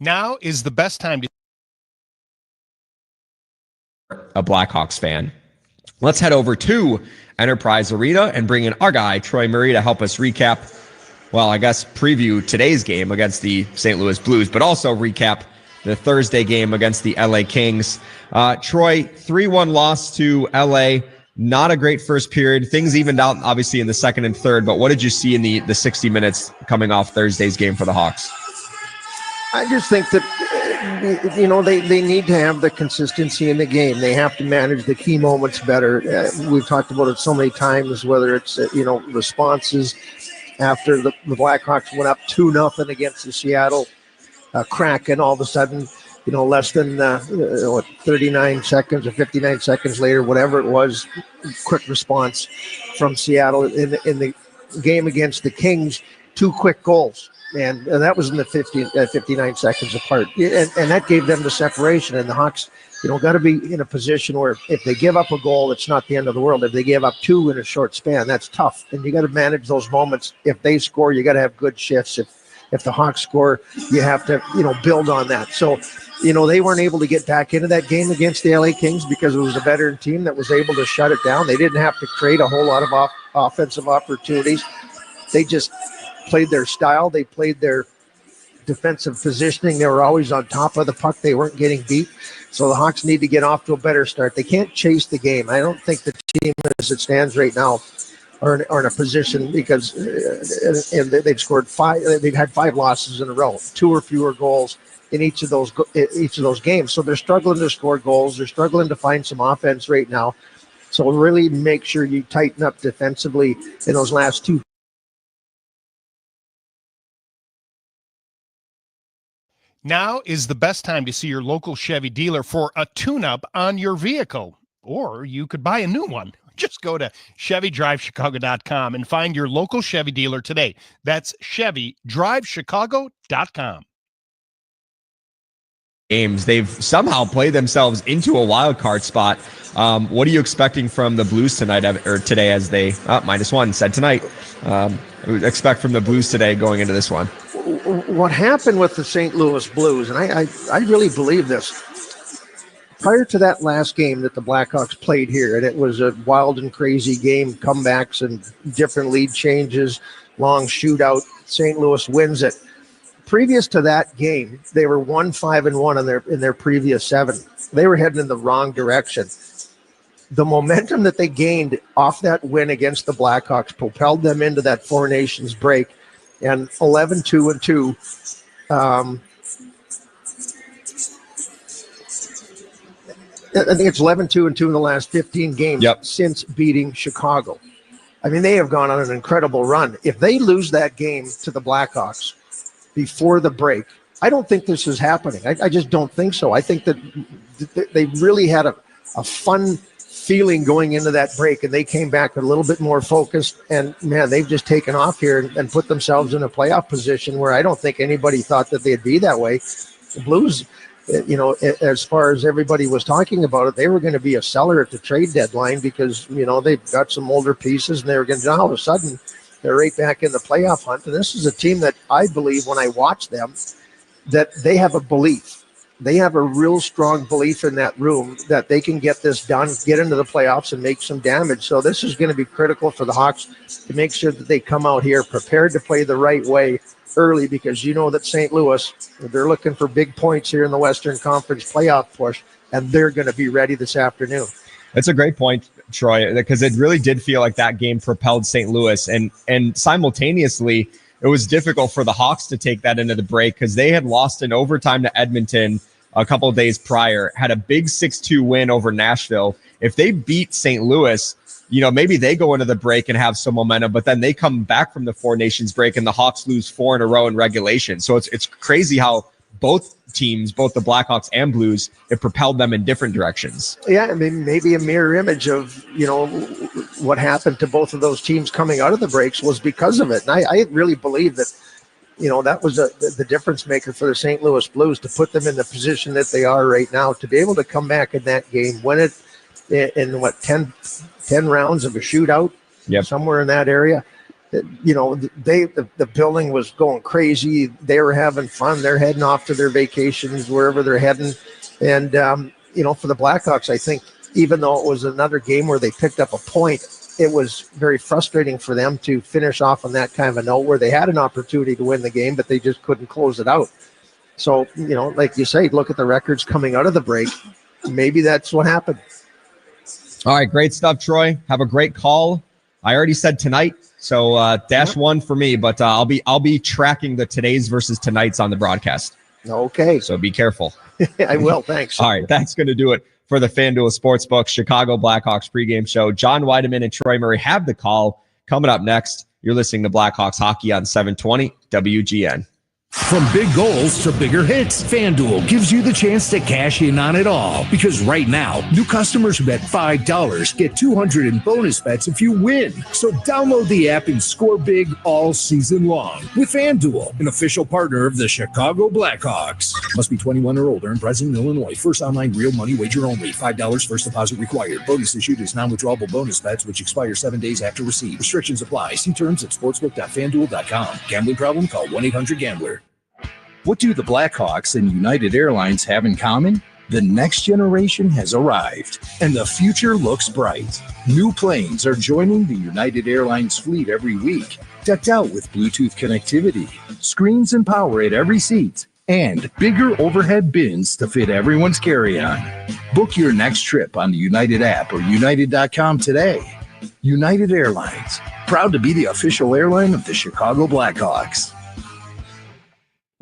Now is the best time to a Blackhawks fan. Let's head over to Enterprise Arena and bring in our guy, Troy Murray, to help us recap, well, I guess preview today's game against the St. Louis Blues, but also recap the Thursday game against the LA Kings. Troy, 3-1 loss to LA. Not a great first period. Things evened out, obviously, in the second and third, but what did you see in the 60 minutes coming off Thursday's game for the Hawks? I just think that, they need to have the consistency in the game. They have to manage the key moments better. We've talked about it so many times, whether it's, responses after the Blackhawks went up 2-0 against the Seattle Kraken, all of a sudden, less than 39 seconds or 59 seconds later, whatever it was, quick response from Seattle in the game against the Kings, 2 quick goals. And that was in the 59 seconds apart. And that gave them the separation. And the Hawks, got to be in a position where if they give up a goal, it's not the end of the world. If they give up 2 in a short span, that's tough. And you got to manage those moments. If they score, you got to have good shifts. If the Hawks score, you have to, build on that. So, they weren't able to get back into that game against the LA Kings because it was a veteran team that was able to shut it down. They didn't have to create a whole lot of offensive opportunities. They just played their style. They played their defensive positioning. They were always on top of the puck. They weren't getting beat. So the Hawks need to get off to a better start. They can't chase the game. I don't think the team as it stands right now are in a position because and they've scored 5. They've had 5 losses in a row, 2 or fewer goals in each of those games. So they're struggling to score goals. They're struggling to find some offense right now. So really make sure you tighten up defensively in those last 2. Now is the best time to see your local Chevy dealer for a tune-up on your vehicle, or you could buy a new one. Just go to ChevyDriveChicago.com and find your local Chevy dealer today. That's ChevyDriveChicago.com. Games, they've somehow played themselves into a wild card spot. What are you expecting from the Blues tonight or today as they -1 said tonight? Expect from the Blues today going into this one? What happened with the St. Louis Blues, and I really believe this, prior to that last game that the Blackhawks played here, and it was a wild and crazy game, comebacks and different lead changes, long shootout, St. Louis wins it. Previous to that game, they were 1-5-1 in their previous 7. They were heading in the wrong direction. The momentum that they gained off that win against the Blackhawks propelled them into that Four Nations break, and 11-2-2. I think it's 11-2-2 in the last 15 games since beating Chicago. I mean, they have gone on an incredible run. If they lose that game to the Blackhawks before the break, I don't think this is happening. I just don't think so. I think that they really had a fun feeling going into that break, and they came back a little bit more focused. And, man, they've just taken off here and put themselves in a playoff position where I don't think anybody thought that they'd be that way. The Blues, as far as everybody was talking about it, they were going to be a seller at the trade deadline because, they've got some older pieces, and they were going to, all of a sudden, they're right back in the playoff hunt. And this is a team that I believe when I watch them, that they have a belief. They have a real strong belief in that room that they can get this done, get into the playoffs and make some damage. So this is going to be critical for the Hawks to make sure that they come out here prepared to play the right way early, because that St. Louis, they're looking for big points here in the Western Conference playoff push, and they're going to be ready this afternoon. That's a great point, Troy, because it really did feel like that game propelled St. Louis, and simultaneously it was difficult for the Hawks to take that into the break because they had lost in overtime to Edmonton a couple of days prior, had a big 6-2 win over Nashville. If they beat St. Louis, maybe they go into the break and have some momentum, but then they come back from the Four Nations break and the Hawks lose 4 in a row in regulation. So it's crazy how both teams, both the Blackhawks and Blues, it propelled them in different directions. Yeah, I mean, maybe a mirror image of, what happened to both of those teams coming out of the breaks was because of it. And I really believe that, that was the difference maker for the St. Louis Blues to put them in the position that they are right now, to be able to come back in that game, win it in 10 rounds of a shootout, somewhere in that area. The building was going crazy. They were having fun. They're heading off to their vacations, wherever they're heading. And, for the Blackhawks, I think even though it was another game where they picked up a point, it was very frustrating for them to finish off on that kind of a note where they had an opportunity to win the game, but they just couldn't close it out. So, like you say, look at the records coming out of the break. Maybe that's what happened. All right, great stuff, Troy. Have a great call. I already said tonight, so -1 for me, but I'll be tracking the today's versus tonight's on the broadcast. Okay. So be careful. I will. Thanks. All right, that's going to do it for the FanDuel Sportsbook Chicago Blackhawks pregame show. John Weideman and Troy Murray have the call. Coming up next, you're listening to Blackhawks Hockey on 720 WGN. From big goals to bigger hits, FanDuel gives you the chance to cash in on it all. Because right now, new customers who bet $5 get $200 in bonus bets if you win. So download the app and score big all season long with FanDuel, an official partner of the Chicago Blackhawks. Must be 21 or older and present in Illinois. First online real money wager only. $5 first deposit required. Bonus issued is non-withdrawable bonus bets which expire 7 days after receipt. Restrictions apply. See terms at sportsbook.fanduel.com. Gambling problem? Call 1-800-GAMBLER. What do the Blackhawks and United Airlines have in common? The next generation has arrived, and the future looks bright. New planes are joining the United Airlines fleet every week, decked out with Bluetooth connectivity, screens and power at every seat, and bigger overhead bins to fit everyone's carry-on. Book your next trip on the United app or United.com today. United Airlines, proud to be the official airline of the Chicago Blackhawks.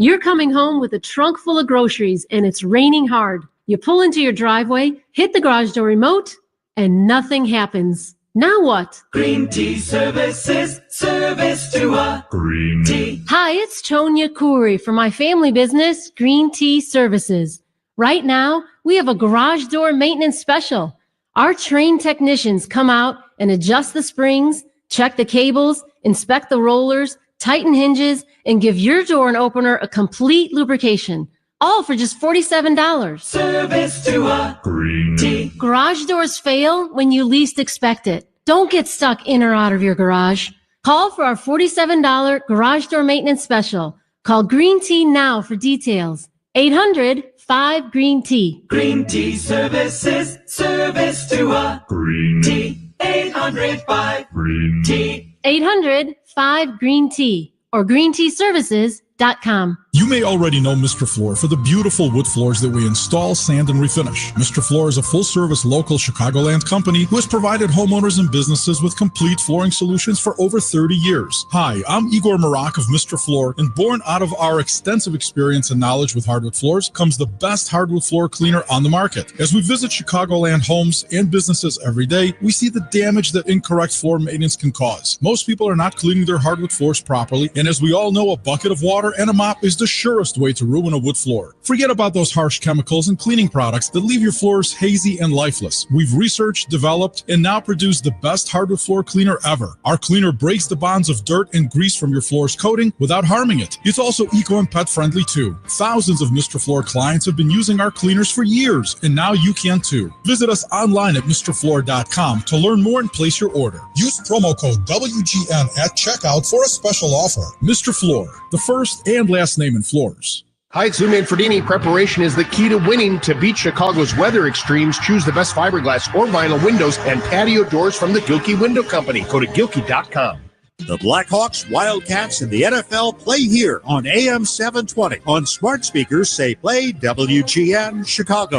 You're coming home with a trunk full of groceries and it's raining hard. You pull into your driveway, hit the garage door remote, and nothing happens. Now what? Green Tea Services, service to a green tea. Hi, it's Tonya Khoury from my family business, Green Tea Services. Right now, we have a garage door maintenance special. Our trained technicians come out and adjust the springs, check the cables, inspect the rollers, tighten hinges, and give your door and opener a complete lubrication. All for just $47. Service to a green tea. Garage doors fail when you least expect it. Don't get stuck in or out of your garage. Call for our $47 garage door maintenance special. Call Green Tea now for details. 800-5-GREEN-TEA. Green Tea Services, service to a green tea. 800-5-GREEN-TEA. 800-5-GREEN-TEA or greenteaservices.com. You may already know Mr. Floor for the beautiful wood floors that we install, sand, and refinish. Mr. Floor is a full-service local Chicagoland company who has provided homeowners and businesses with complete flooring solutions for over 30 years. Hi, I'm Igor Marak of Mr. Floor, and born out of our extensive experience and knowledge with hardwood floors comes the best hardwood floor cleaner on the market. As we visit Chicagoland homes and businesses every day, we see the damage that incorrect floor maintenance can cause. Most people are not cleaning their hardwood floors properly, and as we all know, a bucket of water and a mop is the surest way to ruin a wood floor. Forget about those harsh chemicals and cleaning products that leave your floors hazy and lifeless. We've researched, developed, and now produce the best hardwood floor cleaner ever. Our cleaner breaks the bonds of dirt and grease from your floor's coating without harming it. It's also eco and pet friendly too. Thousands of Mr. Floor clients have been using our cleaners for years, and now you can too. Visit us online at MrFloor.com to learn more and place your order. Use promo code WGN at checkout for a special offer. Mr. Floor, the first and last name in floors. Hi, it's Zoom Ferdini. Preparation is the key to winning. To beat Chicago's weather extremes, choose the best fiberglass or vinyl windows and patio doors from the Gilkey Window Company. Go to Gilkey.com. The Blackhawks, Wildcats, and the NFL play here on AM 720. On smart speakers, say play WGN Chicago.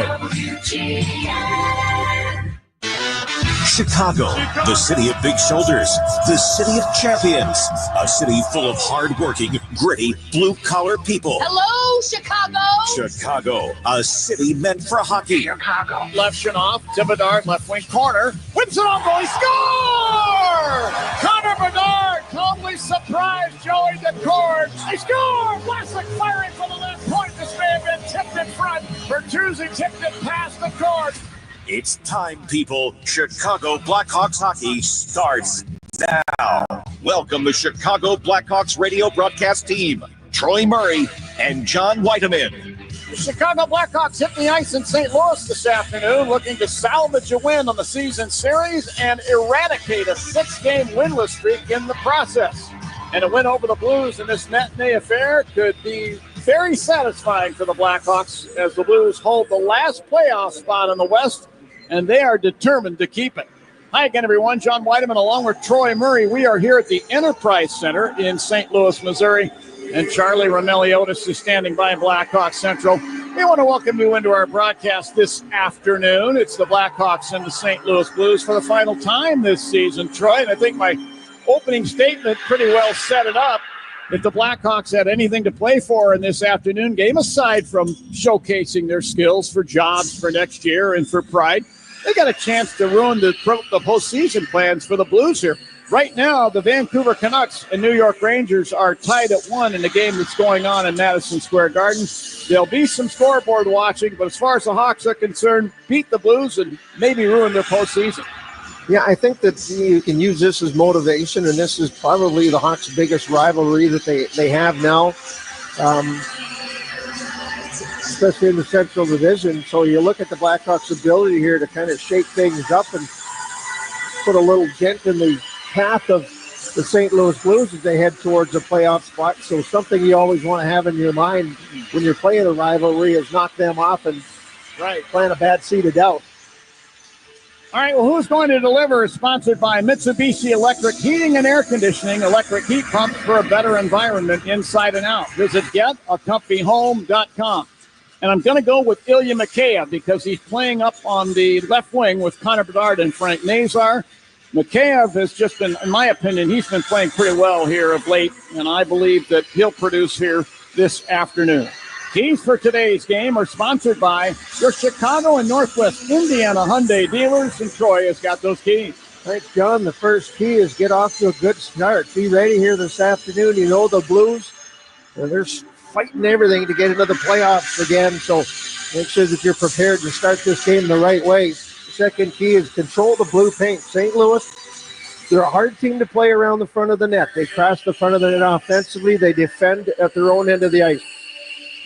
Chicago, the city of big shoulders, the city of champions, a city full of hard-working, gritty, blue-collar people. Hello, Chicago! Chicago, a city meant for hockey. Chicago. Left shin off, to Bedard, left wing corner, whips it on goal, score! Connor Bedard calmly surprised Joey DeCourt. They score! Vlasic firing from the left point. This may have been tipped in front. Bertuzzi tipped it past the court. It's time, people. Chicago Blackhawks hockey starts now. Welcome the Chicago Blackhawks radio broadcast team, Troy Murray and John Weideman. The Chicago Blackhawks hit the ice in St. Louis this afternoon, looking to salvage a win on the season series and eradicate a 6-game winless streak in the process. And a win over the Blues in this matinee affair could be very satisfying for the Blackhawks as the Blues hold the last playoff spot in the West, and they are determined to keep it. Hi again, everyone. John Weideman along with Troy Murray. We are here at the Enterprise Center in St. Louis, Missouri, and Charlie Romeliotis is standing by in Blackhawks Central. We want to welcome you into our broadcast this afternoon. It's the Blackhawks and the St. Louis Blues for the final time this season, Troy, and I think my opening statement pretty well set it up. If the Blackhawks had anything to play for in this afternoon game, aside from showcasing their skills for jobs for next year and for pride, they got a chance to ruin the postseason plans for the Blues here. Right now, the Vancouver Canucks and New York Rangers are tied at 1 in the game that's going on in Madison Square Garden. There'll be some scoreboard watching, but as far as the Hawks are concerned, beat the Blues and maybe ruin their postseason. Yeah, I think that you can use this as motivation, and this is probably the Hawks' biggest rivalry that they have now, especially in the Central Division. So you look at the Blackhawks' ability here to kind of shake things up and put a little dent in the path of the St. Louis Blues as they head towards a playoff spot. So something you always want to have in your mind when you're playing a rivalry is knock them off and plant a bad seed of doubt. All right, well, who's going to deliver is sponsored by Mitsubishi Electric Heating and Air Conditioning, electric heat pumps for a better environment inside and out. Visit getacomfyhome.com. And I'm going to go with Ilya Mikheyev because he's playing up on the left wing with Connor Bedard and Frank Nazar. Mikheyev has just been, in my opinion, he's been playing pretty well here of late, and I believe that he'll produce here this afternoon. Keys for today's game are sponsored by your Chicago and Northwest Indiana Hyundai dealers, and Troy has got those keys. Thanks, John. The first key is get off to a good start. Be ready here this afternoon. You know the Blues, they're fighting everything to get into the playoffs again, so make sure that you're prepared to start this game the right way. The second key is control the blue paint. St. Louis, they're a hard team to play around the front of the net. They crash the front of the net offensively. They defend at their own end of the ice.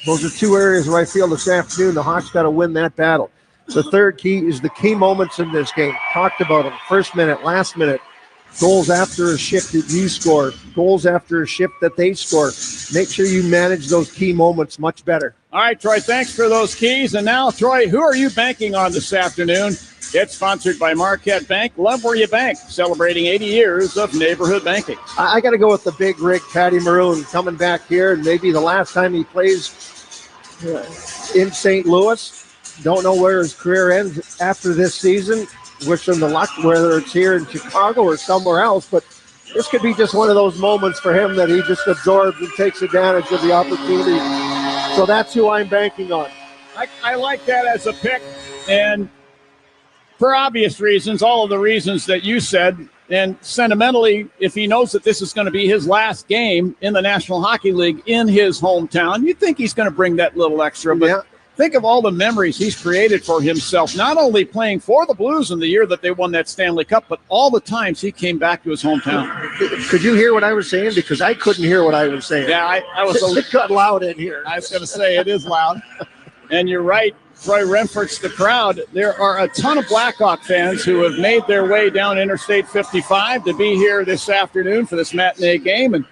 Those are two areas where I feel this afternoon the Hawks got to win that battle. The third key is the key moments in this game. Talked about them. First minute, last minute. Goals after a shift that you score. Goals after a shift that they score. Make sure you manage those key moments much better. All right, Troy, thanks for those keys. And now, Troy, who are you banking on this afternoon? It's sponsored by Marquette Bank. Love where you bank. Celebrating 80 years of neighborhood banking. I got to go with the big rig, Patty Maroon, coming back here. And maybe the last time he plays in St. Louis. Don't know where his career ends after this season. Wish him the luck, whether it's here in Chicago or somewhere else. But this could be just one of those moments for him that he just absorbs and takes advantage of the opportunity. So that's who I'm banking on. I like that as a pick. And for obvious reasons, all of the reasons that you said, and sentimentally, if he knows that this is going to be his last game in the National Hockey League in his hometown, you'd think he's going to bring that little extra. But think of all the memories he's created for himself, not only playing for the Blues in the year that they won that Stanley Cup, but all the times he came back to his hometown. Could you hear what I was saying? Because I couldn't hear what I was saying. Yeah, I was. It got loud in here. I was going to say it is loud. And you're right. Troy Renfort's the crowd. There are a ton of Blackhawk fans who have made their way down Interstate 55 to be here this afternoon for this matinee game. And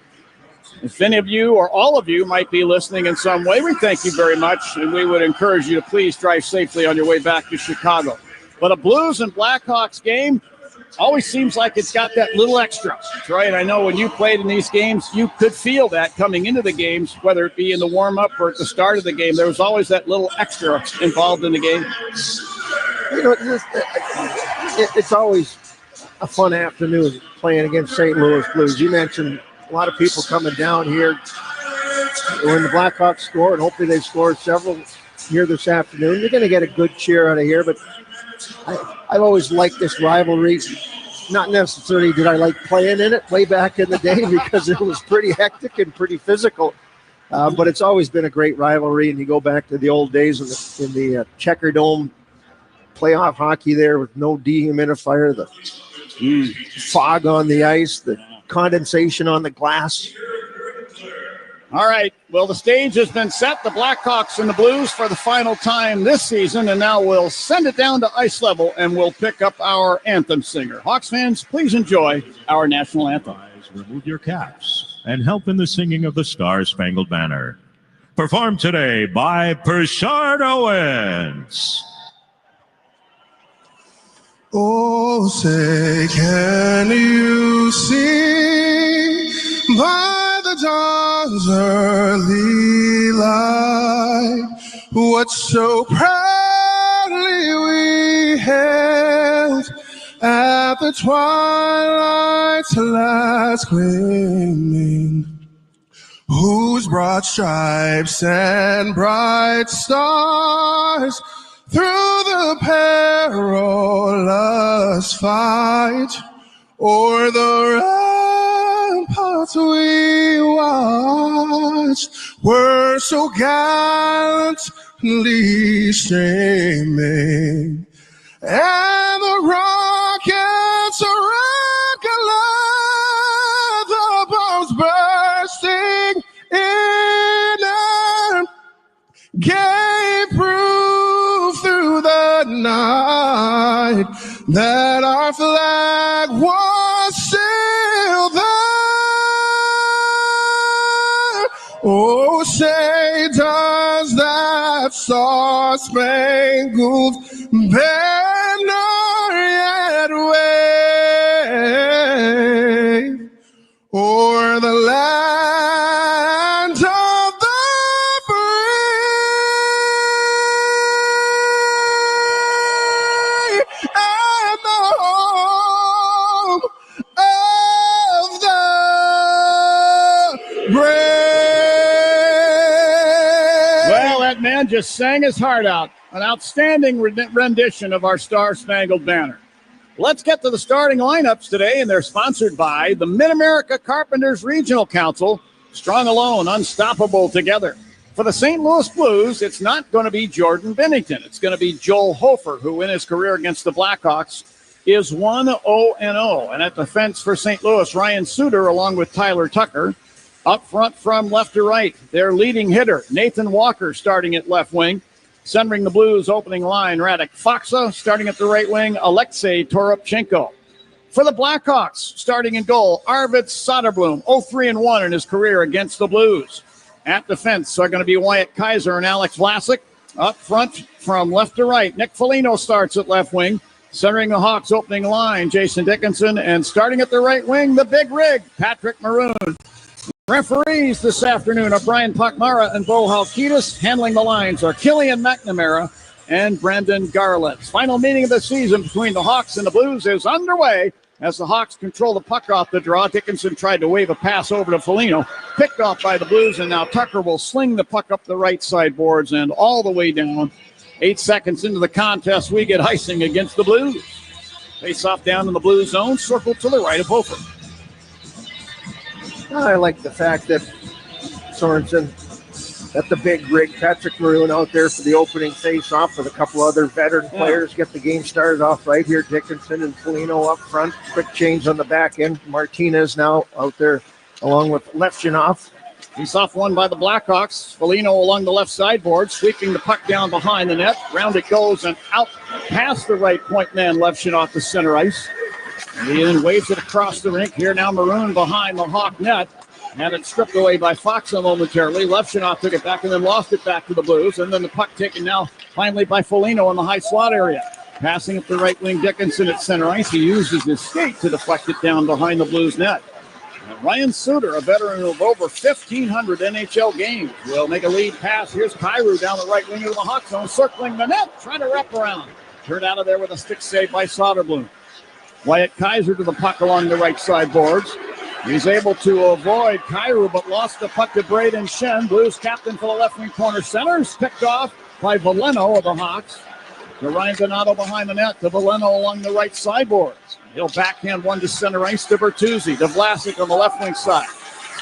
if any of you or all of you might be listening in some way, we thank you very much. And we would encourage you to please drive safely on your way back to Chicago. But a Blues and Blackhawks game always seems like it's got that little extra. Troy, and I know when you played in these games, you could feel that coming into the games, whether it be in the warm-up or at the start of the game. There was always that little extra involved in the game. You know, it's always a fun afternoon playing against St. Louis Blues. You mentioned a lot of people coming down here when the Blackhawks score, and hopefully they score several here this afternoon. You're going to get a good cheer out of here, but I've always liked this rivalry. Not necessarily did I like playing in it way back in the day because it was pretty hectic and pretty physical. But it's always been a great rivalry, and you go back to the old days in the Checker Dome playoff hockey there with no dehumidifier, the fog on the ice, the condensation on the glass. All right. Well, the stage has been set. The Blackhawks and the Blues for the final time this season. And now we'll send it down to ice level and we'll pick up our anthem singer. Hawks fans, please enjoy our national anthem. Remove your caps and help in the singing of the Star-Spangled Banner. Performed today by Pershard Owens. Oh, say, can you see by the dawn's early light what so proudly we hailed at the twilight's last gleaming, whose broad stripes and bright stars through the perilous fight o'er the ramparts we watched were so gallantly streaming, and the rockets red-glare, the bombs bursting in and gave proof through the night that our flag was still there. Oh, say, does that star-spangled banner yet wave o'er the land of the free and the home of the brave? Well, that man just sang his heart out. An outstanding rendition of our Star-Spangled Banner. Let's get to the starting lineups today, and they're sponsored by the Mid-America Carpenters Regional Council. Strong alone, unstoppable together. For the St. Louis Blues, it's not going to be Jordan Binnington. It's going to be Joel Hofer, who in his career against the Blackhawks is 1-0-0. And at defense for St. Louis, Ryan Suter along with Tyler Tucker. Up front from left to right, their leading hitter, Nathan Walker, starting at left wing. Centering the Blues opening line, Radek Faksa. Starting at the right wing, Alexei Toropchenko. For the Blackhawks, starting in goal, Arvid Soderblom, 0-3-1 in his career against the Blues. At defense are going to be Wyatt Kaiser and Alex Vlasic. Up front from left to right, Nick Foligno starts at left wing. Centering the Hawks opening line, Jason Dickinson. And starting at the right wing, the big rig, Patrick Maroon. Referees this afternoon are Brian Pakmara and Bo Halkitis. Handling the lines are Killian McNamara and Brendan Garland. Final meeting of the season between the Hawks and the Blues is underway as the Hawks control the puck off the draw. Dickinson tried to wave a pass over to Foligno, picked off by the Blues, and now Tucker will sling the puck up the right side boards and all the way down. 8 seconds into the contest, we get icing against the Blues. Face off down in the Blues zone, circled to the right of Hofer. I like the fact that Sorensen at the big rig, Patrick Maroon out there for the opening face-off with a couple other veteran players. Get the game started off right here. Dickinson and Foligno up front. Quick change on the back end. Martinez now out there along with Lefchinov. Face-off won by the Blackhawks. Foligno along the left sideboard, sweeping the puck down behind the net. Round it goes and out past the right point man, Lefchinov to center ice. And he then waves it across the rink. Here now Maroon behind the Hawk net. Had it stripped away by Faksa momentarily. Lefchinov took it back and then lost it back to the Blues. And then the puck taken now finally by Foligno in the high slot area. Passing up the right wing, Dickinson at center ice. He uses his skate to deflect it down behind the Blues net. And Ryan Suter, a veteran of over 1,500 NHL games, will make a lead pass. Here's Kyrou down the right wing of the Hawk zone, circling the net, trying to wrap around. Turned out of there with a stick save by Soderblom. Wyatt Kaiser to the puck along the right side boards. He's able to avoid Kyrou, but lost the puck to Braden Shen. Blues captain for the left wing corner centers, picked off by Veleno of the Hawks. To Ryan Donato behind the net, to Veleno along the right side boards. He'll backhand one to center ice to Bertuzzi, to Vlasic on the left wing side.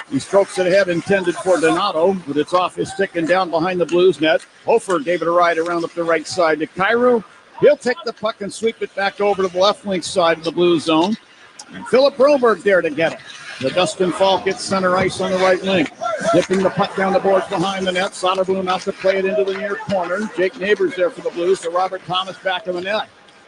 He strokes it ahead, intended for Donato, but it's off his stick and down behind the Blues net. Hofer gave it a ride around up the right side to Kyrou. He'll take the puck and sweep it back over to the left wing side of the Blues zone. And Philip Broberg there to get it. The Dustin Falk gets center ice on the right wing. Dipping the puck down the boards behind the net. Soderblom out to play it into the near corner. Jake Neighbors there for the Blues. To Robert Thomas back in the net.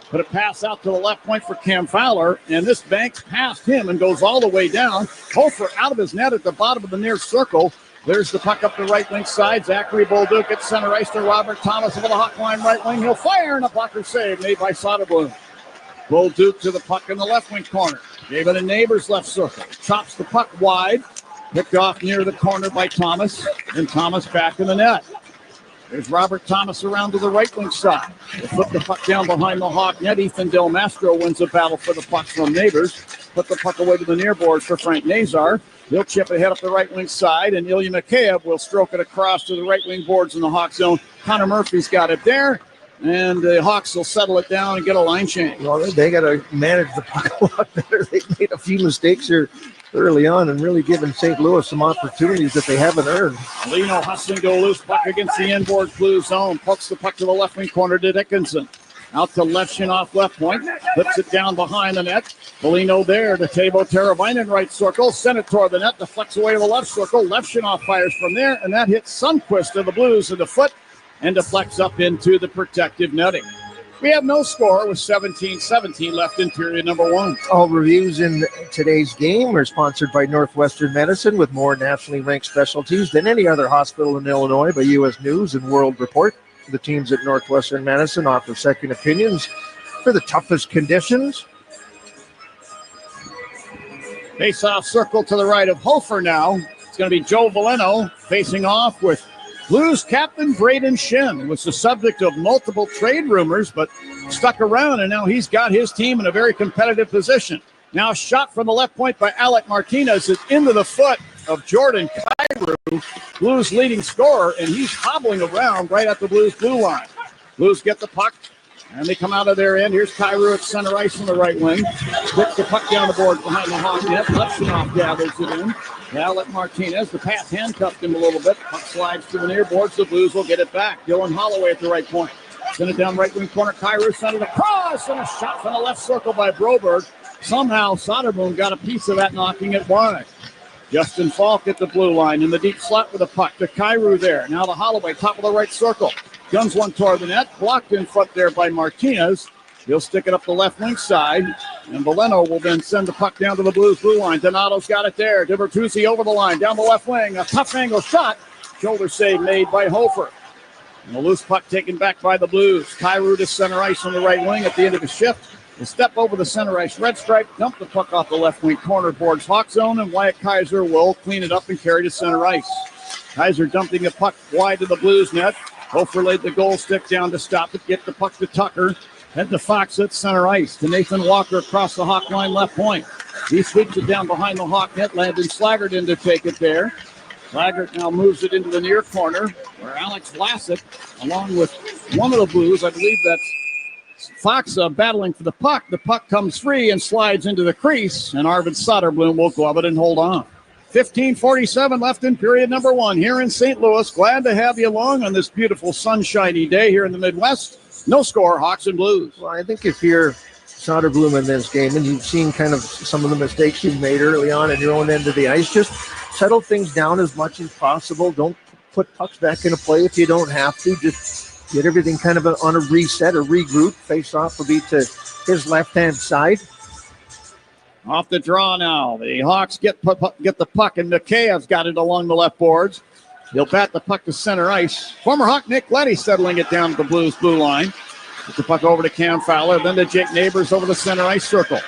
Put a pass out to the left point for Cam Fowler, and this banks past him and goes all the way down. Hofer out of his net at the bottom of the near circle. There's the puck up the right wing side. Zachary Bolduc at center ice to Robert Thomas over the hot line right wing. He'll fire, and a blocker save made by Soderblom. Bolduc to the puck in the left wing corner. Gave it a Neighbors left circle. Chops the puck wide. Picked off near the corner by Thomas, and Thomas back in the net. There's Robert Thomas around to the right wing side. They flip the puck down behind the Hawk net. Ethan Del Mastro wins the battle for the puck from Neighbors. Put the puck away to the near boards for Frank Nazar. He'll chip it ahead up the right wing side, and Ilya Mikheyev will stroke it across to the right wing boards in the Hawk zone. Connor Murphy's got it there, and the Hawks will settle it down and get a line change. Well, they got to manage the puck a lot better. They made a few mistakes here early on and really giving St. Louis some opportunities that they haven't earned. Lino hustling to a loose puck against the inboard blue zone. Pokes the puck to the left wing corner to Dickinson. Out to Levshin off left point. Flips it down behind the net. Polino there to Teuvo Teravainen right circle. Sent it toward the net. Deflects away to the left circle. Levshin off fires from there. And that hits Sundqvist of the Blues in the foot and deflects up into the protective netting. We have no score with 17-17 left in period number one. All reviews in today's game are sponsored by Northwestern Medicine with more nationally ranked specialties than any other hospital in Illinois by U.S. News and World Report. The teams at Northwestern Medicine offer second opinions for the toughest conditions. Face-off circle to the right of Hofer now. It's going to be Joe Veleno facing off with Blues captain Braden Shin. Was the subject of multiple trade rumors, but stuck around, and now he's got his team in a very competitive position. Now shot from the left point by Alec Martinez is into the foot of Jordan Kyrou, Blues leading scorer, and he's hobbling around right at the Blues blue line. Blues get the puck, and they come out of their end. Here's Kyrou at center ice on the right wing. Puts the puck down the board behind the Hawk net. Lefshinoff gathers it in. Alec Martinez, the pass handcuffed him a little bit. Puck slides to the near boards. The Blues will get it back. Dylan Holloway at the right point. Send it down right wing corner. Kyrou sent it across, and a shot from the left circle by Broberg. Somehow Soderblom got a piece of that, knocking it wide. Justin Falk at the blue line in the deep slot with the puck to Kyrou there. Now to Holloway, top of the right circle. Guns one toward the net. Blocked in front there by Martinez. He'll stick it up the left wing side, and Veleno will then send the puck down to the Blues blue line. Donato's got it there. Divertuzzi over the line, down the left wing. A tough angle shot. Shoulder save made by Hofer. And the loose puck taken back by the Blues. Kyrou to center ice on the right wing at the end of the shift. Will step over the center ice red stripe, dump the puck off the left wing corner boards Hawk zone, and Wyatt Kaiser will clean it up and carry to center ice. Kaiser dumping the puck wide to the Blues net. Hofer laid the goal stick down to stop it, get the puck to Tucker. Head to Fox at center ice to Nathan Walker across the Hawk line left point. He sweeps it down behind the Hawk net. Landon Slaggert in to take it there. Slaggert now moves it into the near corner where Alex Vlasic, along with one of the Blues, I believe that's Fox, battling for the puck. The puck comes free and slides into the crease, and Arvid Soderblom will glove it and hold on. 15:47 left in period number one here in St. Louis. Glad to have you along on this beautiful sunshiny day here in the Midwest. No score, Hawks and Blues. Well, I think if you're Soderblom in this game and you've seen kind of some of the mistakes you've made early on in your own end of the ice, just settle things down as much as possible. Don't put pucks back into play if you don't have to. Just get everything kind of on a reset or regroup. Face off will be to his left-hand side. Off the draw now. The Hawks get the puck, and Mikheyev's got it along the left boards. He'll bat the puck to center ice. Former Hawk Nick Leddy settling it down to the Blues blue line. Get the puck over to Cam Fowler, then to Jake Neighbors over the center ice circle.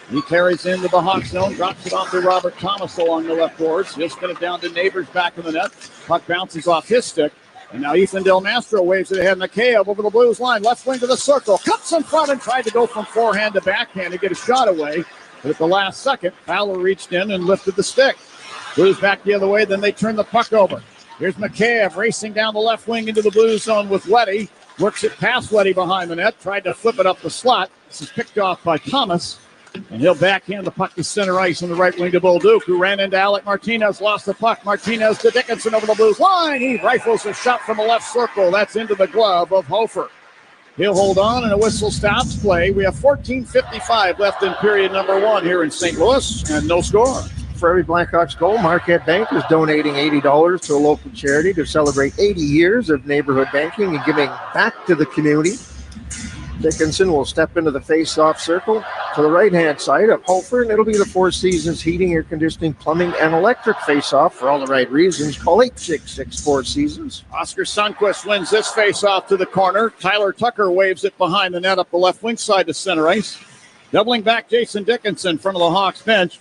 He carries into the Hawk zone, drops it off to Robert Thomas along the left boards. He'll spin it down to Neighbors back in the net. Puck bounces off his stick. And now Ethan Del Mastro waves it ahead. Mikheyev over the Blues line, left wing to the circle. Cuts in front and tried to go from forehand to backhand to get a shot away. But at the last second, Fowler reached in and lifted the stick. Blues back the other way, then they turn the puck over. Here's Mikheyev racing down the left wing into the Blues zone with Leddy. Works it past Leddy behind the net. Tried to flip it up the slot. This is picked off by Thomas. And he'll backhand the puck to center ice on the right wing to Bolduc, who ran into Alec Martinez, lost the puck. Martinez to Dickinson over the Blues line. He rifles a shot from the left circle. That's into the glove of Hofer. He'll hold on, and a whistle stops play. We have 14:55 left in period number one here in St. Louis, and no score. For every Blackhawks goal, Marquette Bank is donating $80 to a local charity to celebrate 80 years of neighborhood banking and giving back to the community. Dickinson will step into the face-off circle to the right-hand side of Hofer, and it'll be the Four Seasons Heating, Air Conditioning, Plumbing, and Electric face-off for all the right reasons. Call 866 Four Seasons. Oscar Sundqvist wins this face-off to the corner. Tyler Tucker waves it behind the net up the left wing side to center ice. Doubling back, Jason Dickinson in front of the Hawks bench.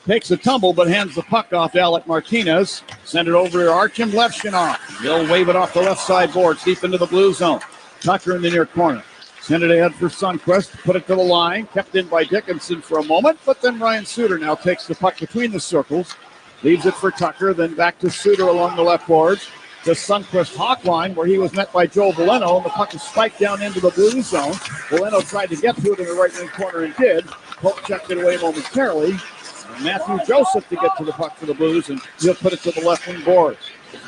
Takes a tumble, but hands the puck off to Alec Martinez. Send it over to Artem Levshinov. He'll wave it off the left side boards, deep into the blue zone. Tucker in the near corner. Send it ahead for Sundqvist. Put it to the line. Kept in by Dickinson for a moment, but then Ryan Suter now takes the puck between the circles. Leaves it for Tucker, then back to Suter along the left boards. The Sundqvist Hawk line, where he was met by Joe Veleno, and the puck is spiked down into the blue zone. Veleno tried to get to it in the right wing corner and did. Pope checked it away momentarily. And Matthew Joseph to get to the puck for the Blues, and he'll put it to the left wing boards.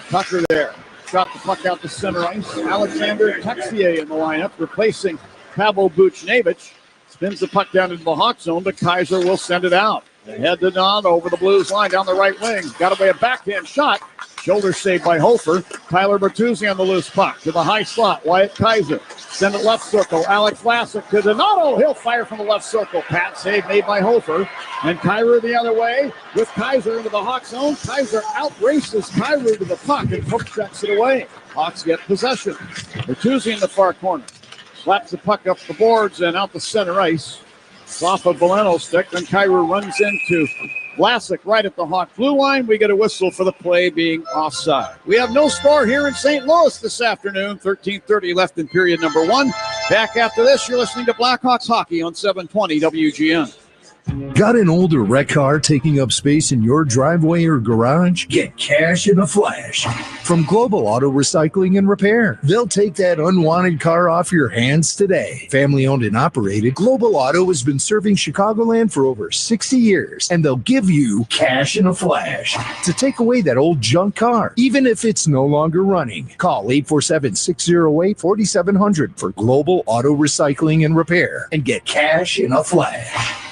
Tucker there. Shot the puck out to center ice. Alexander Texier in the lineup, replacing Pavel Buchnevich. Spins the puck down into the Hawk zone, but Kaiser will send it out. Head to Don over the Blues line down the right wing. Got away a backhand shot. Shoulder saved by Hofer. Tyler Bertuzzi on the loose puck to the high slot. Wyatt Kaiser. Send it left circle. Alex Vlasic to Donato. He'll fire from the left circle. Pat save made by Hofer. And Kaiser the other way with Kaiser into the Hawk zone. Kaiser outraces Kaiser to the puck and Hook checks it away. Hawks get possession. Bertuzzi in the far corner. Slaps the puck up the boards and out the center ice. It's off of Veleno's stick. Then Kaiser runs into Vlasic right at the Hawk blue line. We get a whistle for the play being offside. We have no score here in St. Louis this afternoon. 13:30 left in period number 1. Back after this, you're listening to Blackhawks hockey on 720 WGN. Got an older wreck car taking up space in your driveway or garage? Get cash in a flash from Global Auto Recycling and Repair. They'll take that unwanted car off your hands today. Family owned and operated, Global Auto has been serving Chicagoland for over 60 years, and they'll give you cash in a flash to take away that old junk car, even if it's no longer running. Call 847-608-4700 for Global Auto Recycling and Repair and get cash in a flash.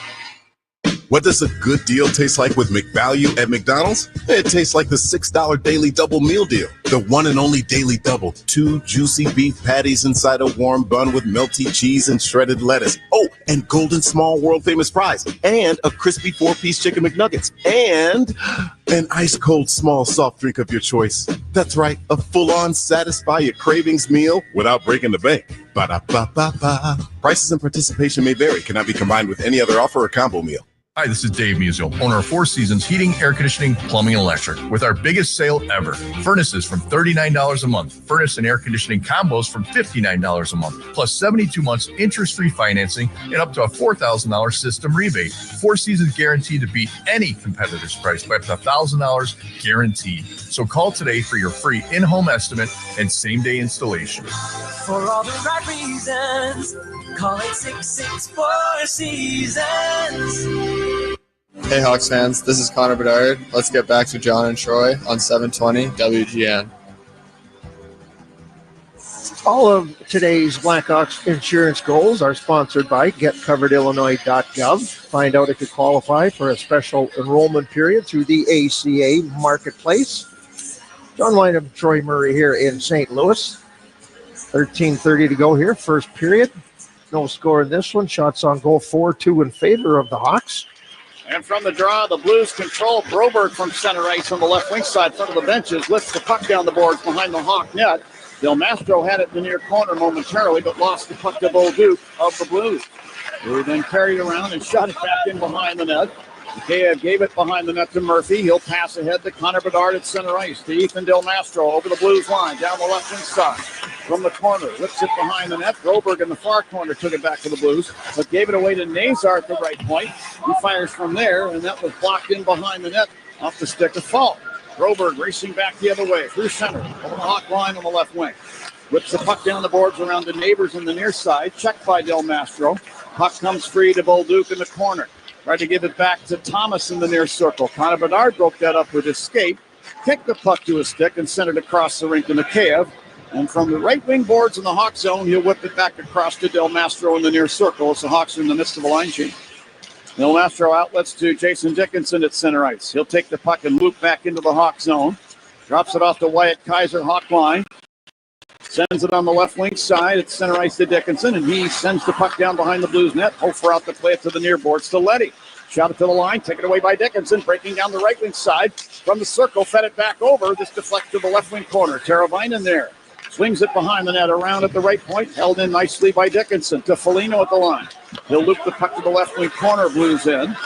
What does a good deal taste like with McValue at McDonald's? It tastes like the $6 Daily Double Meal Deal. The one and only Daily Double. 2 juicy beef patties inside a warm bun with melty cheese and shredded lettuce. Oh, and golden small world-famous fries. And a crispy 4-piece chicken McNuggets. And an ice-cold small soft drink of your choice. That's right, a full-on satisfy your cravings meal without breaking the bank. Ba-da-ba-ba-ba. Prices and participation may vary. Cannot be combined with any other offer or combo meal. Hi, this is Dave Musial, owner of Four Seasons Heating, Air Conditioning, Plumbing, and Electric, with our biggest sale ever. Furnaces from $39 a month. Furnace and air conditioning combos from $59 a month, plus 72 months interest-free financing and up to a $4,000 system rebate. Four Seasons guaranteed to beat any competitor's price by up to $1,000 guaranteed. So call today for your free in-home estimate and same-day installation. For all the right reasons, call 866-4 Seasons. Hey Hawks fans, this is Connor Bedard. Let's get back to John and Troy on 720 WGN. All of today's Blackhawks insurance goals are sponsored by getcoveredillinois.gov. Find out if you qualify for a special enrollment period through the ACA Marketplace. John Wyndham, Troy Murray here in St. Louis. 13:30 to go here, first period. No score in this one. Shots on goal 4-2 in favor of the Hawks. And from the draw, the Blues control. Broberg from center ice on the left wing side, front of the benches, lifts the puck down the boards behind the Hawk net. Del Mastro had it in the near corner momentarily, but lost the puck to Bolduc of the Blues, who then carried around and shot it back in behind the net. Mikheyev gave it behind the net to Murphy. He'll pass ahead to Connor Bedard at center ice. To Ethan Del Mastro over the Blues line, down the left wing side. From the corner, lifts it behind the net. Broberg in the far corner took it back to the Blues, but gave it away to Nazar at the right point. He fires from there, and that was blocked in behind the net off the stick of Falk. Broberg racing back the other way, through center, over the Hawk line on the left wing. Whips the puck down the boards around the neighbors in the near side, checked by Del Mastro. Puck comes free to Bolduc in the corner. Tried to give it back to Thomas in the near circle. Connor Bedard broke that up with his skate, kicked the puck to his stick, and sent it across the rink to Mikheyev. And from the right wing boards in the Hawk zone, he'll whip it back across to Del Mastro in the near circle as the Hawks are in the midst of a line change. Del Mastro outlets to Jason Dickinson at center ice. He'll take the puck and loop back into the Hawk zone. Drops it off to Wyatt Kaiser, Hawk line. Sends it on the left wing side at center ice to Dickinson, and he sends the puck down behind the Blues net. Hofer out to play it to the near boards to Leddy. Shot it to the line, taken away by Dickinson, breaking down the right wing side. From the circle, fed it back over. This deflects to the left wing corner. Teravainen there. Swings it behind the net, around at the right point, held in nicely by Dickinson. To Foligno at the line. He'll loop the puck to the left wing corner, Blues in.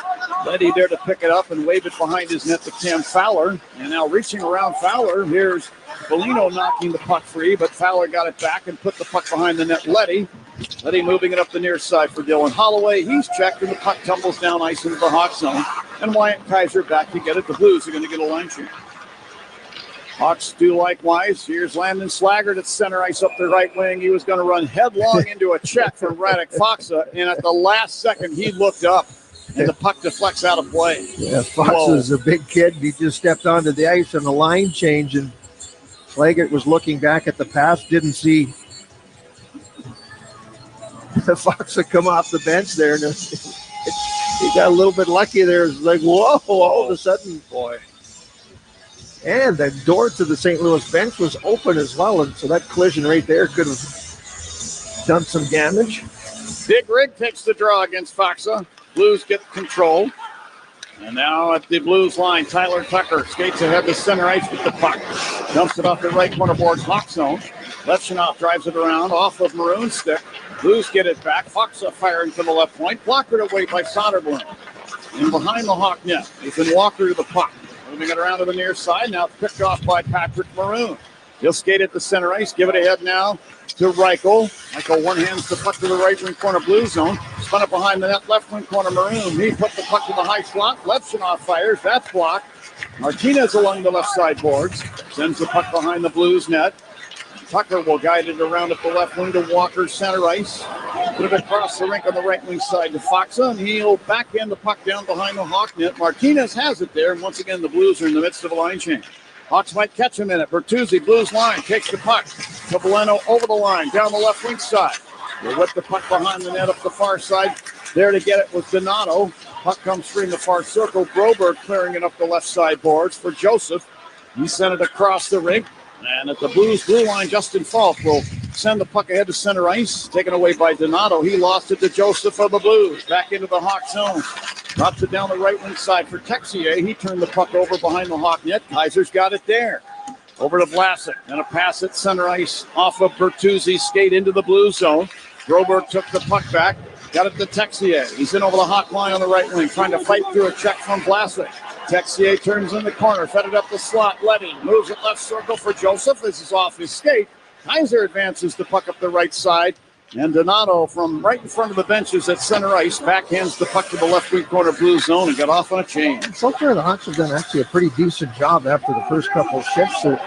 Leddy there to pick it up and wave it behind his net to Cam Fowler. And now reaching around Fowler, here's Foligno knocking the puck free, but Fowler got it back and put the puck behind the net. Leddy moving it up the near side for Dylan Holloway. He's checked, and the puck tumbles down ice into the Hawk zone. And Wyatt Kaiser back to get it. The Blues are going to get a line change. Hawks do likewise. Here's Landon Slaggert at center ice up the right wing. He was going to run headlong into a check from Radek Faksa, and at the last second, he looked up, and the puck deflects out of play. Yeah, Faksa is a big kid. He just stepped onto the ice on the line change, and Slaggert was looking back at the pass, didn't see the Faksa come off the bench there, and he got a little bit lucky there. It's like, whoa, all of a sudden, boy. And the door to the St. Louis bench was open as well, and so that collision right there could have done some damage. Big Rig takes the draw against Faksa. Blues get control. And now at the Blues line, Tyler Tucker skates ahead to center ice with the puck. Dumps it off the right corner boards, Hawk zone. Levshunov drives it around off of Maroon's stick. Blues get it back. Faksa firing to the left point. Blocked away by Soderblom. And behind the Hawk net, Ethan Walker to the puck. Moving it around to the near side. Now picked off by Patrick Maroon. He'll skate at the center ice. Give it ahead now to Reichel. Reichel one-hands the puck to the right wing corner Blue zone. Spun it behind the net, left wing corner Maroon. He put the puck to the high slot. Levshunov fires. That's blocked. Martinez along the left side boards. Sends the puck behind the Blues net. Tucker will guide it around at the left wing to Walker center ice. Put it across the rink on the right wing side to Faksa, and he'll backhand the puck down behind the Hawk net. Martinez has it there, and once again the Blues are in the midst of a line change. Hawks might catch him in it. Bertuzzi, Blues line, takes the puck to Boleno over the line, down the left wing side. He'll whip the puck behind the net up the far side. There to get it was Donato. Puck comes free in the far circle. Broberg clearing it up the left side boards for Joseph. He sent it across the rink. And at the Blues blue line, Justin Falk will send the puck ahead to center ice. Taken away by Donato. He lost it to Joseph of the Blues. Back into the Hawk zone. Drops it down the right wing side for Texier. He turned the puck over behind the Hawk net. Kaiser's got it there. Over to Vlasic. And a pass at center ice off of Bertuzzi. Skate into the Blue zone. Broberg took the puck back. Got it to Texier. He's in over the Hawk line on the right wing. Trying to fight through a check from Vlasic. Texier turns in the corner, fed it up the slot. Leddy moves it left circle for Joseph. This is off his skate. Kaiser advances the puck up the right side. And Donato from right in front of the benches at center ice backhands the puck to the left wing corner Blue zone and got off on a change. So far, the Hawks have done actually a pretty decent job after the first couple of shifts. They're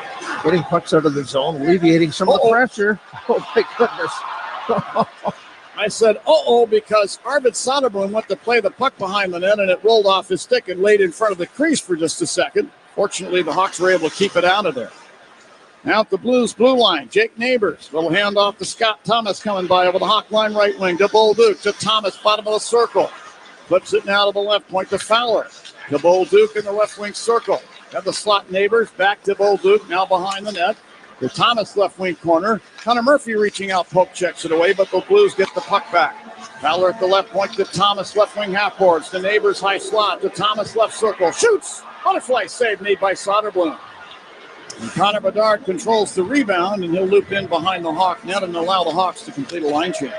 getting pucks out of the zone, alleviating some of the pressure. Oh, my goodness. I said, because Arvid Soderblom went to play the puck behind the net, and it rolled off his stick and laid in front of the crease for just a second. Fortunately, the Hawks were able to keep it out of there. Now at the Blues blue line, Jake Neighbors. Little handoff to Scott Thomas coming by over the Hawk line right wing to Bolduc to Thomas, bottom of the circle. Flips it now to the left point to Fowler. To Bolduc in the left wing circle. Have the slot Neighbors back to Bolduc, now behind the net. The Thomas left wing corner. Connor Murphy reaching out, poke checks it away, but the Blues get the puck back. Fowler at the left point to Thomas, left wing half boards. To Neighbors high slot to Thomas left circle. Shoots! Butterfly save made by Soderblom. And Connor Bedard controls the rebound, and he'll loop in behind the Hawk net and allow the Hawks to complete a line change.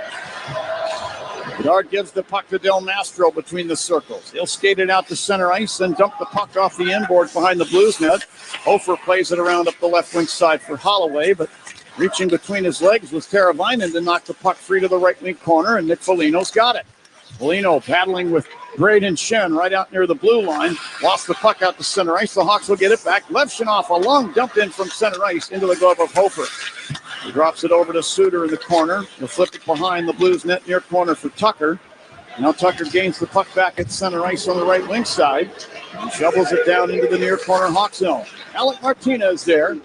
Bedard gives the puck to Del Mastro between the circles. He'll skate it out to center ice and dump the puck off the inboards behind the Blues net. Hofer plays it around up the left wing side for Holloway, but reaching between his legs was Teravainen to knock the puck free to the right wing corner, and Nick Foligno's got it. Foligno battling with Braden Shen right out near the blue line. Lost the puck out to center ice. The Hawks will get it back. Levshunov, a long dump in from center ice into the glove of Hofer. He drops it over to Suter in the corner. He'll flip it behind the Blues net near corner for Tucker. Now Tucker gains the puck back at center ice on the right wing side and shovels it down into the near corner Hawk zone. Alec Martinez there.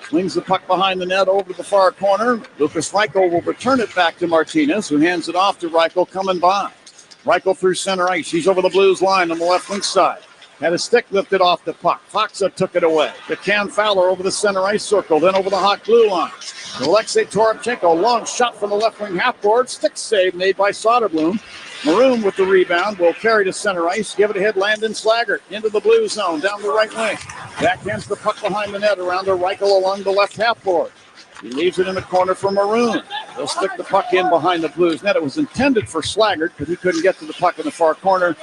Swings the puck behind the net over to the far corner. Lucas Reichel will return it back to Martinez, who hands it off to Reichel coming by. Reichel through center ice. He's over the Blues line on the left wing side. Had his stick lifted off the puck. Faksa took it away. The Cam Fowler over the center ice circle, then over the hot blue line. Alexei Toropchenko, long shot from the left wing half board. Stick save made by Soderblom. Maroon with the rebound will carry to center ice. Give it ahead, Landon Slaggert into the blue zone, down the right wing. Backhands the puck behind the net around to Reichel along the left half board. He leaves it in the corner for Maroon. They'll stick the puck in behind the Blues net. It was intended for Slaggert because he couldn't get to the puck in the far corner.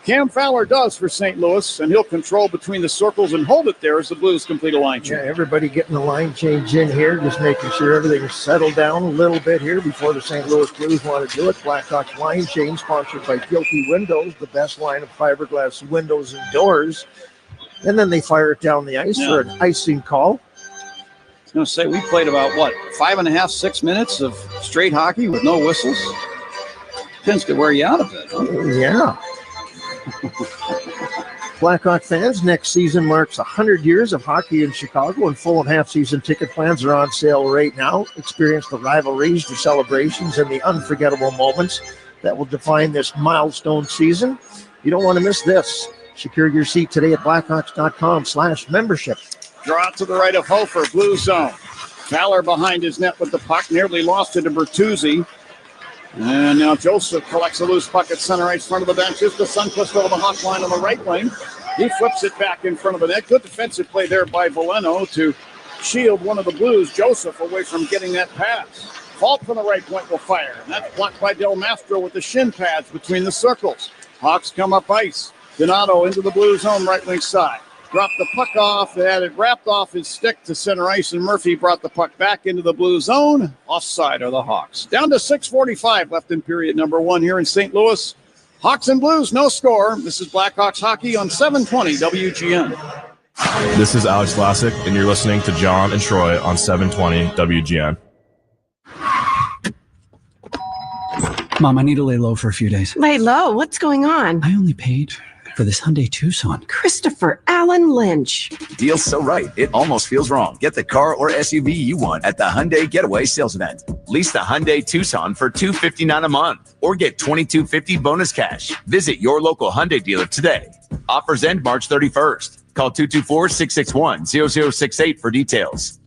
Cam Fowler does for St. Louis, and he'll control between the circles and hold it there as the Blues complete a line change. Yeah, everybody getting the line change in here, just making sure everything's settled down a little bit here before the St. Louis Blues want to do it. Blackhawks line change sponsored by Gilkey Windows, the best line of fiberglass windows and doors. And then they fire it down the ice for an icing call. I was going to say, we played about, 5.5, 6 minutes of straight hockey with no whistles? Tends to wear you out a bit, huh? Yeah. Blackhawk fans, next season marks 100 years of hockey in Chicago, and full and half-season ticket plans are on sale right now. Experience the rivalries, the celebrations, and the unforgettable moments that will define this milestone season. You don't want to miss this. Secure your seat today at blackhawks.com/membership. Draw out to the right of Hofer, blue zone. Fowler behind his net with the puck, nearly lost it to Bertuzzi. And now Joseph collects a loose puck at center ice, front of the bench. Here's the Sunquist over the hot line on the right wing. He flips it back in front of the net. Good defensive play there by Veleno to shield one of the Blues, Joseph, away from getting that pass. Fault from the right point will fire. And that's blocked by Del Mastro with the shin pads between the circles. Hawks come up ice. Donato into the Blue zone, right wing side. Dropped the puck off, had it wrapped off his stick to center ice, and Murphy brought the puck back into the Blue zone. Offside are the Hawks. Down to 6:45 left in period number 1 here in St. Louis. Hawks and Blues, no score. This is Blackhawks hockey on 720 WGN. This is Alex Vlasic, and you're listening to John and Troy on 720 WGN. Mom, I need to lay low for a few days. Lay low? What's going on? I only paid for this Hyundai Tucson. Christopher Allen Lynch. Deal's so right, it almost feels wrong. Get the car or SUV you want at the Hyundai Getaway Sales Event. Lease the Hyundai Tucson for $259 a month or get $2,250 bonus cash. Visit your local Hyundai dealer today. Offers end March 31st. Call 224-661-0068 for details.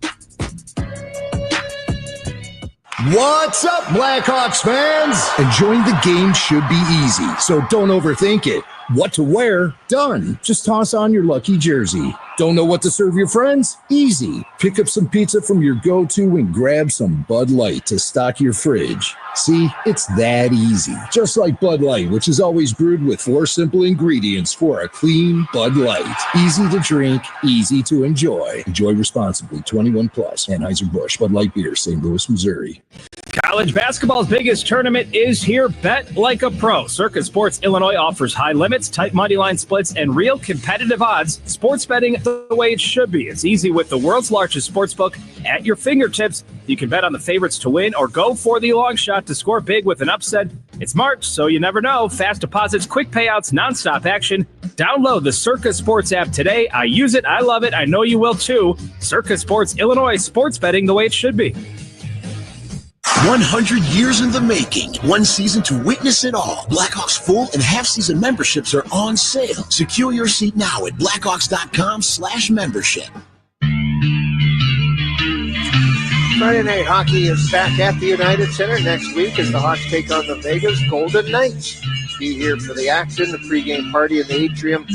What's up, Blackhawks fans? Enjoying the game should be easy, so don't overthink it. What to wear? Done. Just toss on your lucky jersey. Don't know what to serve your friends? Easy. Pick up some pizza from your go-to and grab some Bud Light to stock your fridge. See, it's that easy. Just like Bud Light, which is always brewed with 4 simple ingredients for a clean Bud Light. Easy to drink, easy to enjoy. Enjoy responsibly. 21 plus. Anheuser-Busch, Bud Light Beer, St. Louis, Missouri. College basketball's biggest tournament is here. Bet like a pro. Circa Sports Illinois offers high limits, tight money line splits, and real competitive odds. Sports betting the way it should be. It's easy with the world's largest sports book at your fingertips. You can bet on the favorites to win or go for the long shot to score big with an upset. It's March, so you never know. Fast deposits, quick payouts, nonstop action. Download the Circa Sports app today. I use it. I love it. I know you will too. Circa Sports Illinois, sports betting the way it should be. 100 years in the making. One season to witness it all. Blackhawks full and half-season memberships are on sale. Secure your seat now at blackhawks.com/membership. Friday Night Hockey is back at the United Center next week as the Hawks take on the Vegas Golden Knights. Be here for the action, the pregame party in the atrium,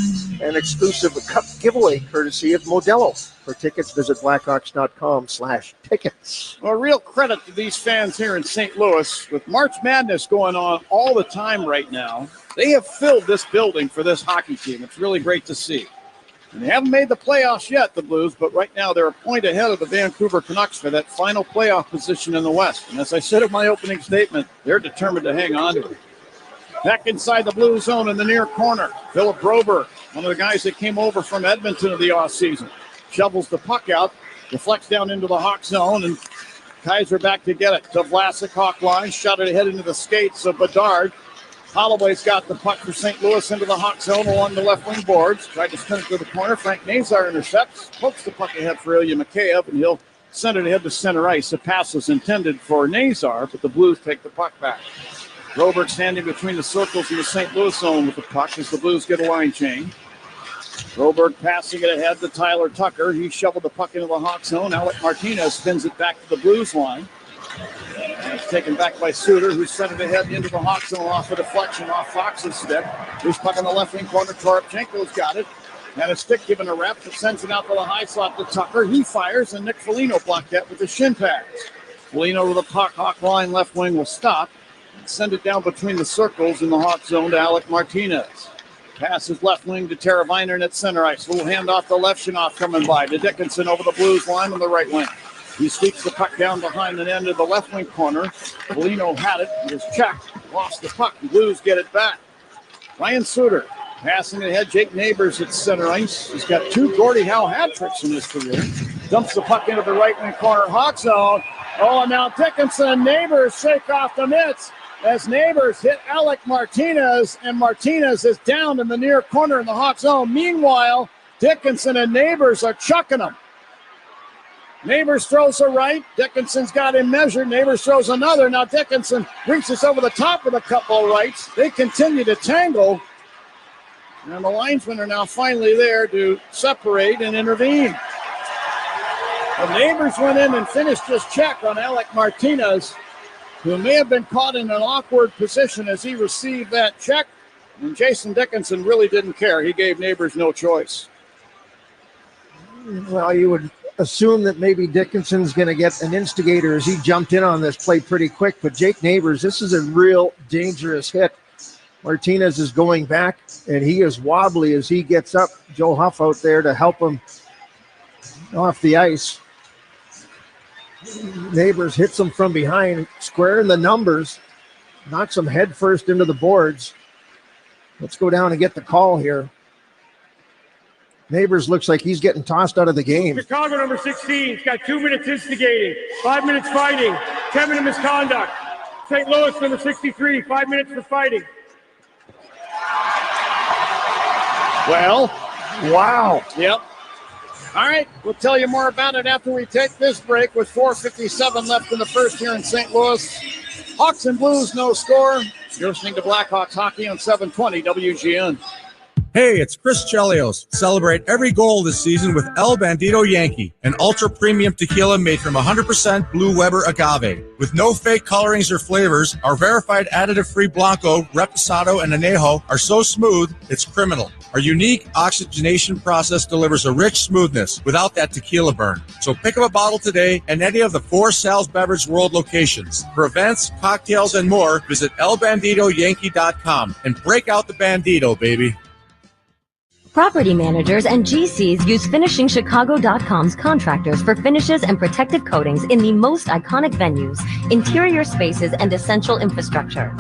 and exclusive cup giveaway courtesy of Modelo. For tickets, visit blackhawks.com/tickets. Well, real credit to these fans here in St. Louis. With March Madness going on all the time right now, they have filled this building for this hockey team. It's really great to see. And they haven't made the playoffs yet, the Blues, but right now they're a point ahead of the Vancouver Canucks for that final playoff position in the West. And as I said in my opening statement, they're determined to hang on to it. Back inside the blue zone in the near corner, Philip Broberg, one of the guys that came over from Edmonton of the offseason, shovels the puck out, deflects down into the Hawk zone, and Kaiser back to get it. To Vlasic, Hawk line, shot it ahead into the skates of Bedard. Holloway's got the puck for St. Louis into the Hawk zone along the left wing boards. Tried to spin it to the corner. Frank Nazar intercepts, pokes the puck ahead for Ilya Mikheyev, and he'll send it ahead to center ice. The pass was intended for Nazar, but the Blues take the puck back. Robert's standing between the circles in the St. Louis zone with the puck as the Blues get a line change. Roberg passing it ahead to Tyler Tucker. He shoveled the puck into the Hawk zone. Alec Martinez spins it back to the Blues line. And it's taken back by Suter, who sent it ahead into the Hawk zone off a deflection off Fox's stick. Here's puck on the left wing corner. Toropchenko's got it. And a stick given a rep that sends it out to the high slot to Tucker. He fires, and Nick Foligno blocked that with the shin pads. Foligno with the puck. Hawk line left wing will stop. Send it down between the circles in the Hawk zone to Alec Martinez. Passes left wing to Tara Viner at center ice. Little handoff to Levshunov coming by to Dickinson over the Blues line on the right wing. He sweeps the puck down behind the end of the left wing corner. Foligno had it. It was checked. Lost the puck. The Blues get it back. Ryan Suter passing it ahead. Jake Neighbors at center ice. He's got 2 Gordie Howe hat tricks in his career. Dumps the puck into the right wing corner. Hawk zone. Oh, and now Dickinson. Neighbors shake off the mitts as Neighbors hit Alec Martinez, and Martinez is down in the near corner in the Hawk zone. Meanwhile, Dickinson and Neighbors are chucking him. Neighbors throws a right. Dickinson's got him measured. Neighbors throws another. Now Dickinson reaches over the top with a couple of rights. They continue to tangle. And the linesmen are now finally there to separate and intervene. The Neighbors went in and finished this check on Alec Martinez, who may have been caught in an awkward position as he received that check. And Jason Dickinson really didn't care. He gave Neighbors no choice. Well, you would assume that maybe Dickinson's going to get an instigator as he jumped in on this play pretty quick. But Jake Neighbors, this is a real dangerous hit. Martinez is going back, and he is wobbly as he gets up. Joe Huff out there to help him off the ice. Neighbors hits him from behind, square in the numbers, knocks him head first into the boards. Let's go down and get the call here. Neighbors looks like he's getting tossed out of the game. Chicago number 16, he's got 2 minutes instigating, 5 minutes fighting, 10 minute misconduct. St. Louis number 63, 5 minutes for fighting. Well, wow. Yep. All right, we'll tell you more about it after we take this break with 4:57 left in the first here in St. Louis. Hawks and Blues, no score. You're listening to Blackhawks Hockey on 720 WGN. Hey, it's Chris Chelios. Celebrate every goal this season with El Bandito Yankee, an ultra-premium tequila made from 100% Blue Weber agave. With no fake colorings or flavors, our verified additive-free Blanco, Reposado, and Anejo are so smooth, it's criminal. Our unique oxygenation process delivers a rich smoothness without that tequila burn. So pick up a bottle today at any of the 4 Sal's Beverage World locations. For events, cocktails, and more, visit elbanditoyankee.com and break out the Bandito, baby. Property managers and GCs use FinishingChicago.com's contractors for finishes and protective coatings in the most iconic venues, interior spaces, and essential infrastructure.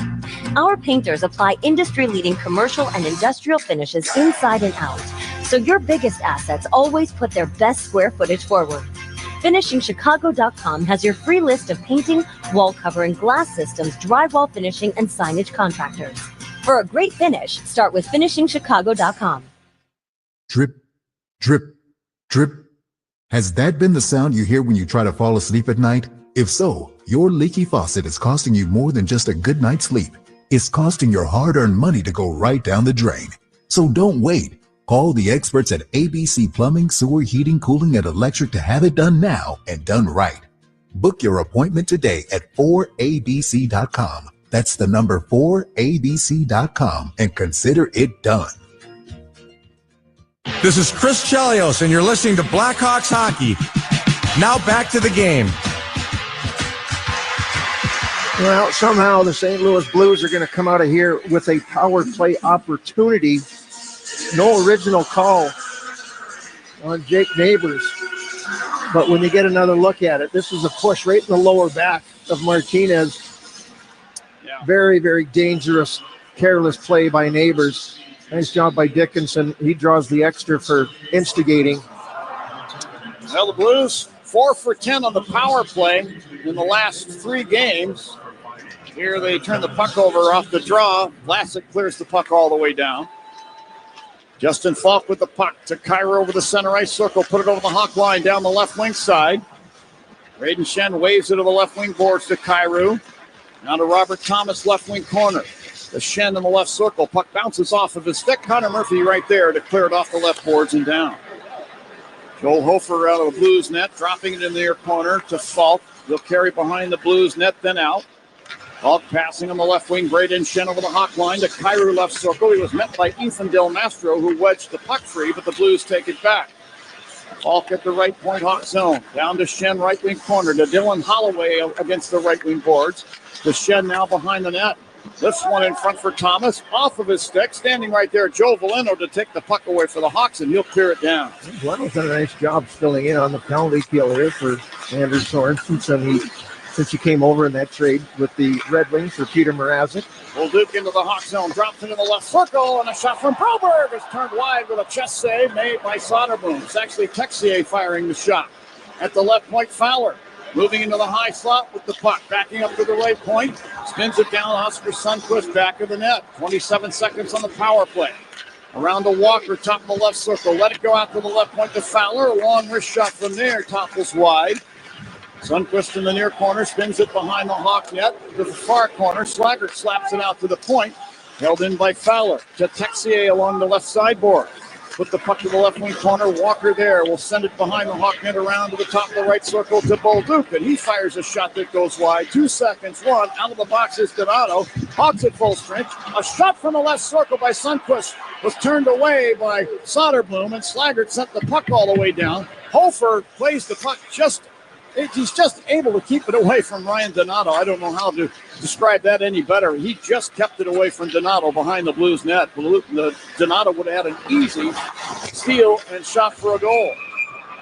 Our painters apply industry-leading commercial and industrial finishes inside and out, so your biggest assets always put their best square footage forward. FinishingChicago.com has your free list of painting, wall covering, glass systems, drywall finishing, and signage contractors. For a great finish, start with FinishingChicago.com. Drip, drip, drip. Has that been the sound you hear when you try to fall asleep at night? If so, your leaky faucet is costing you more than just a good night's sleep. It's costing your hard-earned money to go right down the drain. So don't wait. Call the experts at ABC Plumbing, Sewer, Heating, Cooling, and Electric to have it done now and done right. Book your appointment today at 4abc.com. That's the number 4abc.com and consider it done. This is Chris Chelios, and you're listening to Blackhawks Hockey. Now back to the game. Well, somehow the St. Louis Blues are going to come out of here with a power play opportunity. No original call on Jake Neighbors. But when you get another look at it, this is a push right in the lower back of Martinez. Yeah. Very, very dangerous, careless play by Neighbors. Nice job by Dickinson. He draws the extra for instigating. Well, the Blues, 4 for 10 on the power play in the last 3 games. Here they turn the puck over off the draw. Vlasic clears the puck all the way down. Justin Falk with the puck to Cairo over the center ice circle. Put it over the Hawk line down the left wing side. Braden Shen waves it to the left wing boards to Cairo. Now to Robert Thomas, left wing corner. The Schenn in the left circle. Puck bounces off of his stick. Connor Murphy right there to clear it off the left boards and down. Joel Hofer out of the Blues net, dropping it in the near corner to Falk. They'll carry behind the Blues net, then out. Falk passing on the left wing. Braden Schenn over the Hawk line to Kyrou left circle. He was met by Ethan Del Mastro, who wedged the puck free, but the Blues take it back. Falk at the right point, Hawk zone. Down to Schenn, right wing corner. To Dylan Holloway against the right wing boards. To Schenn now behind the net. This one in front for Thomas. Off of his stick. Standing right there, Joe Valeno to take the puck away for the Hawks, and he'll clear it down. Valeno's done a nice job filling in on the penalty kill here for Anders Sorensen. Since he came over in that trade with the Red Wings for Peter Mrazek. Bolduc into the Hawk zone, drops into the left circle, and a shot from Broberg is turned wide with a chest save made by Soderblom. It's actually Texier firing the shot. At the left point, Fowler moving into the high slot with the puck, backing up to the right point, spins it down. Oscar Sundqvist back of the net. 27 seconds on the power play. Around to Walker, top of the left circle. Let it go out to the left point to Fowler. A long wrist shot from there, topples wide. Sundqvist in the near corner, spins it behind the Hawk net to the far corner. Slaggert slaps it out to the point, held in by Fowler. To Texier along the left sideboard. Put the puck to the left wing corner. Walker there will send it behind the Hawk net around to the top of the right circle to Bolduc, and he fires a shot that goes wide. 2 seconds, one, out of the box is Donato. Hawks at full strength. A shot from the left circle by Sundqvist was turned away by Soderblom, and Slaggert sent the puck all the way down. Hofer plays the puck he's just able to keep it away from Ryan Donato. I don't know how to describe that any better. He just kept it away from Donato behind the Blues net. Donato would have had an easy steal and shot for a goal.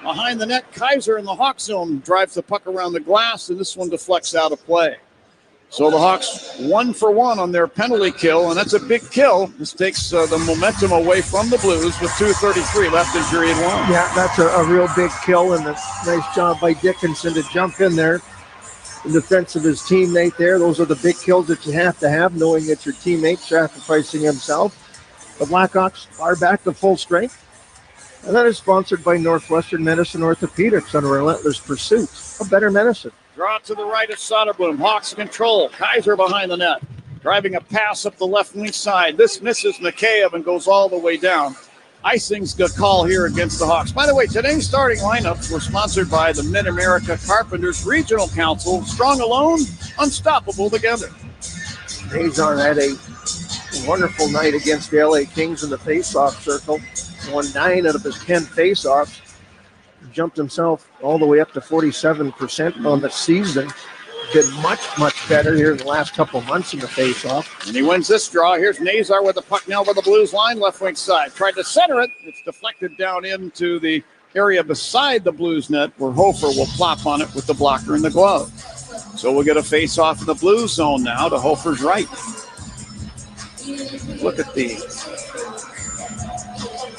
Behind the net, Kaiser in the Hawk zone drives the puck around the glass, and this one deflects out of play. So the Hawks 1 for 1 on their penalty kill, and that's a big kill. This takes the momentum away from the Blues with 2:33 left in period one. Yeah, that's a real big kill, and a nice job by Dickinson to jump in there in defense of his teammate there. Those are the big kills that you have to have, knowing that your teammate sacrificing himself. The Blackhawks are back to full strength, and that is sponsored by Northwestern Medicine Orthopedics on a relentless pursuit of better medicine. Draw to the right of Soderblom. Hawks control. Kaiser behind the net. Driving a pass up the left wing side. This misses Mikheyev and goes all the way down. Icing's good call here against the Hawks. By the way, today's starting lineups were sponsored by the Mid-America Carpenters Regional Council. Strong alone, unstoppable together. Nazar had a wonderful night against the LA Kings in the face-off circle. Won 9 out of his 10 face-offs. Jumped himself all the way up to 47% on the season. Been much, much better here in the last couple months in the face-off. And he wins this draw. Here's Nazar with the puck now over the Blues line, left wing side. Tried to center it. It's deflected down into the area beside the Blues net, where Hofer will plop on it with the blocker in the glove. So we'll get a face-off in the Blues zone now to Hofer's right. Look at the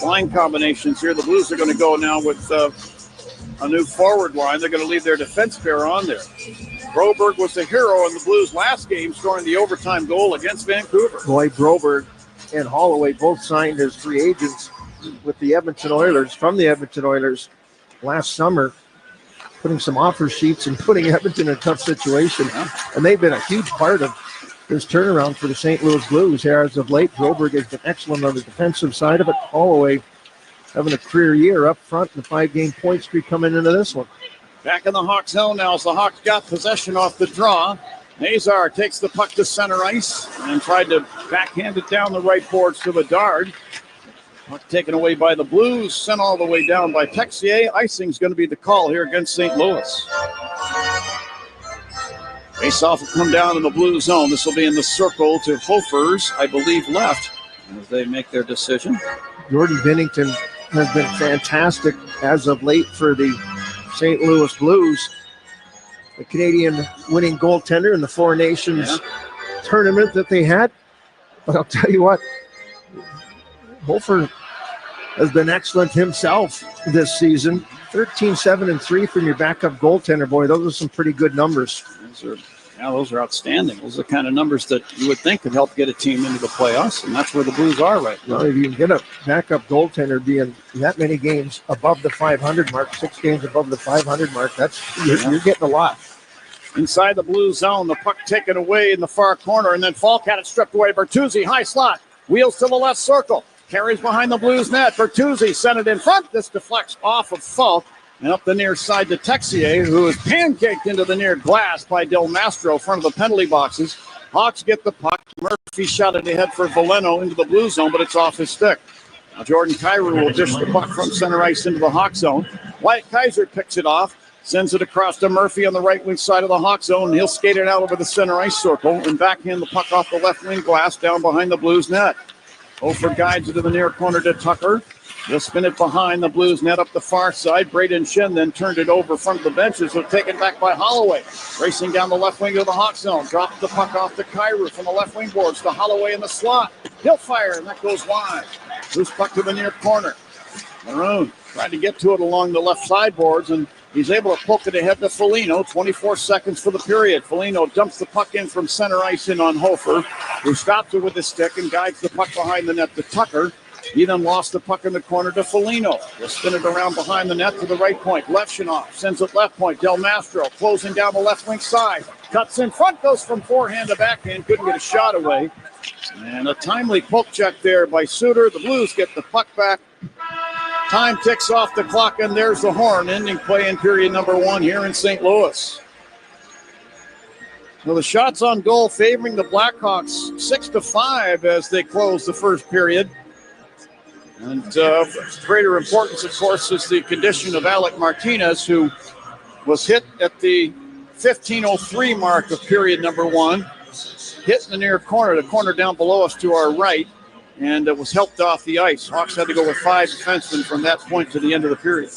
line combinations here. The Blues are going to go now with a new forward line. They're going to leave their defense pair on there. Broberg was the hero in the Blues' last game, scoring the overtime goal against Vancouver. Boy, Broberg and Holloway both signed as free agents with the Edmonton Oilers, from the Edmonton Oilers last summer, putting some offer sheets and putting Edmonton in a tough situation. And they've been a huge part of this turnaround for the St. Louis Blues here as of late. Broberg has been excellent on the defensive side of it. Holloway having a career year up front in the 5-game point streak coming into this one. Back in the Hawks zone now as the Hawks got possession off the draw. Nazar takes the puck to center ice and tried to backhand it down the right boards to Bedard. Puck taken away by the Blues, sent all the way down by Texier. Icing's going to be the call here against St. Louis. Face-off will come down in the Blue zone. This will be in the circle to Hofer's, I believe, left as they make their decision. Jordan Binnington has been fantastic as of late for the St. Louis Blues. The Canadian winning goaltender in the Four Nations tournament that they had. But I'll tell you what, Hofer has been excellent himself this season. 13-7-3 from your backup goaltender. Boy, those are some pretty good numbers. Those are outstanding. Those are the kind of numbers that you would think could help get a team into the playoffs, and that's where the Blues are right now. Well, if you can get a backup goaltender being that many games above the 500 mark, 6 games above the 500 mark, you're getting a lot. Inside the blue zone, the puck taken away in the far corner, and then Falk had it stripped away. Bertuzzi, high slot, wheels to the left circle, carries behind the Blues net. Bertuzzi sent it in front. This deflects off of Falk and up the near side to Texier, who is pancaked into the near glass by Del Mastro, front of the penalty boxes. Hawks get the puck. Murphy shot it ahead for Veleno into the blue zone, but it's off his stick. Now Jordan Kyrou will dish the puck from center ice into the Hawk zone. Wyatt Kaiser picks it off, sends it across to Murphy on the right wing side of the Hawk zone. He'll skate it out over the center ice circle and backhand the puck off the left wing glass down behind the Blues net. Ofer guides it to the near corner to Tucker. He'll spin it behind the Blues net up the far side. Braden Shin then turned it over front of the benches. So taken back by Holloway. Racing down the left wing of the Hawk zone. Drops the puck off to Kyrou from the left wing boards to Holloway in the slot. He'll fire, and that goes wide. Loose puck to the near corner. Maroon tried to get to it along the left sideboards, and he's able to poke it ahead to Foligno. 24 seconds for the period. Foligno dumps the puck in from center ice in on Hofer, who stops it with his stick and guides the puck behind the net to Tucker. He then lost the puck in the corner to Foligno. He'll spin it around behind the net to the right point. Levshunov sends it left point. Del Mastro closing down the left wing side. Cuts in front, goes from forehand to backhand. Couldn't get a shot away. And a timely poke check there by Suter. The Blues get the puck back. Time ticks off the clock, and there's the horn, ending play in period number 1 here in St. Louis. Well, the shots on goal favoring the Blackhawks 6-5 as they close the first period. And greater importance, of course, is the condition of Alec Martinez, who was hit at the 15:03 mark of period number 1. Hit in the near corner, the corner down below us to our right, and it was helped off the ice. Hawks had to go with 5 defensemen from that point to the end of the period.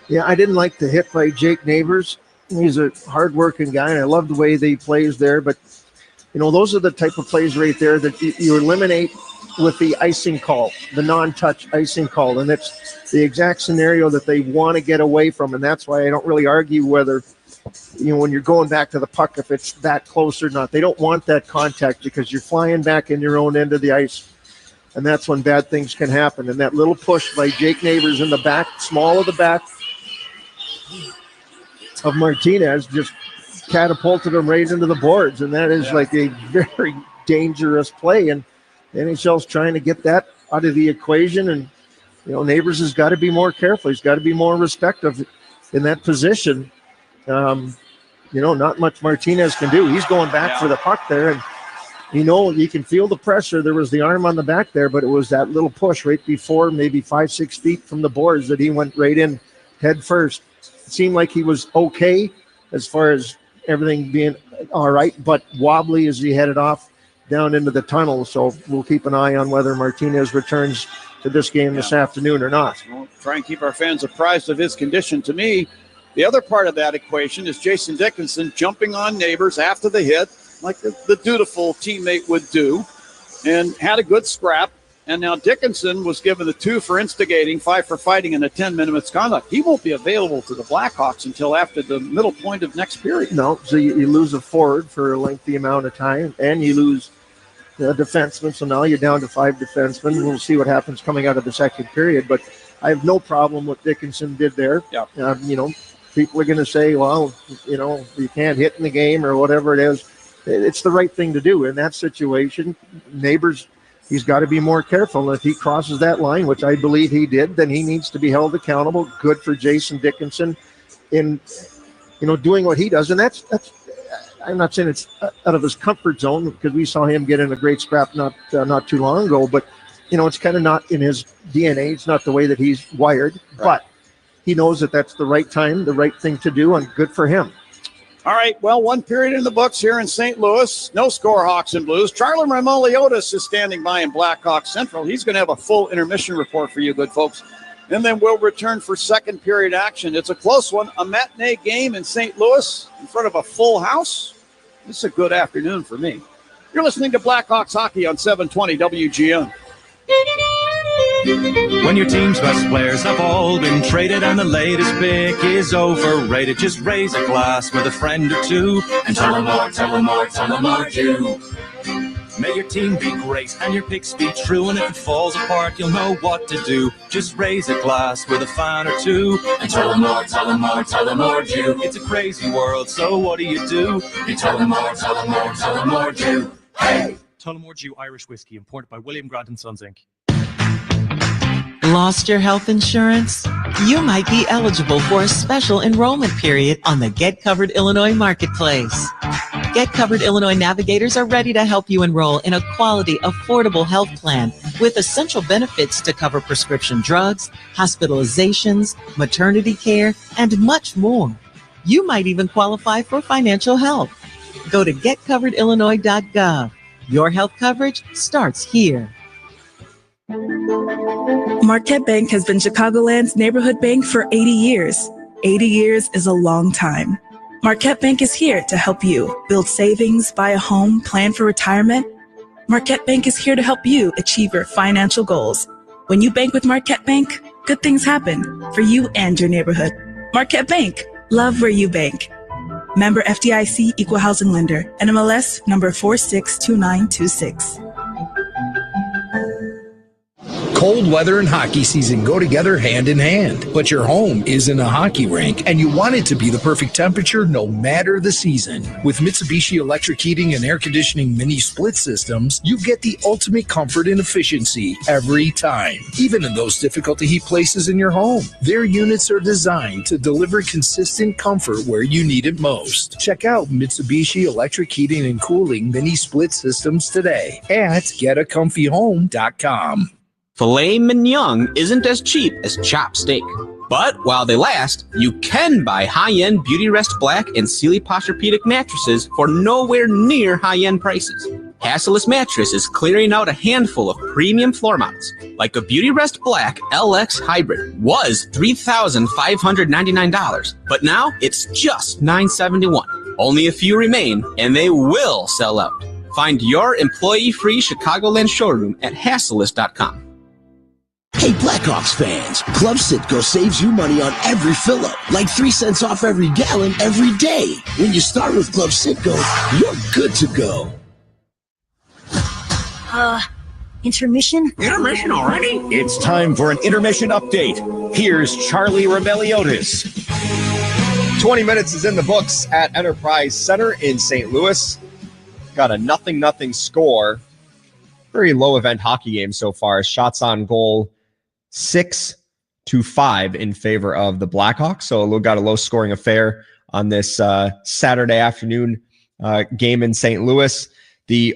Yeah, I didn't like the hit by Jake Neighbors. He's a hard-working guy, and I love the way that he plays there. But, you know, those are the type of plays right there that you eliminate with the icing call, the non-touch icing call. And it's the exact scenario that they want to get away from. And that's why I don't really argue whether, you know, when you're going back to the puck, if it's that close or not. They don't want that contact because you're flying back in your own end of the ice. And that's when bad things can happen. And that little push by Jake Neighbors in the back, small of the back of Martinez, just catapulted him right into the boards. And that is like a very dangerous play. And the NHL's trying to get that out of the equation. And, you know, Neighbors has got to be more careful. He's got to be more respectful in that position. You know, not much Martinez can do. He's going back for the puck there. And, you know, you can feel the pressure. There was the arm on the back there, but it was that little push right before, maybe 5-6 feet from the boards, that he went right in head first. It seemed like he was okay as far as everything being all right, but wobbly as he headed off down into the tunnel. So we'll keep an eye on whether Martinez returns to this game this afternoon or not. We'll try and keep our fans apprised of his condition. To me, the other part of that equation is Jason Dickinson jumping on Neighbors after the hit, like the dutiful teammate would do, and had a good scrap. And now Dickinson was given the 2 for instigating, 5 for fighting, and a 10-minute misconduct. He won't be available for the Blackhawks until after the middle point of next period. No, so you lose a forward for a lengthy amount of time, and you lose a defenseman. So now you're down to 5 defensemen. We'll see what happens coming out of the second period. But I have no problem with what Dickinson did there. Yeah. You know, people are going to say, well, you know, you can't hit in the game or whatever it is. It's the right thing to do in that situation. Neighbors, he's got to be more careful. If he crosses that line, which I believe he did, then he needs to be held accountable. Good for Jason Dickinson in, you know, doing what he does. And that's I'm not saying it's out of his comfort zone, because we saw him get in a great scrap not too long ago. But, you know, it's kind of not in his DNA. It's not the way that he's wired. Right. But he knows that that's the right time, the right thing to do, and good for him. All right, well, 1 period in the books here in St. Louis. No score, Hawks and Blues. Charlie Remoliotis is standing by in Blackhawks Central. He's going to have a full intermission report for you, good folks. And then we'll return for second period action. It's a close one, a matinee game in St. Louis in front of a full house. This is a good afternoon for me. You're listening to Blackhawks Hockey on 720 WGN. When your team's best players have all been traded and the latest pick is overrated, just raise a glass with a friend or two and tell them more, tell them more, tell them more, you. May your team be great and your picks be true. And if it falls apart, you'll know what to do. Just raise a glass with a fan or two and tell them more, tell them more, tell them more, Jew. It's a crazy world, so what do? You tell them more, tell them more, tell them more, Jew. Hey! Tullamore Dew Irish Whiskey, imported by William Grant & Sons, Inc. Lost your health insurance? You might be eligible for a special enrollment period on the Get Covered Illinois Marketplace. Get Covered Illinois navigators are ready to help you enroll in a quality, affordable health plan with essential benefits to cover prescription drugs, hospitalizations, maternity care, and much more. You might even qualify for financial help. Go to getcoveredillinois.gov. Your health coverage starts here. Marquette Bank has been Chicagoland's neighborhood bank for 80 years. 80 years is a long time. Marquette Bank is here to help you build savings, buy a home, plan for retirement. Marquette Bank is here to help you achieve your financial goals. When you bank with Marquette Bank, good things happen for you and your neighborhood. Marquette Bank, love where you bank. Member FDIC, Equal Housing Lender, NMLS number 462926. Cold weather and hockey season go together hand in hand, but your home isn't a hockey rink, and you want it to be the perfect temperature no matter the season. With Mitsubishi electric heating and air conditioning mini split systems, you get the ultimate comfort and efficiency every time, even in those difficult to heat places in your home. Their units are designed to deliver consistent comfort where you need it most. Check out Mitsubishi electric heating and cooling mini split systems today at getacomfyhome.com. Filet mignon isn't as cheap as chopped steak. But while they last, you can buy high-end Beauty Rest Black and Sealy Posturepedic mattresses for nowhere near high-end prices. Hassellus Mattress is clearing out a handful of premium floor models, like a Beauty Rest Black LX Hybrid was $3,599, but now it's just $971. Only a few remain, and they will sell out. Find your employee-free Chicagoland showroom at hassellus.com. Hey, Blackhawks fans, Club Citgo saves you money on every fill-up, like 3 cents off every gallon every day. When you start with Club Citgo, you're good to go. Intermission? Intermission already? It's time for an intermission update. Here's Charlie Rebelliotis. 20 minutes is in the books at Enterprise Center in St. Louis. Got a 0-0 score. Very low event hockey game so far. Shots on goal 6-5 in favor of the Blackhawks. So we got a low scoring affair on this Saturday afternoon game in St. Louis. The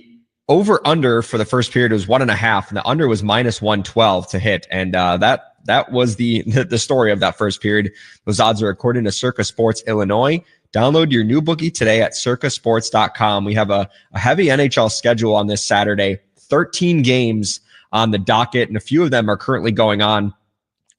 over under for the first period was 1.5, and the under was -112 to hit. And that was the story of that first period. Those odds are according to Circa Sports Illinois. Download your new bookie today at circasports.com. We have a heavy NHL schedule on this Saturday. 13 games on the docket, and a few of them are currently going on.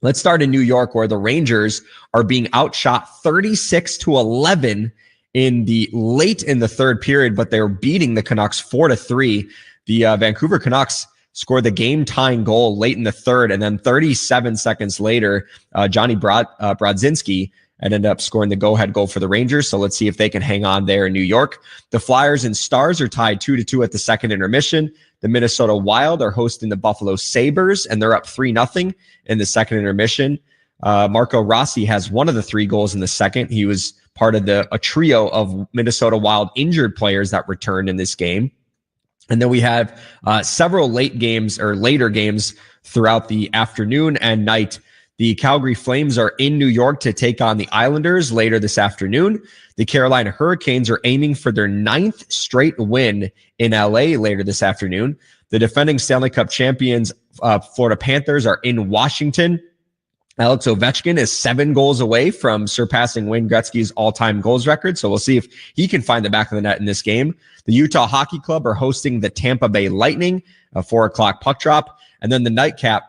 Let's start in New York, where the Rangers are being outshot 36-11 late in the third period, but they're beating the Canucks 4-3. The Vancouver Canucks scored the game-tying goal late in the third, and then 37 seconds later, Johnny Brodzinski ended up scoring the go-ahead goal for the Rangers. So let's see if they can hang on there in New York. The Flyers and Stars are tied 2-2 at the second intermission. The Minnesota Wild are hosting the Buffalo Sabres, and they're up 3-0 in the second intermission. Marco Rossi has one of the 3 goals in the second. He was part of a trio of Minnesota Wild injured players that returned in this game. And then we have several later games throughout the afternoon and night. The Calgary Flames are in New York to take on the Islanders later this afternoon. The Carolina Hurricanes are aiming for their 9th straight win in LA later this afternoon. The defending Stanley Cup champions, Florida Panthers, are in Washington. Alex Ovechkin is 7 goals away from surpassing Wayne Gretzky's all-time goals record, so we'll see if he can find the back of the net in this game. The Utah Hockey Club are hosting the Tampa Bay Lightning, a 4:00 puck drop. And then the nightcap,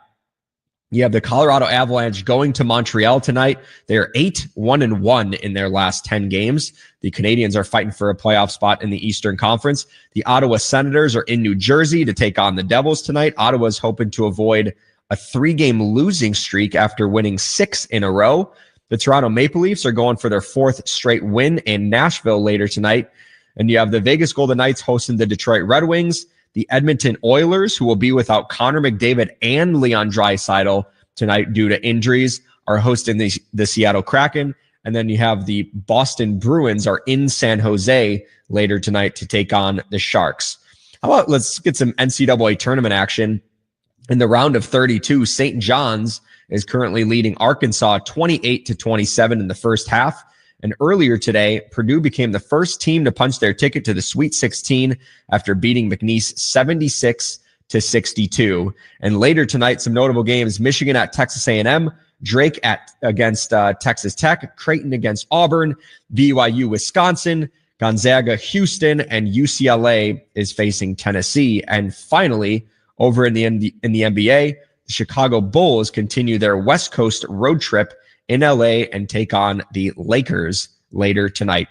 you have the Colorado Avalanche going to Montreal tonight. They're 8-1-1 in their last 10 games. The Canadiens are fighting for a playoff spot in the Eastern Conference. The Ottawa Senators are in New Jersey to take on the Devils tonight. Ottawa's hoping to avoid a 3-game losing streak after winning 6 in a row. The Toronto Maple Leafs are going for their 4th straight win in Nashville later tonight. And you have the Vegas Golden Knights hosting the Detroit Red Wings. The Edmonton Oilers, who will be without Connor McDavid and Leon Draisaitl tonight due to injuries, are hosting the Seattle Kraken. And then you have the Boston Bruins are in San Jose later tonight to take on the Sharks. How about let's get some NCAA tournament action. In the round of 32, St. John's is currently leading Arkansas 28-27 in the first half. And earlier today, Purdue became the first team to punch their ticket to the Sweet 16 after beating McNeese 76-62. And later tonight, some notable games: Michigan at Texas A&M, Drake against Texas Tech, Creighton against Auburn, BYU Wisconsin, Gonzaga Houston, and UCLA is facing Tennessee. And finally, over in the NBA, the Chicago Bulls continue their West Coast road trip in LA and take on the Lakers later tonight.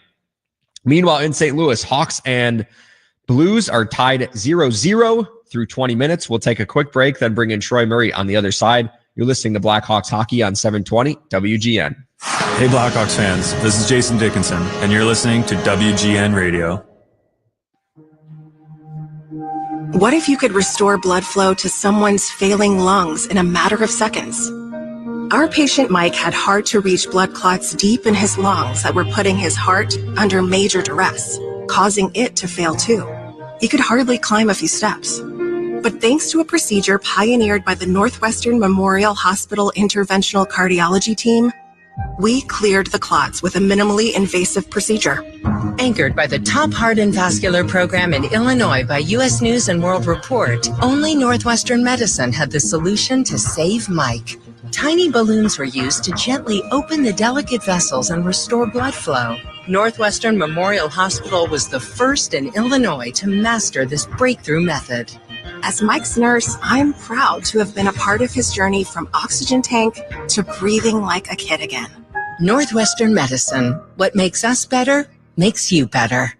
Meanwhile, in St. Louis, Hawks and Blues are tied 0-0 through 20 minutes. We'll take a quick break, then bring in Troy Murray on the other side. You're listening to Blackhawks Hockey on 720 WGN. Hey Blackhawks fans, this is Jason Dickinson, and you're listening to WGN Radio. What if you could restore blood flow to someone's failing lungs in a matter of seconds? Our patient Mike had hard-to-reach blood clots deep in his lungs that were putting his heart under major duress, causing it to fail too. He could hardly climb a few steps. But thanks to a procedure pioneered by the Northwestern Memorial Hospital Interventional Cardiology Team, we cleared the clots with a minimally invasive procedure. Anchored by the top heart and vascular program in Illinois by U.S. News and World Report, only Northwestern Medicine had the solution to save Mike. Tiny balloons were used to gently open the delicate vessels and restore blood flow. Northwestern Memorial Hospital was the first in Illinois to master this breakthrough method. As Mike's nurse, I'm proud to have been a part of his journey from oxygen tank to breathing like a kid again. Northwestern Medicine. What makes us better makes you better.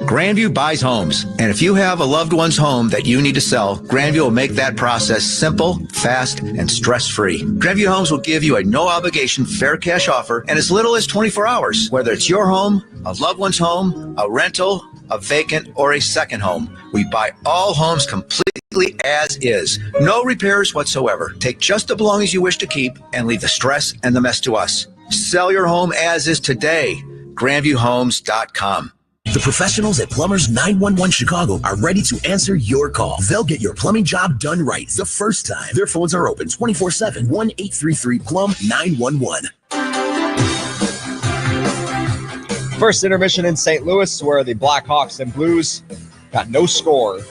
Grandview buys homes, and if you have a loved one's home that you need to sell, Grandview will make that process simple, fast, and stress-free. Grandview Homes will give you a no-obligation fair cash offer in as little as 24 hours, whether it's your home, a loved one's home, a rental, a vacant, or a second home. We buy all homes completely as is. No repairs whatsoever. Take just the belongings you wish to keep and leave the stress and the mess to us. Sell your home as is today. GrandviewHomes.com. The professionals at Plumbers 911 Chicago are ready to answer your call. They'll get your plumbing job done right the first time. Their phones are open 24/7, 1-833-PLUM-911. First intermission in St. Louis, where the Blackhawks and Blues got no score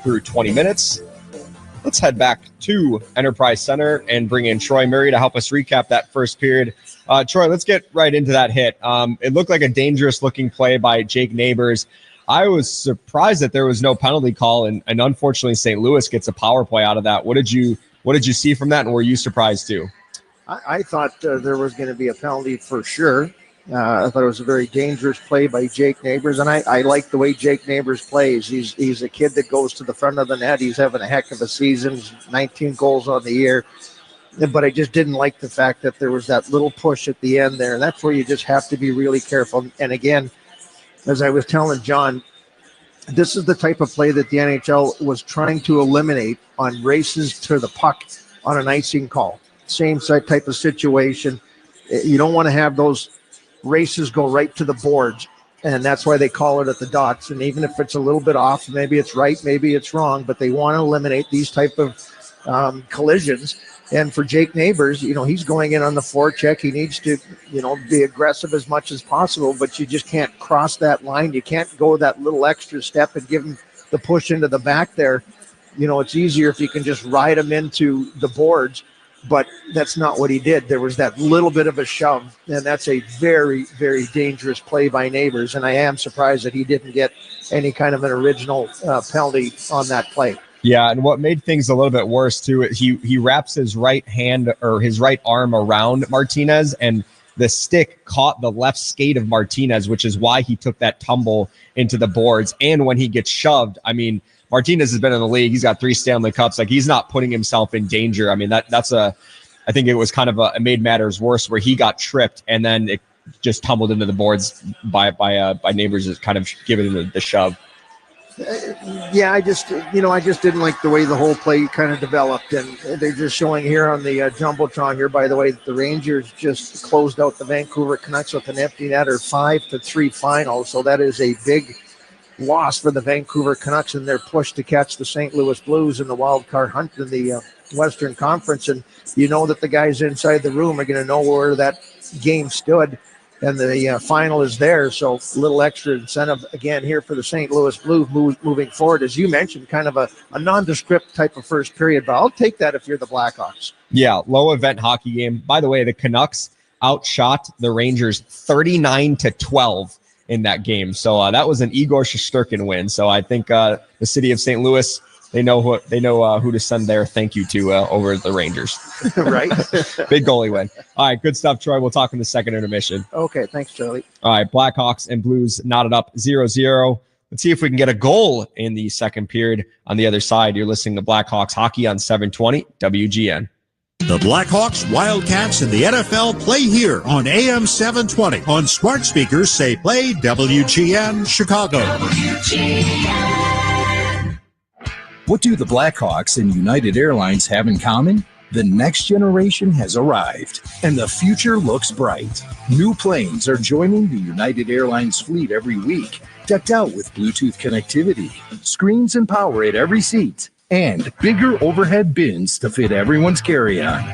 through 20 minutes. Let's head back to Enterprise Center and bring in Troy Murray to help us recap that first period. Troy, let's get right into that hit. It looked like a dangerous-looking play by Jake Neighbors. I was surprised that there was no penalty call, and unfortunately, St. Louis gets a power play out of that. What did you see from that, and were you surprised too? I thought there was going to be a penalty for sure. I thought it was a very dangerous play by Jake Neighbors, and I like the way Jake Neighbors plays. He's a kid that goes to the front of the net. He's having a heck of a season, 19 goals on the year. But I just didn't like the fact that there was that little push at the end there, and that's where you just have to be really careful. And again, as I was telling John, this is the type of play that the NHL was trying to eliminate on races to the puck on an icing call. Same type of situation. You don't want to have those races go right to the boards, and that's why they call it at the dots. And even if it's a little bit off, maybe it's right, maybe it's wrong, but they want to eliminate these type of collisions. And for Jake Neighbors, he's going in on the forecheck. He needs to, be aggressive as much as possible, but you just can't cross that line. You can't go that little extra step and give him the push into the back there. It's easier if you can just ride him into the boards, but that's not what he did. There was that little bit of a shove, and that's a very, very dangerous play by Neighbors, and I am surprised that he didn't get any kind of an original penalty on that play. Yeah, and what made things a little bit worse too, he wraps his right hand or his right arm around Martinez, and the stick caught the left skate of Martinez, which is why he took that tumble into the boards. And when he gets shoved, I mean, Martinez has been in the league. He's got 3 Stanley Cups. Like, he's not putting himself in danger. I mean, I think it was kind of it made matters worse where he got tripped and then it just tumbled into the boards by Neighbors, kind of giving him the shove. Yeah, I just didn't like the way the whole play kind of developed, and they're just showing here on the jumbotron here, by the way, that the Rangers just closed out the Vancouver Canucks with an empty netter 5-3 final. So that is a big loss for the Vancouver Canucks in their push to catch the St. Louis Blues in the wild card hunt in the Western Conference. And you know that the guys inside the room are going to know where that game stood, and the final is there. So a little extra incentive again here for the St. Louis Blues moving forward. As you mentioned, kind of a nondescript type of first period, but I'll take that if you're the Blackhawks. Yeah, low event hockey game. By the way, the Canucks outshot the Rangers 39-12 in that game. So that was an Igor Shesterkin win. So I think the city of St. Louis, they know who to send their thank you to over the Rangers. Right. Big goalie win. All right, good stuff, Troy. We'll talk in the second intermission. Okay, thanks, Charlie. All right, Blackhawks and Blues knotted up 0-0. Let's see if we can get a goal in the second period. On the other side, you're listening to Blackhawks hockey on 720 WGN. The Blackhawks, Wildcats, and the NFL play here on AM 720. On smart speakers, say play WGN Chicago. WGN. What do the Blackhawks and United Airlines have in common? The next generation has arrived, and the future looks bright. New planes are joining the United Airlines fleet every week, decked out with Bluetooth connectivity, screens and power at every seat, and bigger overhead bins to fit everyone's carry-on.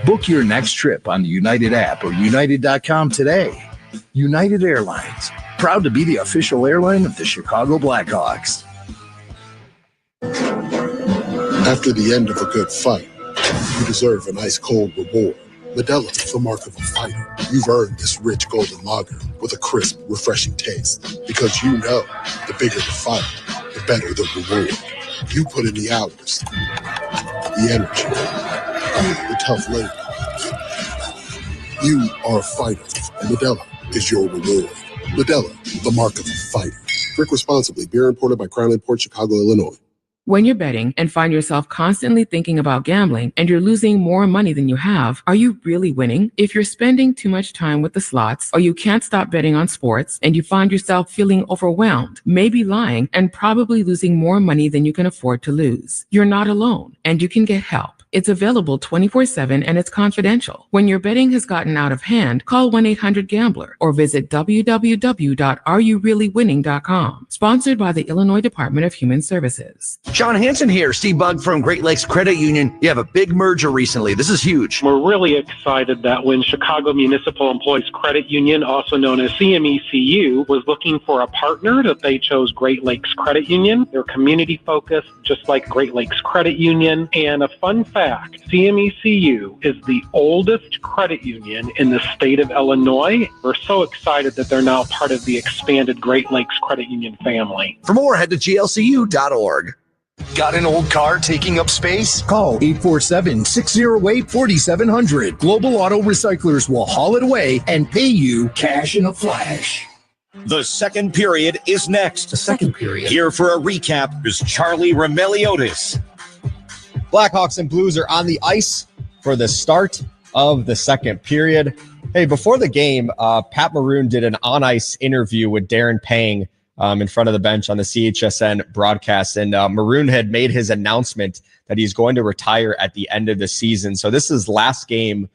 Book your next trip on the United app or United.com today. United Airlines, proud to be the official airline of the Chicago Blackhawks. After the end of a good fight, you deserve an ice-cold reward. Modelo, the mark of a fighter. You've earned this rich golden lager with a crisp, refreshing taste. Because you know, the bigger the fight, the better the reward. You put in the hours, the energy, the tough labor. You are a fighter, and Modelo is your reward. Modelo, the mark of a fighter. Drink responsibly. Beer imported by Crown Imports, Chicago, Illinois. When you're betting and find yourself constantly thinking about gambling and you're losing more money than you have, are you really winning? If you're spending too much time with the slots or you can't stop betting on sports and you find yourself feeling overwhelmed, maybe lying, and probably losing more money than you can afford to lose, you're not alone and you can get help. It's available 24/7 and it's confidential. When your betting has gotten out of hand, call 1-800-GAMBLER or visit www.areyoureallywinning.com. Sponsored by the Illinois Department of Human Services. John Hansen here, Steve Bug from Great Lakes Credit Union. You have a big merger recently. This is huge. We're really excited that when Chicago Municipal Employees Credit Union, also known as CMECU, was looking for a partner, that they chose Great Lakes Credit Union. They're community focused, just like Great Lakes Credit Union. And a fun fact, CMECU is the oldest credit union in the state of Illinois. We're so excited that they're now part of the expanded Great Lakes Credit Union family. For more, head to glcu.org. Got an old car taking up space? Call 847-608-4700. Global Auto Recyclers will haul it away and pay you cash in a flash. The second period is next. The second period. Here for a recap is Charlie Remeliotis. Blackhawks and Blues are on the ice for the start of the second period. Hey, before the game, Pat Maroon did an on-ice interview with Darren Pang in front of the bench on the CHSN broadcast, and Maroon had made his announcement that he's going to retire at the end of the season. So this is last game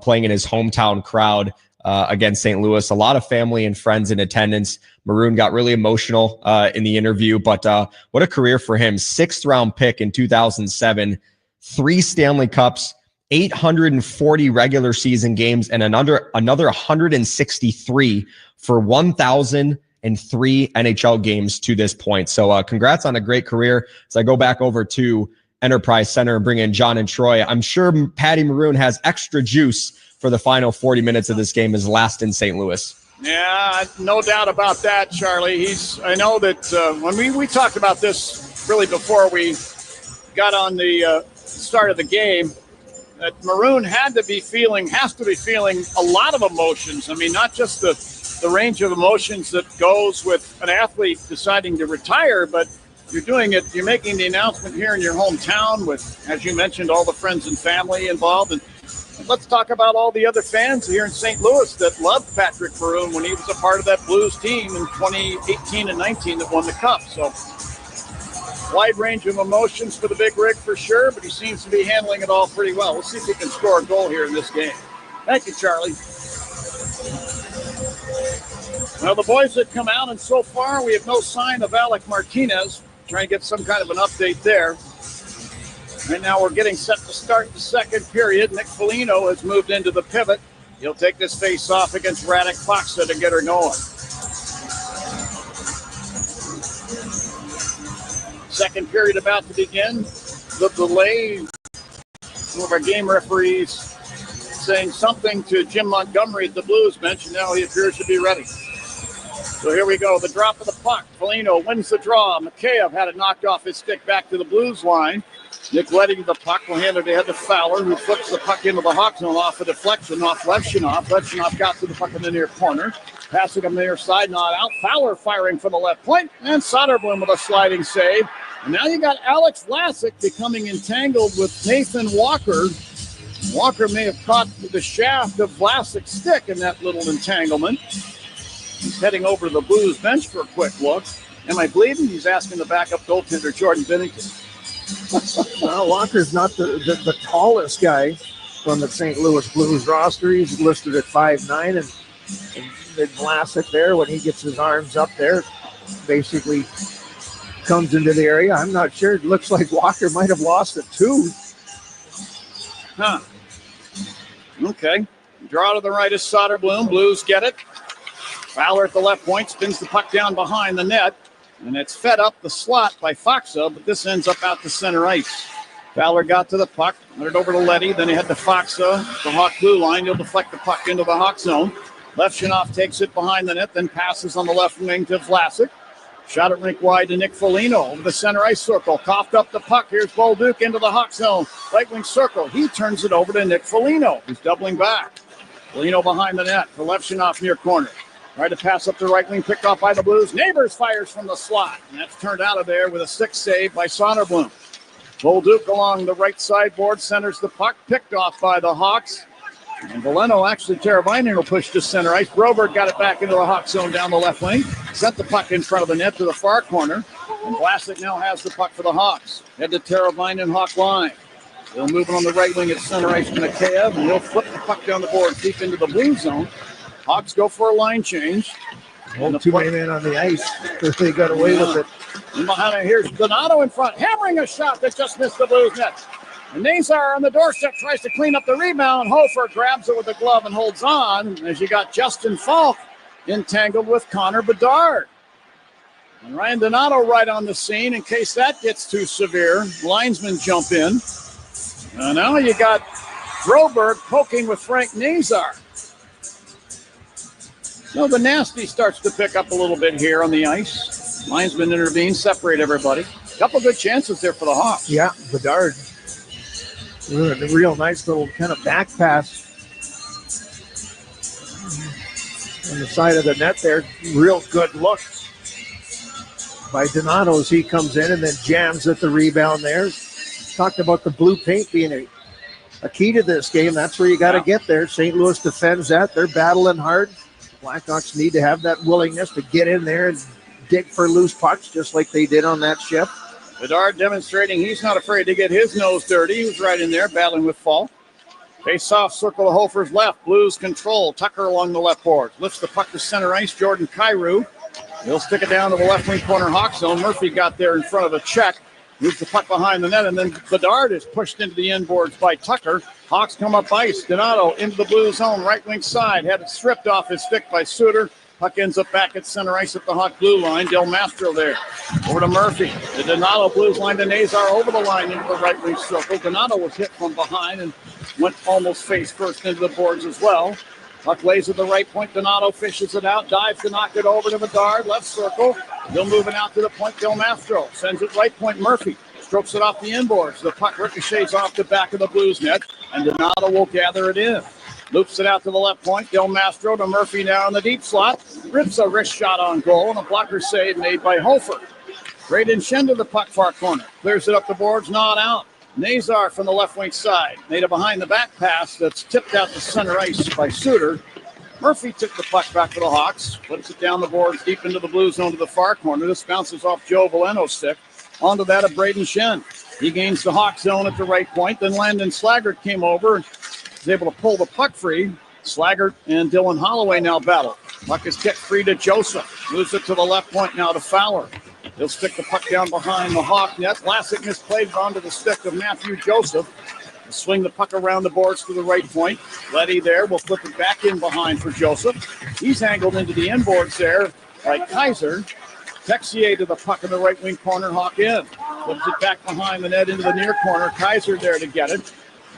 playing in his hometown crowd against St. Louis. A lot of family and friends in attendance. Maroon got really emotional in the interview, but what a career for him. 6th round pick in 2007, 3 Stanley Cups, 840 regular season games, and another 163 for 1,003 NHL games to this point. So congrats on a great career. As I go back over to Enterprise Center and bring in John and Troy, I'm sure Patty Maroon has extra juice for the final 40 minutes of this game, his last in St. Louis. Yeah, no doubt about that, Charlie. I know that when we talked about this really before we got on the start of the game, that Maroon has to be feeling a lot of emotions. I mean, not just the range of emotions that goes with an athlete deciding to retire, but you're making the announcement here in your hometown with, as you mentioned, all the friends and family involved. And let's talk about all the other fans here in St. Louis that loved Patrick Maroon when he was a part of that Blues team in 2018 and 19 that won the Cup. So Wide range of emotions for the big rig for sure, but he seems to be handling it all pretty well. We'll see if he can score a goal here in this game. Thank you, Charlie. Well, the boys have come out, and so far we have no sign of Alec Martinez. Trying to get some kind of an update there. Right now we're getting set to start the second period. Nick Foligno has moved into the pivot. He'll take this face off against Radek Faksa to get her going. Second period about to begin. The delay. One of our game referees saying something to Jim Montgomery at the Blues bench, and now he appears to be ready. So here we go. The drop of the puck. Foligno wins the draw. Mikheyev had it knocked off his stick back to the Blues line. Nick letting the puck will hand it ahead to Fowler, who flips the puck into the Hawk zone off a deflection off Levshunov. Levshunov got to the puck in the near corner. Passing on the near side, not out. Fowler firing from the left point. And Soderblom with a sliding save. And now you got Alex Vlasic becoming entangled with Nathan Walker. Walker may have caught the shaft of Vlasic's stick in that little entanglement. He's heading over to the Blues bench for a quick look. Am I bleeding? He's asking the backup goaltender, Jordan Binnington. Well, Walker's not the tallest guy from the St. Louis Blues roster. He's listed at 5'9", and Vlasic there, when he gets his arms up there, basically comes into the area. I'm not sure. It looks like Walker might have lost it too. Huh. Okay. Draw to the right is Soderblom. Blues get it. Fowler at the left point spins the puck down behind the net. And it's fed up the slot by Faksa, but this ends up out to center ice. Fowler got to the puck, put it over to Letty, then he had to Faksa, the Hawk blue line. He'll deflect the puck into the Hawk zone. Levshunov takes it behind the net, then passes on the left wing to Vlasic. Shot it rink wide to Nick Foligno over the center ice circle. Coughed up the puck. Here's Bolduc into the Hawk zone. Right wing circle. He turns it over to Nick Foligno, who's doubling back. Foligno behind the net. To Levshunov near corner. Tried to pass up the right wing, picked off by the Blues. Neighbors fires from the slot. And that's turned out of there with a 6 save by Soderblom. Bolduc along the right sideboard centers the puck, picked off by the Hawks. And Veleno, actually, Teravainen will push to center ice. Broberg got it back into the Hawk zone down the left wing. Sent the puck in front of the net to the far corner. And Vlasic now has the puck for the Hawks. Head to Teravainen, Hawk line. They'll move it on the right wing at center ice to Mikheyev. And he'll flip the puck down the board deep into the blue zone. Hawks go for a line change. Two men on the ice. They got away with it. And behind it, here's Donato in front, hammering a shot that just missed the Blues net. And Nazar on the doorstep tries to clean up the rebound. Hofer grabs it with a glove and holds on as you got Justin Falk entangled with Connor Bedard. And Ryan Donato right on the scene in case that gets too severe. Linesmen jump in. And now you got Broberg poking with Frank Nazar. So the nasty starts to pick up a little bit here on the ice. Linesmen intervene, separate everybody. Couple good chances there for the Hawks. Yeah, Bedard. A real nice little kind of back pass on the side of the net there. Real good look by Donato as he comes in and then jams at the rebound there. Talked about the blue paint being a key to this game. That's where you got to get there. St. Louis defends that. They're battling hard. Blackhawks need to have that willingness to get in there and dig for loose pucks just like they did on that shift. Bedard demonstrating he's not afraid to get his nose dirty. He was right in there battling with Falk. Face-off circle of Hofer's left. Blues control. Tucker along the left boards. Lifts the puck to center ice. Jordan Kyrou. He'll stick it down to the left wing corner Hawk zone. Murphy got there in front of a check. Moves the puck behind the net, and then Bedard is pushed into the inboards by Tucker. Hawks come up ice. Donato into the blue zone, right wing side. Had it stripped off his stick by Suter. Puck ends up back at center ice at the Hawk blue line. Del Mastro there. Over to Murphy. The Donato Blues line to Nazar over the line into the right wing circle. Donato was hit from behind and went almost face first into the boards as well. Puck lays at the right point. Donato fishes it out. Dives to knock it over to Bedard. Left circle. He'll move it out to the point. Del Mastro sends it right point. Murphy strokes it off the inboards. The puck ricochets off the back of the Blues net. And Donato will gather it in. Loops it out to the left point. Del Mastro to Murphy now in the deep slot. Rips a wrist shot on goal. And a blocker save made by Hofer. Braden Shen to the puck far corner. Clears it up the boards. Not out. Nazar from the left wing side. Made a behind the back pass that's tipped out to center ice by Suter. Murphy took the puck back to the Hawks. Puts it down the boards deep into the blue zone to the far corner. This bounces off Joe Veleno's stick. onto that of Braden Shen. He gains the Hawk zone at the right point. Then Landon Slaggert came over and was able to pull the puck free. Slaggert and Dylan Holloway now battle. Puck is kicked free to Joseph. Moves it to the left point now to Fowler. He'll stick the puck down behind the Hawk net. Vlasic misplayed it onto the stick of Matthew Joseph. He'll swing the puck around the boards to the right point. Letty there will flip it back in behind for Joseph. He's angled into the inboards there by Kaiser. Texier to the puck in the right wing corner. Hawk in. Flips it back behind the net into the near corner. Kaiser there to get it.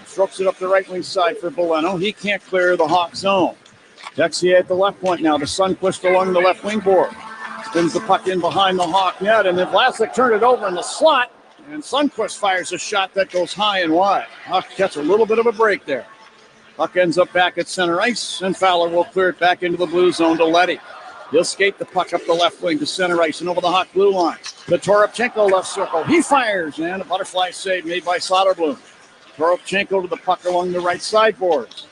Strokes it up the right wing side for Boleno. He can't clear the Hawk zone. Texier at the left point now. The Sunquist along the left wing board. Spins the puck in behind the Hawk net. And then Vlasic turned it over in the slot. And Sunquist fires a shot that goes high and wide. Hawk gets a little bit of a break there. Puck ends up back at center ice. And Fowler will clear it back into the blue zone to Letty. He'll skate the puck up the left wing to center ice and over the Hawk blue line. The Toropchenko left circle. He fires, and a butterfly save made by Soderblom. Toropchenko to the puck along the right sideboards.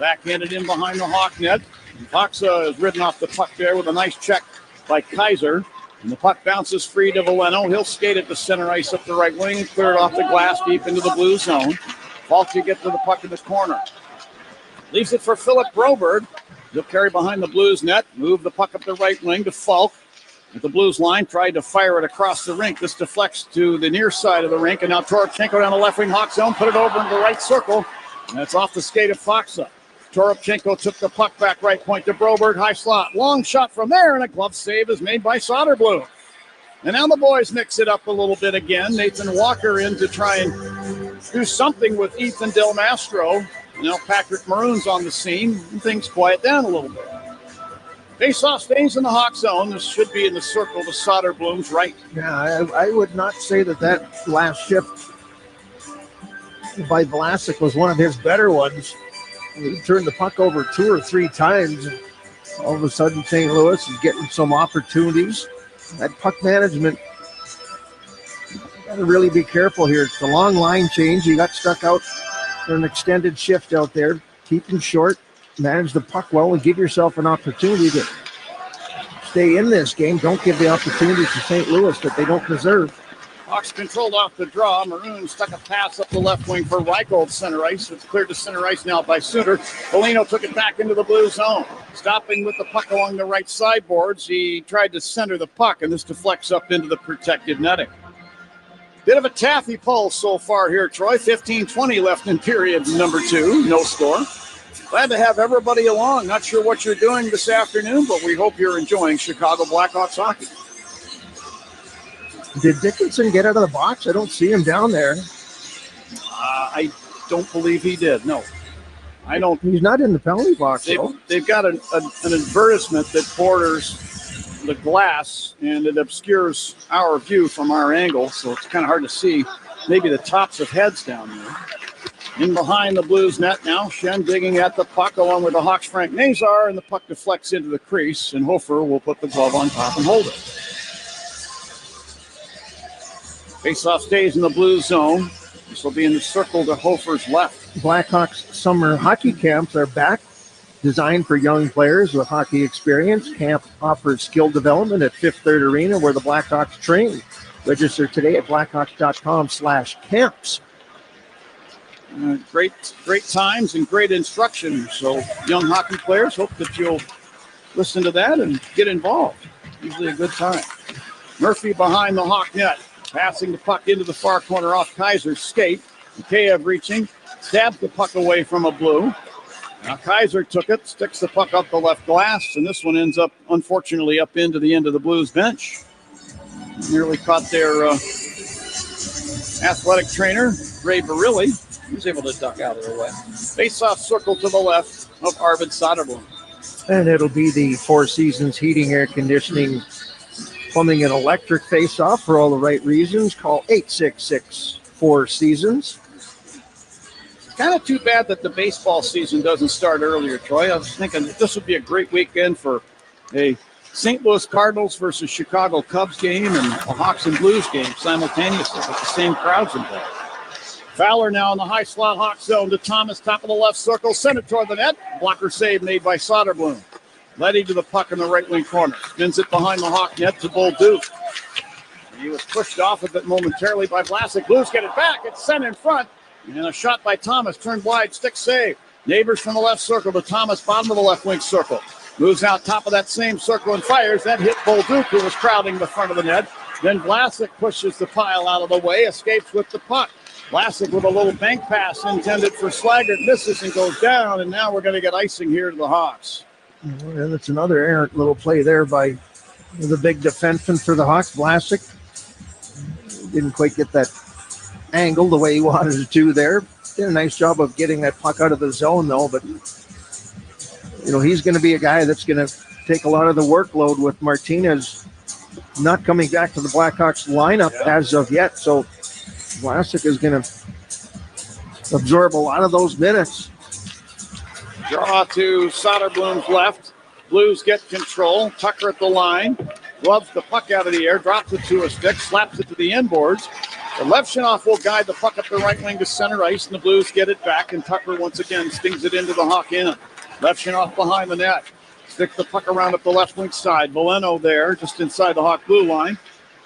Backhanded in behind the Hawk net. Faksa is ridden off the puck there with a nice check by Kaiser. And the puck bounces free to Veleno. He'll skate it to center ice up the right wing, clear it off the glass deep into the blue zone. Falk to get to the puck in the corner. Leaves it for Philip Broberg. He'll carry behind the Blues net, move the puck up the right wing to Falk. At the Blues line, tried to fire it across the rink. This deflects to the near side of the rink, and now Toropchenko down the left wing Hawk zone, put it over into the right circle, and that's off the skate of Faksa. Toropchenko took the puck back right point to Broberg, high slot, long shot from there, and a glove save is made by Soderblom. And now the boys mix it up a little bit again. Nathan Walker in to try and do something with Ethan Del Mastro. Now Patrick Maroon's on the scene, and things quiet down a little bit. Faceoff stays in the Hawk zone. This should be in the circle to Soderblom's right. Yeah, I would not say that last shift by Vlasic was one of his better ones. He turned the puck over 2 or 3 times. And all of a sudden, St. Louis is getting some opportunities. That puck management, you got to really be careful here. It's a long line change. You got stuck out for an extended shift out there. Keep them short, manage the puck well, and give yourself an opportunity to stay in this game. Don't give the opportunity to St. Louis that they don't deserve. Hawks controlled off the draw. Maroon stuck a pass up the left wing for Reichel center ice. It's cleared to center ice now by Suter. Polino took it back into the blue zone. Stopping with the puck along the right sideboards. He tried to center the puck, and this deflects up into the protected netting. Bit of a taffy pulse so far here, Troy. 15-20 left in period number 2. No score. Glad to have everybody along. Not sure what you're doing this afternoon, but we hope you're enjoying Chicago Blackhawks hockey. Did Dickinson get out of the box? I don't see him down there. I don't believe he did, no. I don't. He's not in the penalty box, though. They've got an advertisement that borders the glass, and it obscures our view from our angle, so it's kind of hard to see maybe the tops of heads down there. In behind the Blues net now, Shen digging at the puck along with the Hawks' Frank Nazar, and the puck deflects into the crease, and Hofer will put the glove on top and hold it. Faceoff stays in the blue zone. This will be in the circle to Hofer's left. Blackhawks summer hockey camps are back, designed for young players with hockey experience. Camp offers skill development at Fifth Third Arena, where the Blackhawks train. Register today at blackhawks.com/camps. Great times and great instruction. So young hockey players, hope that you'll listen to that and get involved. Usually a good time. Murphy behind the Hawk net, passing the puck into the far corner off Kaiser's skate. Mikheyev reaching, stabs the puck away from a Blue. Now Kaiser took it, sticks the puck up the left glass, and this one ends up, unfortunately, up into the end of the Blues bench. Nearly caught their athletic trainer, Ray Barilli. He was able to duck out of the way. Face-off circle to the left of Arvid Soderblom. And it'll be the Four Seasons Heating, Air Conditioning, Plumbing, and Electric face-off for all the right reasons. Call 866-4SEASONS. Kind of too bad that the baseball season doesn't start earlier, Troy. I was thinking that this would be a great weekend for a St. Louis Cardinals versus Chicago Cubs game and a Hawks and Blues game simultaneously with the same crowds involved. Fowler now in the high slot Hawk zone to Thomas, top of the left circle, sent it toward the net. Blocker save made by Soderblom. Letty to the puck in the right wing corner. Spins it behind the Hawk net to Bolduc. He was pushed off of it momentarily by Vlasic. Blues get it back. It's sent in front. And a shot by Thomas turned wide. Stick save. Neighbors from the left circle to Thomas, bottom of the left wing circle. Moves out top of that same circle and fires. That hit Bolduc, who was crowding the front of the net. Then Vlasic pushes the pile out of the way, escapes with the puck. Vlasic with a little bank pass intended for Slaggert, misses and goes down, and now we're going to get icing here to the Hawks. Well, that's another errant little play there by the big defenseman for the Hawks, Vlasic. Didn't quite get that angle the way he wanted it to there. Did a nice job of getting that puck out of the zone, though, but he's going to be a guy that's going to take a lot of the workload with Martinez not coming back to the Blackhawks lineup as of yet. So Vlasic is going to absorb a lot of those minutes. Draw to Soderblom's left. Blues get control. Tucker at the line. Gloves the puck out of the air. Drops it to a stick. Slaps it to the inboards. The Levshinoff will guide the puck up the right wing to center ice, and the Blues get it back, and Tucker once again stings it into the Hawk end. Levshinoff behind the net. Stick the puck around up the left wing side. Veleno there, just inside the Hawk blue line.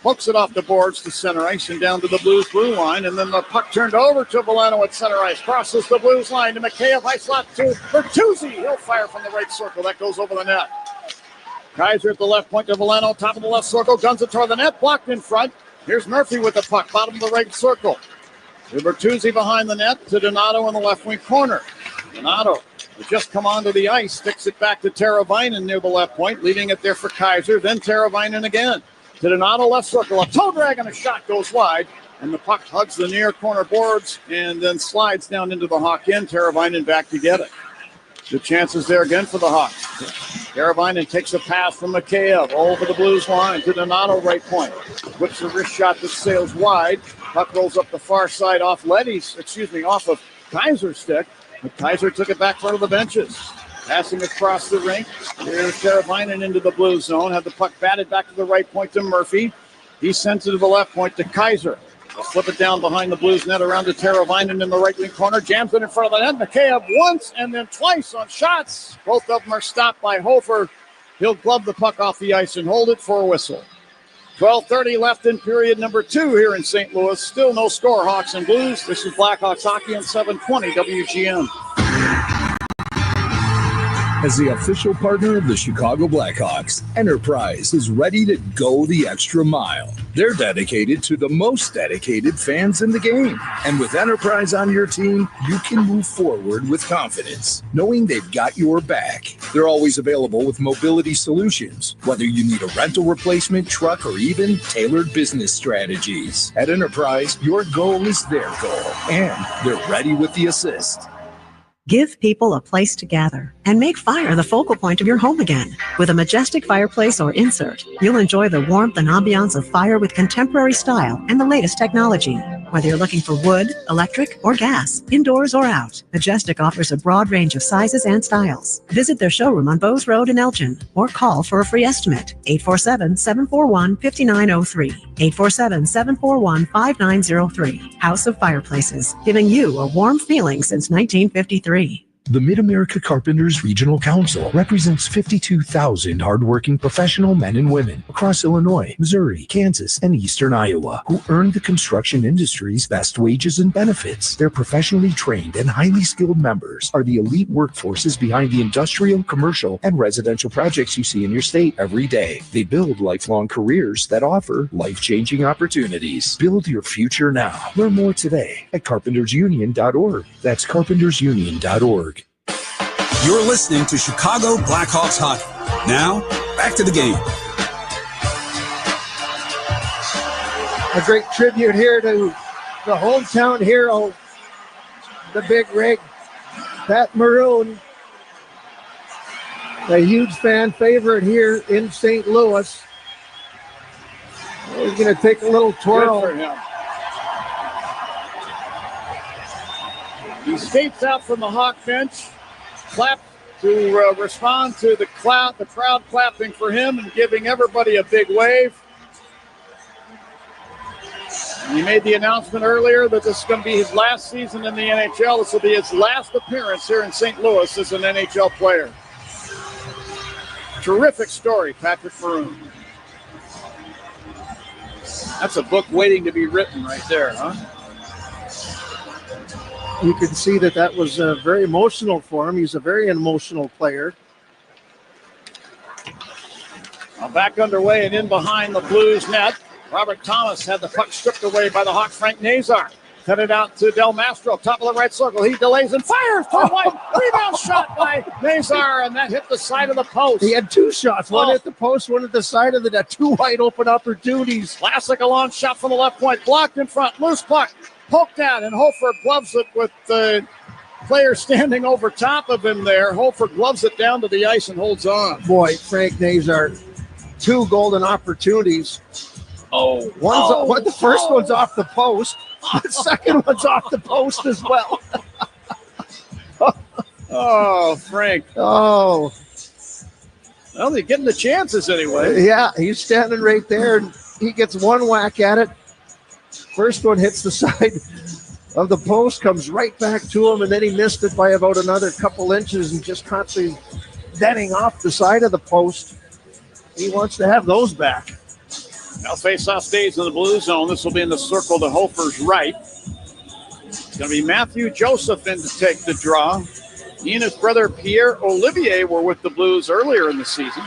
Pokes it off the boards to center ice and down to the Blues blue line. And then the puck turned over to Veleno at center ice. Crosses the Blues line to McKayev. High slot to Bertuzzi. He'll fire from the right circle. That goes over the net. Kaiser at the left point to Veleno. Top of the left circle. Guns it toward the net. Blocked in front. Here's Murphy with the puck. Bottom of the right circle. To Bertuzzi behind the net. To Donato in the left wing corner. Donato has just come onto the ice. Sticks it back to Teravainen near the left point. Leaving it there for Kaiser. Then Teravainen again. To Donato, left circle. A toe drag and a shot goes wide. And the puck hugs the near corner boards and then slides down into the Hawk end. Teravainen back to get it. Good chances there again for the Hawks. Teravainen takes a pass from Mikheyev over the Blues line to Donato right point. Whips a wrist shot that sails wide. Puck rolls up the far side off of Kaiser's stick. But Kaiser took it back front of the benches. Passing across the rink. Here's Teravainen into the blue zone. Had the puck batted back to the right point to Murphy. He sends it to the left point to Kaiser. They'll flip it down behind the Blues net around to Teravainen in the right wing corner. Jams it in front of the net. Mikheyev once and then twice on shots. Both of them are stopped by Hofer. He'll glove the puck off the ice and hold it for a whistle. 12:30 left in period number 2 here in St. Louis. Still no score, Hawks and Blues. This is Blackhawks hockey on 720 WGN. As the official partner of the Chicago Blackhawks, Enterprise is ready to go the extra mile. They're dedicated to the most dedicated fans in the game. And with Enterprise on your team, you can move forward with confidence, knowing they've got your back. They're always available with mobility solutions, whether you need a rental replacement, truck, or even tailored business strategies. At Enterprise, your goal is their goal, and they're ready with the assist. Give people a place to gather and make fire the focal point of your home again. With a majestic fireplace or insert, you'll enjoy the warmth and ambiance of fire with contemporary style and the latest technology. Whether you're looking for wood, electric, or gas, indoors or out, Majestic offers a broad range of sizes and styles. Visit their showroom on Bowes Road in Elgin or call for a free estimate. 847-741-5903. 847-741-5903. House of Fireplaces, giving you a warm feeling since 1953. The Mid-America Carpenters Regional Council represents 52,000 hardworking professional men and women across Illinois, Missouri, Kansas, and eastern Iowa who earn the construction industry's best wages and benefits. Their professionally trained and highly skilled members are the elite workforces behind the industrial, commercial, and residential projects you see in your state every day. They build lifelong careers that offer life-changing opportunities. Build your future now. Learn more today at carpentersunion.org. That's carpentersunion.org. You're listening to Chicago Blackhawks hockey. Now, back to the game. A great tribute here to the hometown hero, the Big Rig, Pat Maroon, a huge fan favorite here in St. Louis. He's going to take a little twirl. Good for him. He skates out from the Hawk bench, clap to respond to the crowd clapping for him and giving everybody a big wave. He made the announcement earlier that this is going to be his last season in the NHL. This will be his last appearance here in St. Louis as an NHL player. Terrific story, Patrick Maroon. That's a book waiting to be written right there, huh? You can see that was very emotional for him. He's a very emotional player. Now back underway and in behind the Blues net. Robert Thomas had the puck stripped away by the Hawk Frank Nazar. Headed out to Del Mastro, top of the right circle. He delays and fires to White. Rebound shot by Nazar, and that hit the side of the post. He had two shots, one at the post, one at the side of the net. Two wide open opportunities. Classic, a long shot from the left point. Blocked in front, loose puck. Poked out, and Hofer gloves it with the player standing over top of him there. Hofer gloves it down to the ice and holds on. Boy, Frank Nazar, two golden opportunities. The first one's off the post. The second one's off the post as well. Oh, Frank. Oh. Well, they're getting the chances anyway. Yeah, he's standing right there, and he gets one whack at it. First one hits the side of the post, comes right back to him, and then he missed it by about another couple inches and just caught the netting off the side of the post. He wants to have those back. Now face-off stays in the blue zone. This will be in the circle to Hofer's right. It's going to be Matthew Joseph in to take the draw. He and his brother Pierre Olivier were with the Blues earlier in the season.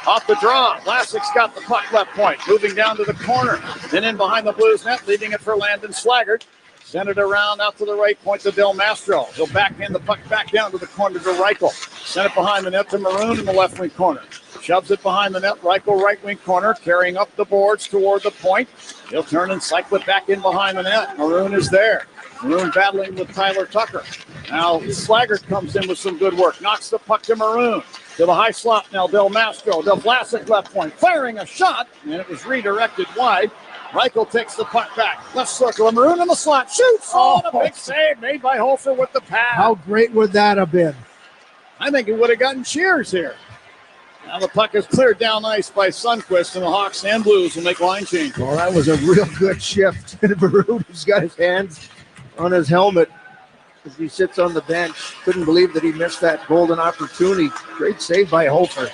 Off the draw, Vlasic's got the puck left point, moving down to the corner. Then in behind the Blues net, leaving it for Landon Slaggert. Send it around out to the right point to Del Mastro. He'll backhand the puck back down to the corner to Reichel. Send it behind the net to Maroon in the left wing corner. Shoves it behind the net. Reichel right wing corner, carrying up the boards toward the point. He'll turn and cycle it back in behind the net. Maroon is there. Maroon battling with Tyler Tucker. Now Slaggert comes in with some good work. Knocks the puck to Maroon. To the high slot now, Del Mastro. Del Vlasic left point, firing a shot, and it was redirected wide. Reichel takes the puck back. Left circle, and Maroon in the slot. Shoots! Oh, and a big save made by Hofer with the pad. How great would that have been? I think he would have gotten cheers here. Now the puck is cleared down ice by Sundqvist, and the Hawks and Blues will make line change. Well, that was a real good shift. Maroon has got his hands on his helmet as he sits on the bench. Couldn't believe that he missed that golden opportunity. Great save by Hofer.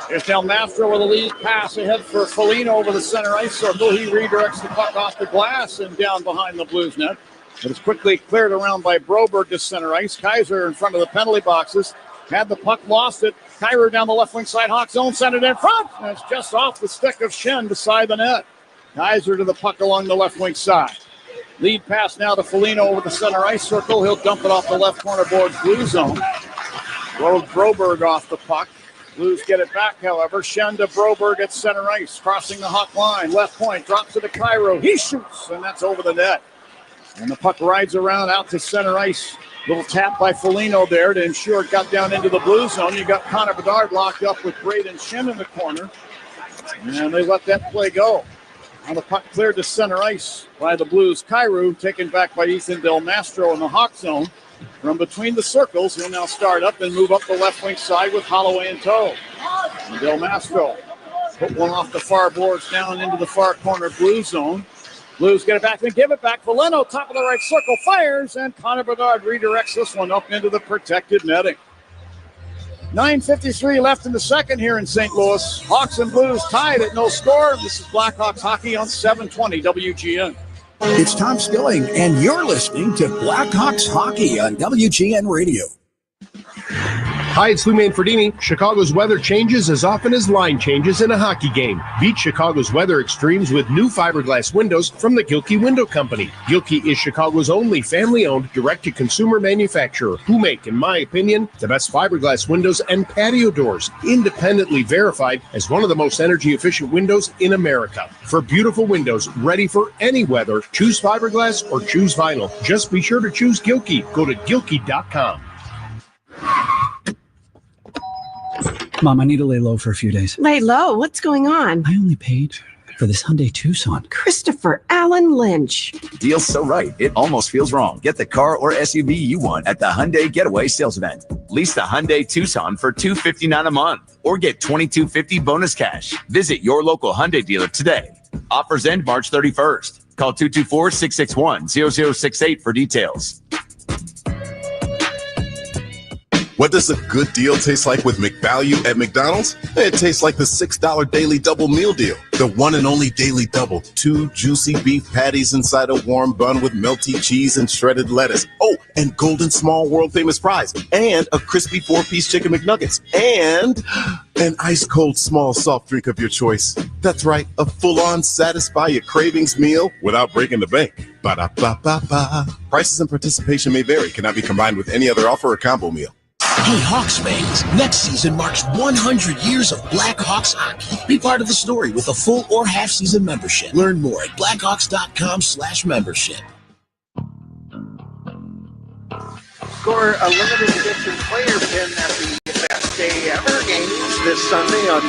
Here's Del Mastro with a lead pass ahead for Foligno over the center ice circle. He redirects the puck off the glass and down behind the Blues net. But it's quickly cleared around by Broberg to center ice. Kaiser in front of the penalty boxes. Had the puck, lost it. Kaiser down the left wing side. Hawks zone, sent it in front. And it's just off the stick of Shen beside the net. Kaiser to the puck along the left wing side. Lead pass now to Foligno over the center ice circle. He'll dump it off the left corner boards blue zone. Rolled Broberg off the puck. Blues get it back, however. Shen to Broberg at center ice. Crossing the Hawk line. Left point. Drops it to Cairo. He shoots, and that's over the net. And the puck rides around out to center ice. Little tap by Foligno there to ensure it got down into the blue zone. You got Connor Bedard locked up with Braden Shen in the corner. And they let that play go. Now the puck cleared to center ice by the Blues. Cairo taken back by Ethan Del Mastro in the Hawk zone. From between the circles, he'll now start up and move up the left wing side with Holloway in tow. And Del Mastro put one off the far boards down into the far corner blue zone. Blues get it back and give it back. Foligno, top of the right circle, fires, and Connor Bedard redirects this one up into the protected netting. 9:53 left in the second here in St. Louis. Hawks and Blues tied at no score. This is Blackhawks hockey on 720 WGN. It's Tom Skilling, and you're listening to Blackhawks Hockey on WGN Radio. Hi, it's Lou Manfredini. Chicago's weather changes as often as line changes in a hockey game. Beat Chicago's weather extremes with new fiberglass windows from the Gilkey Window Company. Gilkey is Chicago's only family-owned, direct-to-consumer manufacturer who make, in my opinion, the best fiberglass windows and patio doors, independently verified as one of the most energy-efficient windows in America. For beautiful windows ready for any weather, choose fiberglass or choose vinyl. Just be sure to choose Gilkey. Go to Gilkey.com. Mom, I need to lay low for a few days. Lay low? What's going on? I only paid for this Hyundai Tucson. Christopher Allen Lynch. Deal's so right, it almost feels wrong. Get the car or SUV you want at the Hyundai Getaway Sales Event. Lease the Hyundai Tucson for $259 a month or get $2,250 bonus cash. Visit your local Hyundai dealer today. Offers end March 31st. Call 224-661-0068 for details. What does a good deal taste like with McValue at McDonald's? It tastes like the $6 daily double meal deal. The one and only daily double. 2 juicy beef patties inside a warm bun with melty cheese and shredded lettuce. Oh, and golden small world famous fries. And a crispy 4-piece chicken McNuggets. And an ice cold small soft drink of your choice. That's right, a full-on satisfy your cravings meal without breaking the bank. Ba-da-ba-ba-ba. Prices and participation may vary. Cannot be combined with any other offer or combo meal. Hey, Hawks fans, next season marks 100 years of Blackhawks hockey. Be part of the story with a full or half-season membership. Learn more at blackhawks.com/membership. Score a limited edition player pin at the Best Day Ever games this Sunday on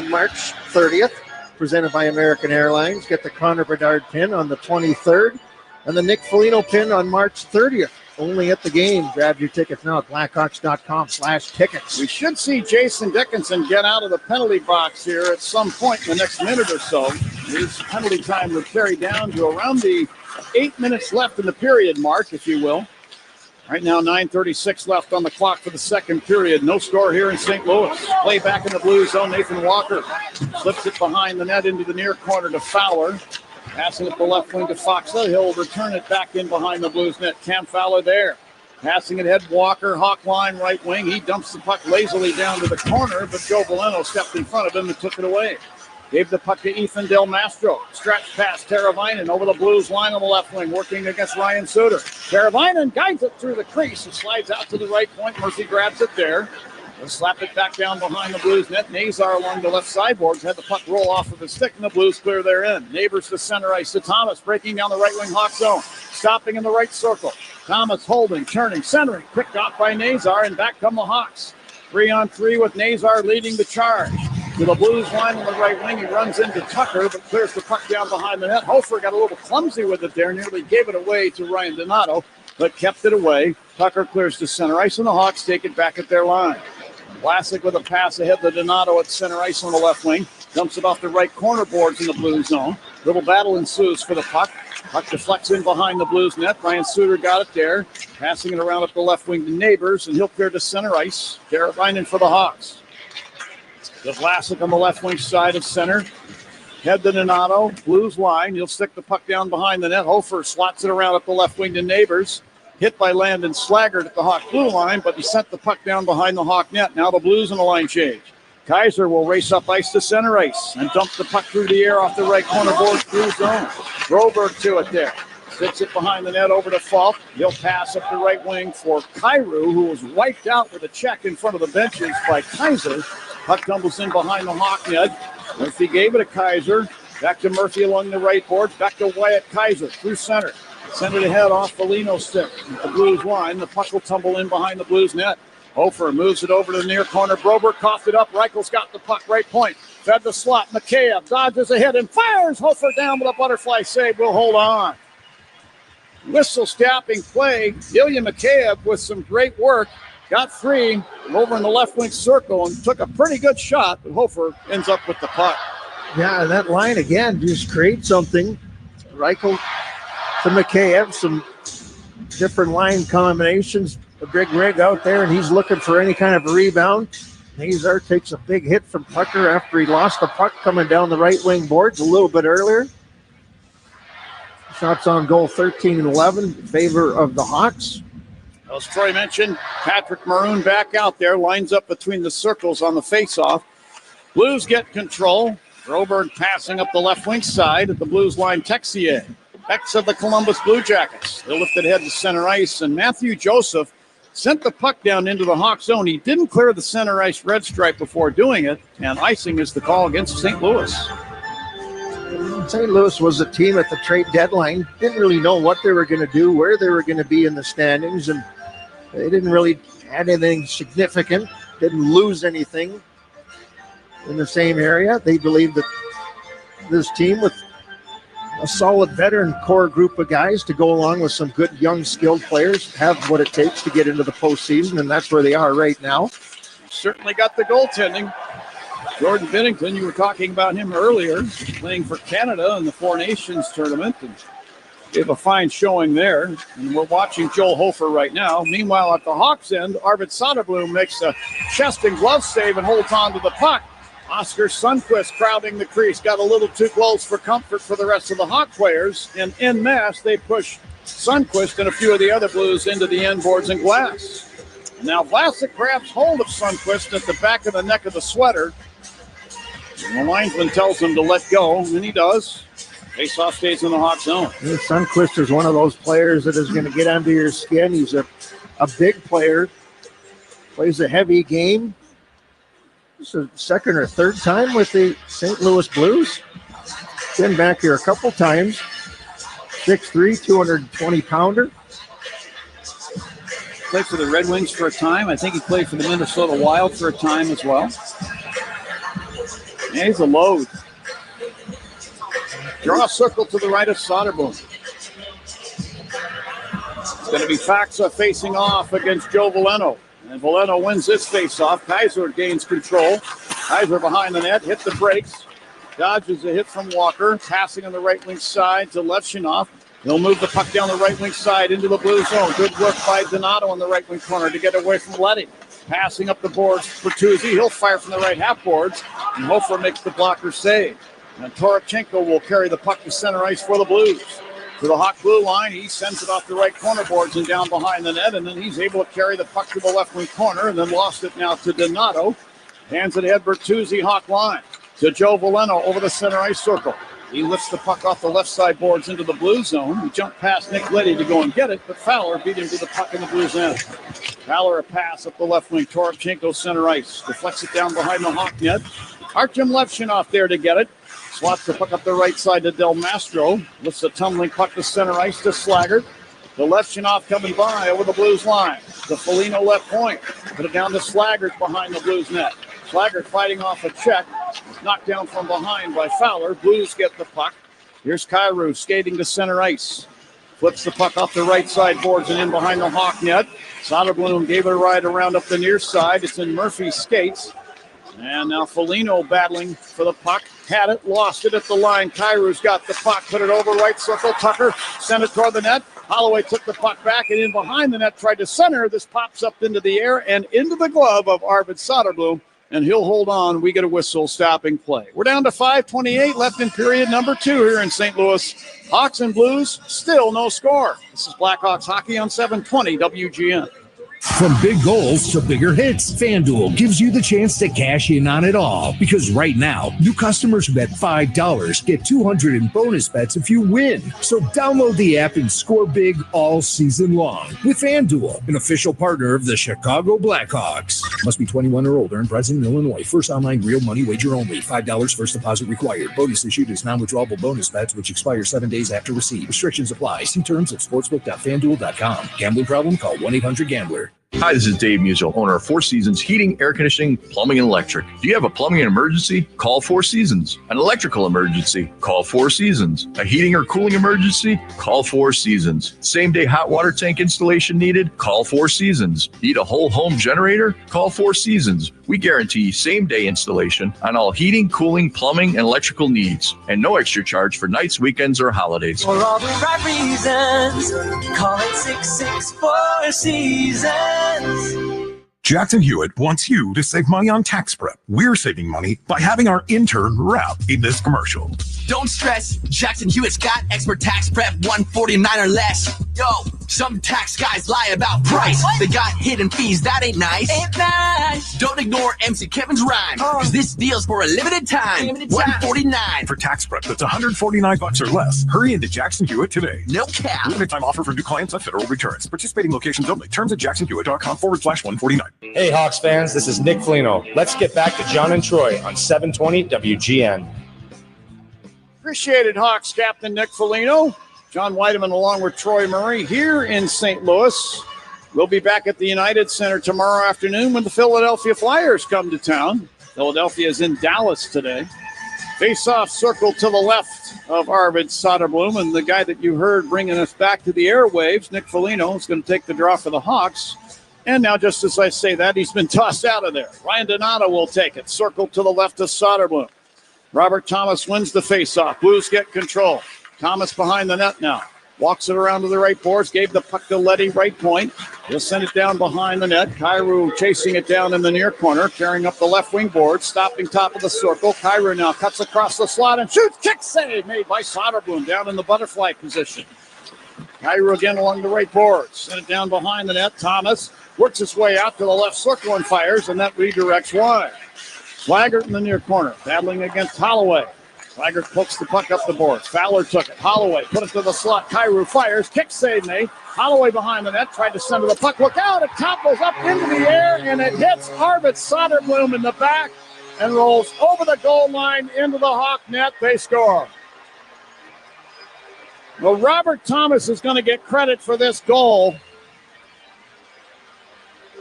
March 30th. Presented by American Airlines. Get the Connor Bedard pin on the 23rd and the Nick Foligno pin on March 30th. Only at the game. Grab your tickets now at blackhawks.com/tickets. We should see Jason Dickinson get out of the penalty box here at some point in the next minute or so. His penalty time will carry down to around the 8 minutes left in the period mark, if you will. Right now, 9:36 left on the clock for the second period. No score here in St. Louis. Play back in the blue zone. Nathan Walker slips it behind the net into the near corner to Fowler. Passing it the left wing to Foxley. He'll return it back in behind the Blues net. Cam Fowler there. Passing it ahead, Walker, hawk line, right wing. He dumps the puck lazily down to the corner, but Joe Boleno stepped in front of him and took it away. Gave the puck to Ethan Del Mastro. Stretch pass, Teravainen over the Blues line on the left wing, working against Ryan Suter. Teravainen guides it through the crease. It slides out to the right point. Murphy grabs it there. They'll slap it back down behind the Blues net. Nazar along the left sideboards had the puck roll off of his stick, and the Blues clear their end. Neighbors to center ice to Thomas, breaking down the right wing Hawk zone. Stopping in the right circle. Thomas holding, turning, centering. Picked off by Nazar, and back come the Hawks. 3-on-3 with Nazar leading the charge. To the Blues line on the right wing. He runs into Tucker, but clears the puck down behind the net. Hofer got a little clumsy with it there, nearly gave it away to Ryan Donato, but kept it away. Tucker clears to center ice, and the Hawks take it back at their line. Vlasic with a pass ahead to Donato at center ice on the left wing. Dumps it off the right corner boards in the Blues zone. Little battle ensues for the puck. Puck deflects in behind the Blues net. Ryan Suter got it there. Passing it around up the left wing to Neighbors, and he'll clear to center ice. Teravainen for the Hawks. The Vlasic on the left wing side of center. Head to Donato. Blues line. He'll stick the puck down behind the net. Hofer slots it around up the left wing to Neighbors. Hit by Landon Slaggert at the Hawk blue line, but he sent the puck down behind the Hawk net. Now the Blues in a line change. Kaiser will race up ice to center ice and dump the puck through the air off the right corner boards through zone. Broberg to it there. Sits it behind the net over to Falk. He'll pass up the right wing for Kyrou, who was wiped out with a check in front of the benches by Kaiser. Puck tumbles in behind the Hawk net. Murphy gave it to Kaiser. Back to Murphy along the right boards. Back to Wyatt Kaiser through center. Send it ahead off Foligno's stick. At the Blues line, the puck will tumble in behind the Blues net. Hofer moves it over to the near corner. Broberg coughed it up. Reichel's got the puck right point. Fed the slot. Mikheyev dodges ahead and fires. Hofer down with a butterfly save. We'll hold on. Whistle stopping play. Ilya Mikheyev with some great work. Got free over in the left wing circle and took a pretty good shot, but Hofer ends up with the puck. Yeah, that line again just creates something. Reichel to Mikheyev, some different line combinations. A big rig out there, and he's looking for any kind of a rebound. Nazar takes a big hit from Tucker after he lost the puck coming down the right wing boards a little bit earlier. Shots on goal 13 and 11 in favor of the Hawks. As Troy mentioned, Patrick Maroon back out there, lines up between the circles on the faceoff. Blues get control. Broberg passing up the left wing side at the Blues line. Texier, ex of the Columbus Blue Jackets. They lifted ahead to center ice, and Matthew Joseph sent the puck down into the Hawk zone. He didn't clear the center ice red stripe before doing it, and icing is the call against St. Louis. St. Louis was a team at the trade deadline. Didn't really know what they were going to do, where they were going to be in the standings, and they didn't really add anything significant, didn't lose anything in the same area. They believed that this team with a solid veteran core group of guys to go along with some good young skilled players have what it takes to get into the postseason, and that's where they are right now. Certainly got the goaltending. Jordan Binnington, you were talking about him earlier, playing for Canada in the Four Nations tournament. And They have a fine showing there, and we're watching Joel Hofer right now. Meanwhile, at the Hawks end, Arvid Soderblom makes a chest and glove save and holds on to the puck. Oscar Sundqvist crowding the crease, got a little too close for comfort for the rest of the Hawk players, and en masse, they push Sundqvist and a few of the other Blues into the end boards and glass. Now Vlasic grabs hold of Sundqvist at the back of the neck of the sweater. And the linesman tells him to let go, and he does. Faceoff stays in the Hawk zone. Sundqvist is one of those players that is going to get under your skin. He's a big player, plays a heavy game. This is the second or third time with the St. Louis Blues. Been back here a couple times. 6'3", 220-pounder. Played for the Red Wings for a time. I think he played for the Minnesota Wild for a time as well. Yeah, he's a load. Draw a circle to the right of Soderblom. It's going to be Faxa facing off against Joe Veleno. And Veleno wins this face-off. Kaiser gains control. Kaiser behind the net, hit the brakes. Dodges a hit from Walker. Passing on the right wing side to Levshunov. He'll move the puck down the right wing side into the blue zone. Good work by Donato in the right wing corner to get away from Letty. Passing up the boards for Bertuzzi. He'll fire from the right half boards. And Hofer makes the blocker save. And Torachenko will carry the puck to center ice for the Blues. To the Hawk blue line, he sends it off the right corner boards and down behind the net, and then he's able to carry the puck to the left wing corner, and then lost it now to Donato. Hands it ahead, Bertuzzi, Hawk line. To Joe Veleno over the center ice circle. He lifts the puck off the left side boards into the blue zone. He jumped past Nick Liddy to go and get it, but Fowler beat him to the puck in the Blues end. Fowler a pass up the left wing. Torachenko center ice. Deflects it down behind the Hawk net. Artem Levshunov there to get it. Swats the puck up the right side to Del Mastro. Lifts the tumbling puck to center ice to Slaggert. The Levshunov coming by over the Blues line. The Foligno left point. Put it down to Slaggert behind the Blues net. Slaggert fighting off a check. Knocked down from behind by Fowler. Blues get the puck. Here's Kyrou skating to center ice. Flips the puck off the right side boards and in behind the Hawk net. Soderblom gave it a ride around up the near side. It's in Murphy's skates. And now Foligno battling for the puck. Had it, lost it at the line. Kyrou's got the puck, put it over right circle. Tucker sent it toward the net. Holloway took the puck back and in behind the net, tried to center. This pops up into the air and into the glove of Arvid Soderblom, and he'll hold on. We get a whistle, stopping play. We're down to 5:28 left in period number 2 here in St. Louis. Hawks and Blues, still no score. This is Blackhawks hockey on 720 WGN. From big goals to bigger hits, FanDuel gives you the chance to cash in on it all. Because right now, new customers who bet $5 get $200 in bonus bets if you win. So download the app and score big all season long with FanDuel, an official partner of the Chicago Blackhawks. Must be 21 or older and present in Illinois. First online real money wager only. $5 first deposit required. Bonus issued as non-withdrawable bonus bets which expire 7 days after receipt. Restrictions apply. See terms at sportsbook.fanduel.com. Gambling problem? Call 1-800-GAMBLER. Hi, this is Dave Musial, owner of Four Seasons Heating, Air Conditioning, Plumbing, and Electric. Do you have a plumbing emergency? Call Four Seasons. An electrical emergency? Call Four Seasons. A heating or cooling emergency? Call Four Seasons. Same-day hot water tank installation needed? Call Four Seasons. Need a whole home generator? Call Four Seasons. We guarantee same-day installation on all heating, cooling, plumbing, and electrical needs. And no extra charge for nights, weekends, or holidays. For all the right reasons, call it 664 Seasons. Jackson Hewitt wants you to save money on tax prep. We're saving money by having our intern rap in this commercial. Don't stress, Jackson Hewitt's got expert tax prep, 149 or less. Yo, some tax guys lie about price. They got hidden fees, that ain't nice. Ain't nice. Don't ignore MC Kevin's rhyme, cause this deal's for a limited time. 149 for tax prep that's $149 or less. Hurry into Jackson Hewitt today. No cap. Limited time offer for new clients on federal returns. Participating locations only. Terms at jacksonhewitt.com/149. Hey Hawks fans, this is Nick Foligno. Let's get back to John and Troy on 720 WGN. Appreciated Hawks captain Nick Foligno. John Weideman along with Troy Murray here in St. Louis. We'll be back at the United Center tomorrow afternoon when the Philadelphia Flyers come to town. Philadelphia is in Dallas today. Face-off circle to the left of Arvid Soderblom, and the guy that you heard bringing us back to the airwaves, Nick Foligno, is going to take the draw for the Hawks. And now, just as I say that, he's been tossed out of there. Ryan Donato will take it. Circle to the left of Soderblom. Robert Thomas wins the faceoff. Blues get control. Thomas behind the net now. Walks it around to the right boards. Gave the puck to Letty, right point. He'll send it down behind the net. Kyrou chasing it down in the near corner. Carrying up the left wing board. Stopping top of the circle. Kyrou now cuts across the slot and shoots. Kick save made by Soderblom down in the butterfly position. Kyrou again along the right boards. Send it down behind the net. Thomas works his way out to the left circle and fires, and that redirects wide. Swigert in the near corner. Battling against Holloway. Swigert pokes the puck up the boards. Fowler took it. Holloway put it to the slot. Kyrou fires. Kick save made. Holloway behind the net. Tried to send to the puck. Look out. It topples up into the air, and it hits Arvid Soderblom in the back and rolls over the goal line into the Hawk net. They score. Well, Robert Thomas is going to get credit for this goal.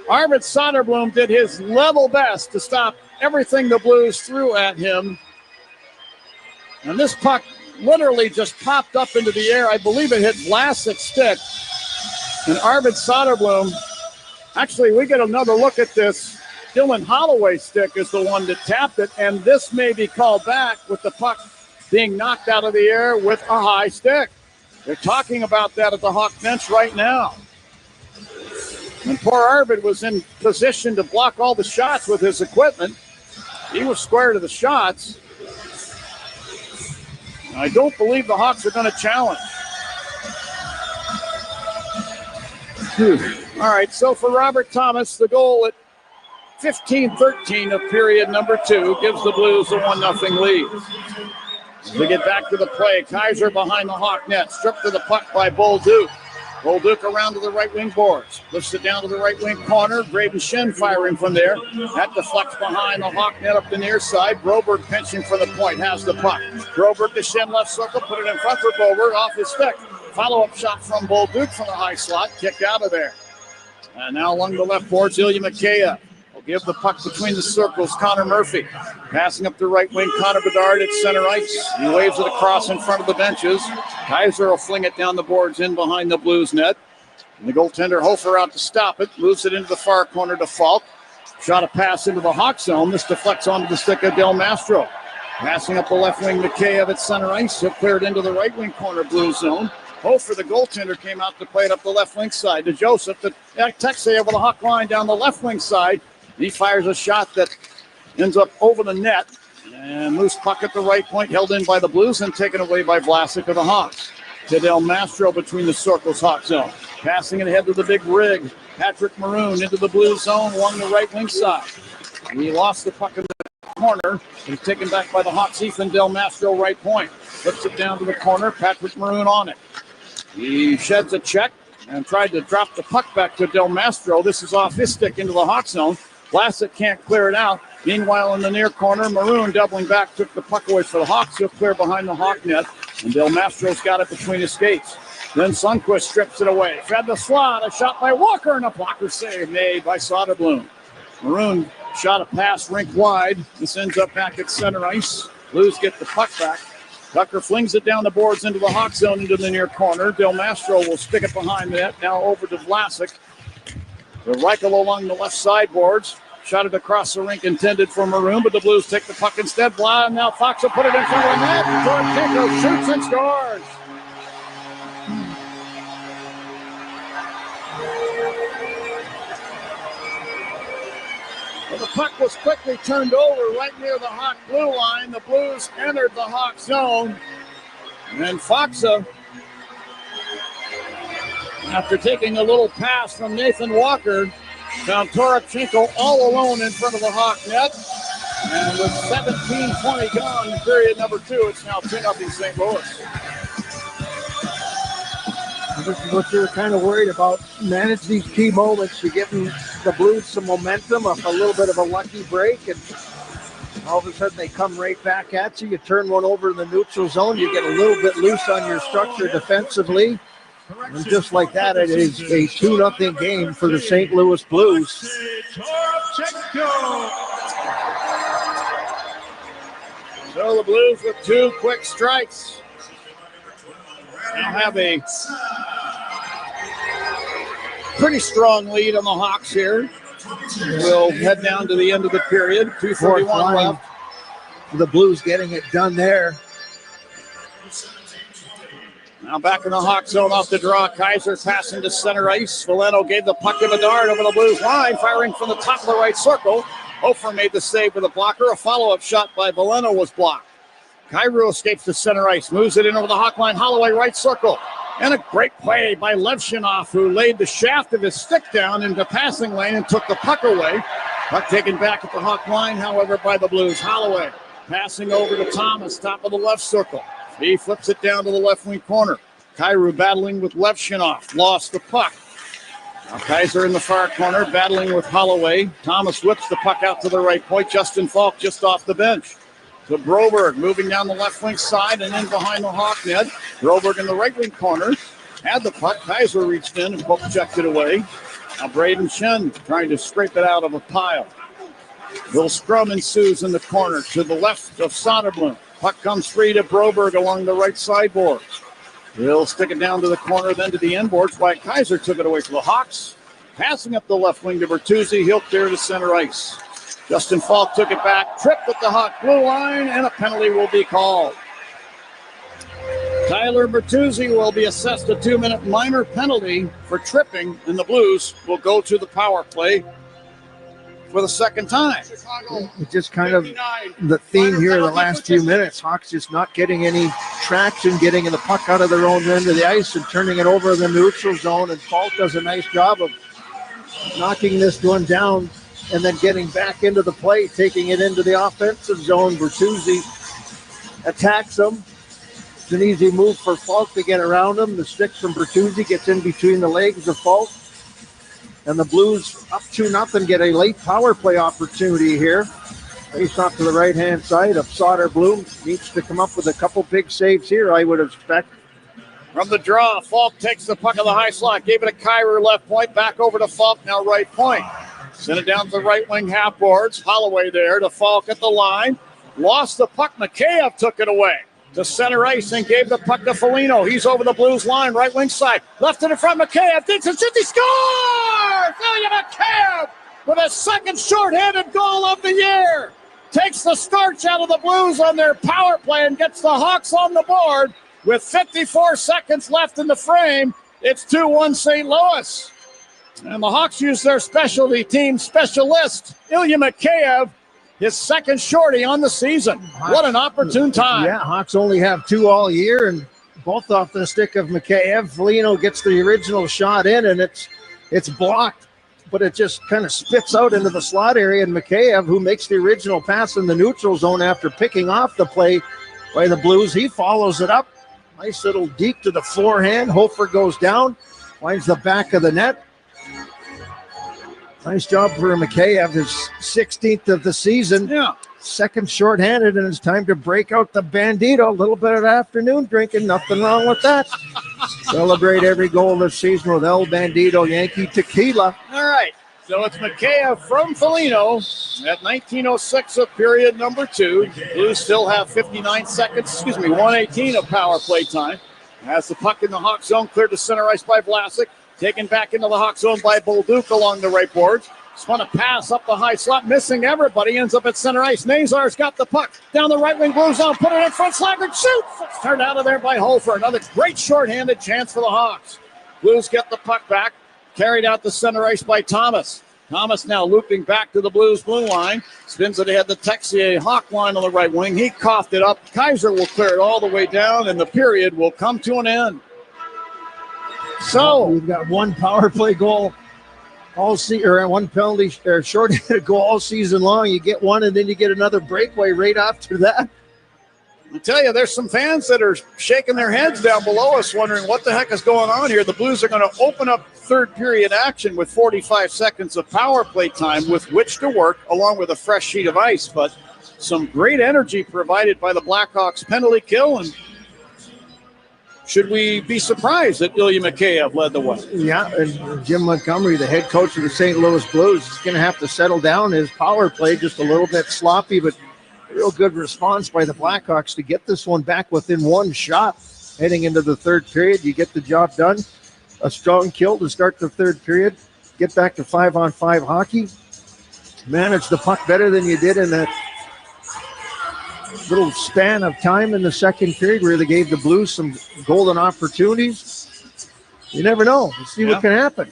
Arvid Soderblom did his level best to stop everything the Blues threw at him. And this puck literally just popped up into the air. I believe it hit Vlasic's stick. And Arvid Soderblom, actually, we get another look at this. Dylan Holloway's stick is the one that tapped it, and this may be called back with the puck being knocked out of the air with a high stick. They're talking about that at the Hawk bench right now. And poor Arvid was in position to block all the shots with his equipment. He was square to the shots. I don't believe the Hawks are going to challenge. All right, so for Robert Thomas, the goal at 15-13 of period number 2 gives the Blues a 1-0 lead. As we get back to the play, Kaiser behind the Hawk net, stripped to the puck by Bolduc. Bolduc around to the right wing boards. Lifts it down to the right wing corner. Braden Shen firing from there. That deflects behind the Hawk net up the near side. Broberg pinching for the point. Has the puck. Broberg to Shen left circle. Put it in front for Broberg. Off his stick. Follow-up shot from Bolduc from the high slot. Kicked out of there. And now along the left boards, Ilya Mikheyev will give the puck between the circles. Connor Murphy passing up the right wing. Connor Bedard at center ice. He waves it across in front of the benches. Kaiser will fling it down the boards in behind the Blues net. And the goaltender Hofer out to stop it. Moves it into the far corner to Falk. Shot a pass into the Hawk zone. This deflects onto the stick of Del Mastro. Passing up the left wing, Mikheyev at center ice. He'll clear it into the right wing corner Blues zone. Hofer, the goaltender, came out to play it up the left wing side to Joseph. The Texas over the Hawk line down the left wing side. He fires a shot that ends up over the net. And loose puck at the right point, held in by the Blues and taken away by Vlasic of the Hawks. To Del Mastro between the circles, Hawk zone. Passing it ahead to the big rig. Patrick Maroon into the Blues zone along the right wing side. And he lost the puck in the corner. He's taken back by the Hawks. Ethan Del Mastro, right point. Flips it down to the corner. Patrick Maroon on it. He sheds a check and tried to drop the puck back to Del Mastro. This is off his stick into the Hawk zone. Vlasic can't clear it out. Meanwhile, in the near corner, Maroon doubling back, took the puck away for the Hawks. He'll clear behind the Hawk net, and Del Mastro's got it between his skates. Then Sundqvist strips it away. Fed the slot, a shot by Walker, and a blocker save made by Soderblom. Maroon shot a pass rink wide. This ends up back at center ice. Blues get the puck back. Tucker flings it down the boards into the Hawk zone into the near corner. Del Mastro will stick it behind the net. Now over to Vlasic. The Reichel along the left side boards. Shot it across the rink intended for Maroon, but the Blues take the puck instead. And now Fox will put it in front of the net. Torchenko shoots and scores. Well, the puck was quickly turned over right near the Hawk blue line. The Blues entered the Hawk zone. And then Foxa, after taking a little pass from Nathan Walker, found Torchenko all alone in front of the Hawk net. And with 17:20 gone in period number 2, it's now 2-0 St. Louis. This is what you're kind of worried about. Manage these key moments. You're giving the Blues some momentum, a little bit of a lucky break, and all of a sudden they come right back at you. You turn one over in the neutral zone. You get a little bit loose on your structure defensively. And just like that, it is a 2-0 game for the St. Louis Blues. So the Blues with 2 quick strikes now have a pretty strong lead on the Hawks here. We'll head down to the end of the period. 2:41 left. The Blues getting it done there. Now back in the Hawk zone off the draw. Kaiser passing to center ice. Valeno gave the puck to Bedard over the Blues line, firing from the top of the right circle. Hofer made the save with a blocker. A follow-up shot by Valeno was blocked. Kairu escapes to center ice, moves it in over the Hawk line. Holloway right circle. And a great play by Levshunov, who laid the shaft of his stick down into passing lane and took the puck away. Puck taken back at the Hawk line, however, by the Blues. Holloway passing over to Thomas, top of the left circle. He flips it down to the left wing corner. Kairu battling with Levshunov, lost the puck. Now Kaiser in the far corner, battling with Holloway. Thomas whips the puck out to the right point. Justin Falk just off the bench. To Broberg, moving down the left wing side and in behind the Hawk net. Broberg in the right wing corner. Had the puck. Kaiser reached in and poke checked it away. Now Braden Shen trying to scrape it out of a pile. Little scrum ensues in the corner to the left of Soderblom. Puck comes free to Broberg along the right sideboard. He'll stick it down to the corner, then to the end boards. Why Kaiser took it away from the Hawks. Passing up the left wing to Bertuzzi. He'll clear to center ice. Justin Falk took it back, tripped at the Hawk blue line, and a penalty will be called. Tyler Bertuzzi will be assessed a 2-minute minor penalty for tripping, and the Blues will go to the power play for the second time. It's just kind of the theme here the last few minutes. Hawks just not getting any traction, getting the puck out of their own end of the ice and turning it over in the neutral zone, and Falk does a nice job of knocking this one down and then getting back into the play, taking it into the offensive zone. Bertuzzi attacks him. It's an easy move for Falk to get around him. The stick from Bertuzzi gets in between the legs of Falk. And the Blues up 2-0 get a late power play opportunity here. Face off to the right-hand side of Soderblom. Needs to come up with a couple big saves here, I would expect. From the draw, Falk takes the puck of the high slot. Gave it to Kaiser left point. Back over to Falk, now right point. Sent it down to the right wing half boards. Holloway there to Falk at the line. Lost the puck. Mikheyev took it away to center ice and gave the puck to Foligno. He's over the Blues line, right wing side. Left to the front, Mikheyev thinks it's 50, scores! Ilya Mikheyev with a second shorthanded goal of the year. Takes the starch out of the Blues on their power play and gets the Hawks on the board with 54 seconds left in the frame. It's 2-1 St. Louis. And the Hawks use their specialty team specialist, Ilya Mikheyev, his second shorty on the season. What an opportune time. Yeah, Hawks only have 2 all year, and both off the stick of Mikheyev. Foligno gets the original shot in, and it's blocked, but it just kind of spits out into the slot area. And Mikheyev, who makes the original pass in the neutral zone after picking off the play by the Blues, he follows it up. Nice little deke to the forehand. Hofer goes down, finds the back of the net. Nice job for Mikheyev, his 16th of the season. Yeah. Second shorthanded, and it's time to break out the Bandito. A little bit of afternoon drinking, nothing wrong with that. Celebrate every goal this season with El Bandito Yankee Tequila. All right, so it's Mikheyev from Foligno at 19:06 of period number 2. Blues still have 59 seconds, 1:18 of power play time. Has the puck in the Hawk zone, cleared to center ice by Vlasic. Taken back into the Hawk zone by Bolduc along the right boards. Spun a pass up the high slot, missing everybody. Ends up at center ice. Nazar's got the puck down the right wing blue zone. Put it in front. Slaggert shoots. It's turned out of there by Hofer. Another great shorthanded chance for the Hawks. Blues get the puck back. Carried out the center ice by Thomas. Thomas now looping back to the Blues blue line. Spins it ahead to Texier. Hawk line on the right wing. He coughed it up. Kaiser will clear it all the way down, and the period will come to an end. So we've got one power play goal all season, or one penalty or shorthanded goal all season long. You get one, and then you get another breakaway right after that. I tell you, there's some fans that are shaking their heads down below us, wondering what the heck is going on here. The Blues are going to open up third period action with 45 seconds of power play time with which to work, along with a fresh sheet of ice. But some great energy provided by the Blackhawks penalty kill, and should we be surprised that Ilya Mikheyev led the way? Yeah, and Jim Montgomery, the head coach of the St. Louis Blues, is going to have to settle down his power play, just a little bit sloppy, but real good response by the Blackhawks to get this one back within one shot. Heading into the third period, you get the job done. A strong kill to start the third period. Get back to 5-on-5 hockey. Manage the puck better than you did in that little span of time in the second period where they gave the Blues some golden opportunities. You never know. Let's see what can happen.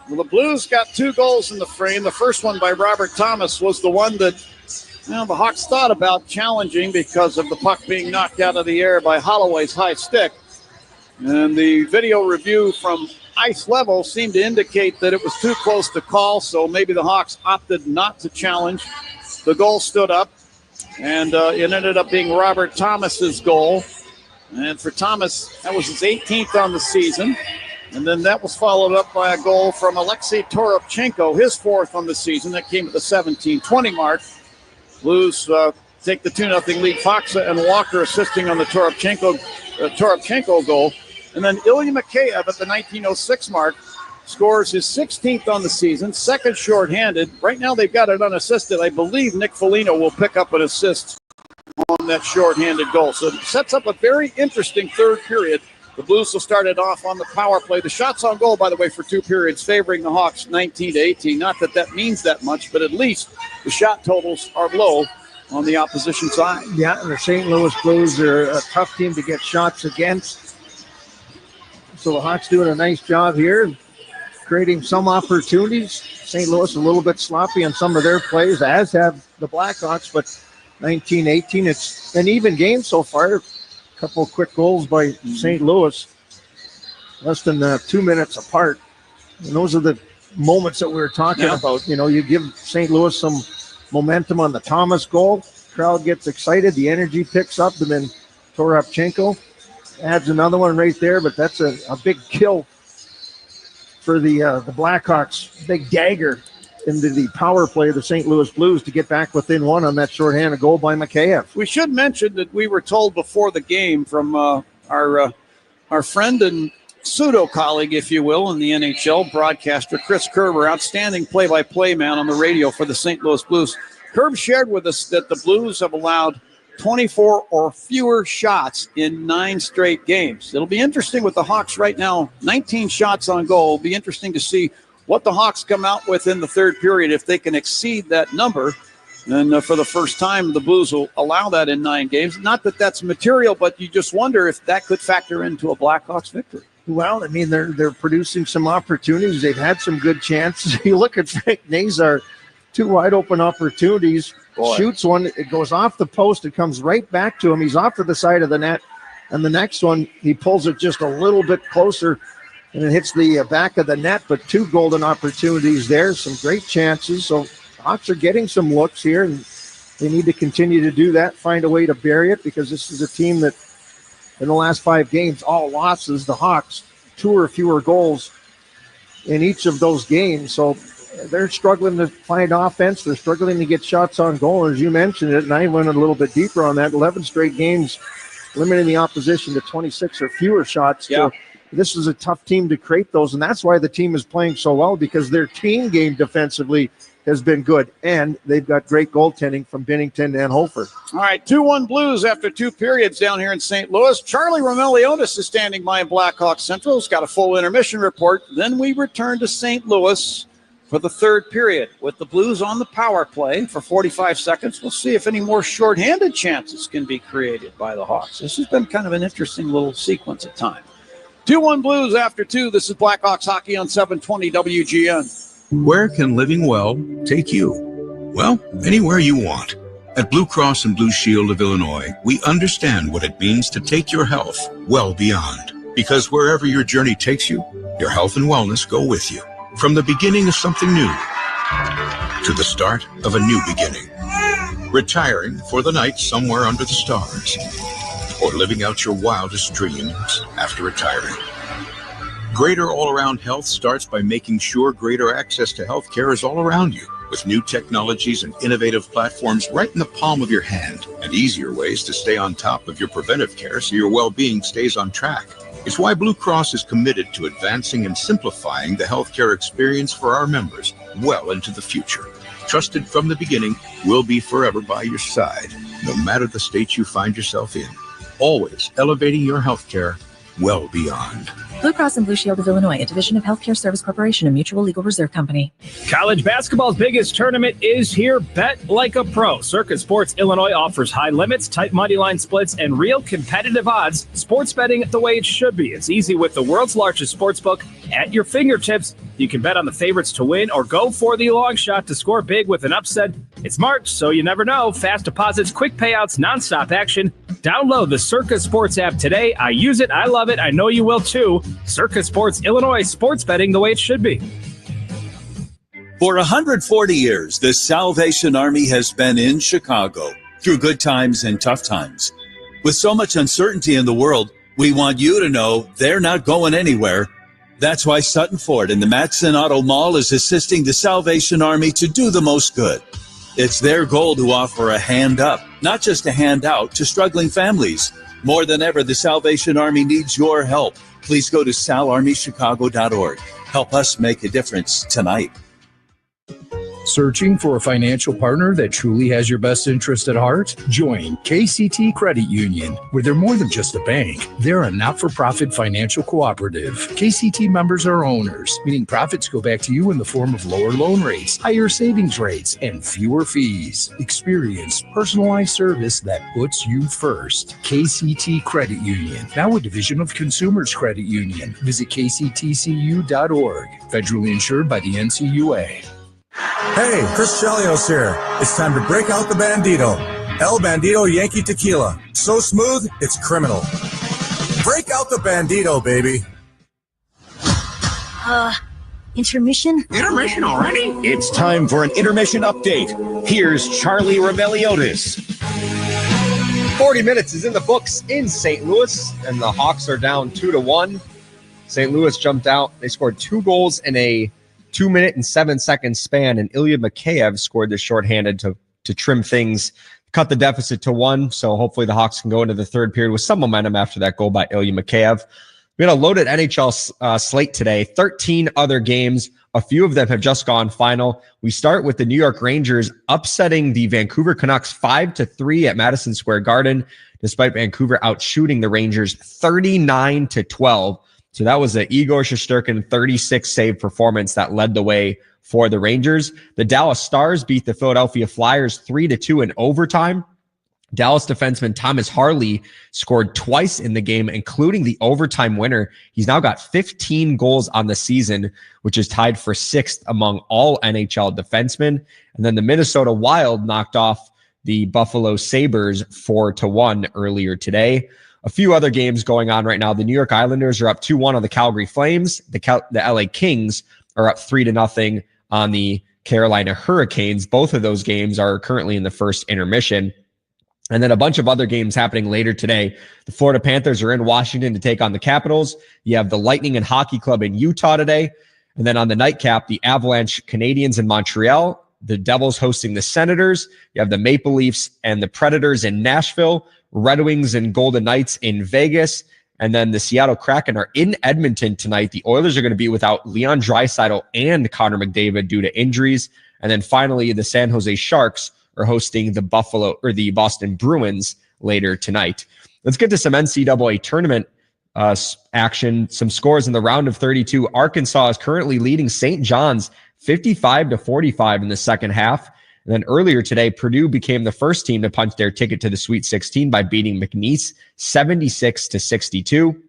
Well, the Blues got 2 goals in the frame. The first one by Robert Thomas was the one that the Hawks thought about challenging because of the puck being knocked out of the air by Holloway's high stick. And the video review from ice level seemed to indicate that it was too close to call, so maybe the Hawks opted not to challenge. The goal stood up, and it ended up being Robert Thomas's goal. And for Thomas, that was his 18th on the season. And then that was followed up by a goal from Alexei Toropchenko, his 4th on the season. That came at the 17-20 mark. Blues take the 2-0 lead. Faksa and Walker assisting on the Toropchenko goal. And then Ilya Mikheyev at the 1906 mark scores his 16th on the season, second shorthanded. Right now they've got it unassisted. I believe Nick Foligno will pick up an assist on that shorthanded goal. So it sets up a very interesting third period. The Blues will start it off on the power play. The shots on goal, by the way, for 2 periods, favoring the Hawks 19-18. Not that that means that much, but at least the shot totals are low on the opposition side. Yeah, and the St. Louis Blues are a tough team to get shots against. So the Hawks doing a nice job here, creating some opportunities. St. Louis a little bit sloppy on some of their plays, as have the Blackhawks, but 19-18, it's an even game so far. A couple of quick goals by St. Louis, less than 2 minutes apart. And those are the moments that we were talking about. You know, you give St. Louis some momentum on the Thomas goal, crowd gets excited, the energy picks up, and then Toropchenko adds another one right there, but that's a big kill for the Blackhawks. Big dagger into the power play of the St. Louis Blues to get back within 1 on that shorthanded goal by Mikheyev. We should mention that we were told before the game from our friend and pseudo-colleague, if you will, in the NHL, broadcaster Chris Kerber, outstanding play-by-play man on the radio for the St. Louis Blues. Kerb shared with us that the Blues have allowed 24 or fewer shots in 9 straight games. It'll be interesting with the Hawks right now, 19 shots on goal. It'll be interesting to see what the Hawks come out with in the third period. If they can exceed that number, then for the first time, the Blues will allow that in 9 games. Not that that's material, but you just wonder if that could factor into a Blackhawks victory. Well, I mean, they're producing some opportunities. They've had some good chances. You look at Frank Nazar, 2 wide open opportunities. Shoots one, it goes off the post, it comes right back to him. He's off to the side of the net. And the next one, he pulls it just a little bit closer, and it hits the back of the net. But 2 golden opportunities there, some great chances. So Hawks are getting some looks here, and they need to continue to do that, find a way to bury it, because this is a team that in the last 5 games, all losses, the Hawks, 2 or fewer goals in each of those games. So they're struggling to find offense. They're struggling to get shots on goal. As you mentioned it, and I went a little bit deeper on that, 11 straight games limiting the opposition to 26 or fewer shots. Yeah. So this is a tough team to create those, and that's why the team is playing so well, because their team game defensively has been good, and they've got great goaltending from Binnington and Hofer. All right, 2-1 Blues after 2 periods down here in St. Louis. Charlie Romeliotis is standing by in Blackhawks Central. He's got a full intermission report. Then we return to St. Louis for the third period with the Blues on the power play for 45 seconds. We'll see if any more shorthanded chances can be created by the Hawks. This has been kind of an interesting little sequence of time. 2-1 Blues after 2. This is Blackhawks hockey on 720 WGN. Where can living well take you? Well, anywhere you want. At Blue Cross and Blue Shield of Illinois, we understand what it means to take your health well beyond. Because wherever your journey takes you, your health and wellness go with you. From the beginning of something new to the start of a new beginning. Retiring for the night somewhere under the stars. Or living out your wildest dreams after retiring. Greater all-around health starts by making sure greater access to health care is all around you, with new technologies and innovative platforms right in the palm of your hand, and easier ways to stay on top of your preventive care so your well-being stays on track. It's why Blue Cross is committed to advancing and simplifying the healthcare experience for our members well into the future. Trusted from the beginning, we'll be forever by your side, no matter the state you find yourself in. Always elevating your healthcare well beyond. Blue Cross and Blue Shield of Illinois, a division of Healthcare Service Corporation and Mutual Legal Reserve Company. College basketball's biggest tournament is here. Bet like a pro. Circa Sports Illinois offers high limits, tight money line splits, and real competitive odds. Sports betting the way it should be. It's easy with the world's largest sports book at your fingertips. You can bet on the favorites to win or go for the long shot to score big with an upset. It's March, so you never know. Fast deposits, quick payouts, nonstop action. Download the Circa Sports app today. I use it. I love it. I know you will too. Circa Sports Illinois, sports betting the way it should be. For 140 years, the Salvation Army has been in Chicago through good times and tough times. With so much uncertainty in the world, we want you to know they're not going anywhere. That's why Sutton Ford and the Matson Auto Mall is assisting the Salvation Army to do the most good. It's their goal to offer a hand up, not just a hand out, to struggling families. More than ever, the Salvation Army needs your help. Please go to salarmychicago.org. Help us make a difference tonight. Searching for a financial partner that truly has your best interest at heart? Join KCT Credit Union, where they're more than just a bank. They're a not-for-profit financial cooperative. KCT members are owners, meaning profits go back to you in the form of lower loan rates, higher savings rates, and fewer fees. Experience personalized service that puts you first. KCT Credit Union, now a division of Consumers Credit Union. Visit kctcu.org. Federally insured by the NCUA. Hey, Chris Chelios here. It's time to break out the Bandito. El Bandito Yankee Tequila. So smooth, it's criminal. Break out the Bandito, baby. Intermission? Intermission already? It's time for an intermission update. Here's Charlie Rebelliotis. 40 minutes is in the books in St. Louis, and the Hawks are down 2-1. St. Louis jumped out. They scored 2 goals in a 2-minute and 7-second span, and Ilya Mikheyev scored this shorthanded to trim things, cut the deficit to 1. So hopefully the Hawks can go into the third period with some momentum after that goal by Ilya Mikheyev. We had a loaded NHL slate today, 13 other games. A few of them have just gone final. We start with the New York Rangers upsetting the Vancouver Canucks 5-3 at Madison Square Garden, despite Vancouver outshooting the Rangers 39-12. So that was an Igor Shesterkin 36 save performance that led the way for the Rangers. The Dallas Stars beat the Philadelphia Flyers 3-2 in overtime. Dallas defenseman Thomas Harley scored twice in the game, including the overtime winner. He's now got 15 goals on the season, which is tied for 6th among all NHL defensemen. And then the Minnesota Wild knocked off the Buffalo Sabres 4-1 earlier today. A few other games going on right now. The New York Islanders are up 2-1 on the Calgary Flames. The LA Kings are up 3-0 on the Carolina Hurricanes. Both of those games are currently in the first intermission. And then a bunch of other games happening later today. The Florida Panthers are in Washington to take on the Capitals. You have the Lightning and Hockey Club in Utah today. And then on the nightcap, the Avalanche Canadiens in Montreal. The Devils hosting the Senators. You have the Maple Leafs and the Predators in Nashville. Red Wings and Golden Knights in Vegas. And then the Seattle Kraken are in Edmonton tonight. The Oilers are going to be without Leon Draisaitl and Connor McDavid due to injuries. And then finally, the San Jose Sharks are hosting the Boston Bruins later tonight. Let's get to some NCAA tournament action. Some scores in the round of 32. Arkansas is currently leading St. John's 55-45 in the second half. And then earlier today, Purdue became the first team to punch their ticket to the Sweet 16 by beating McNeese 76-62.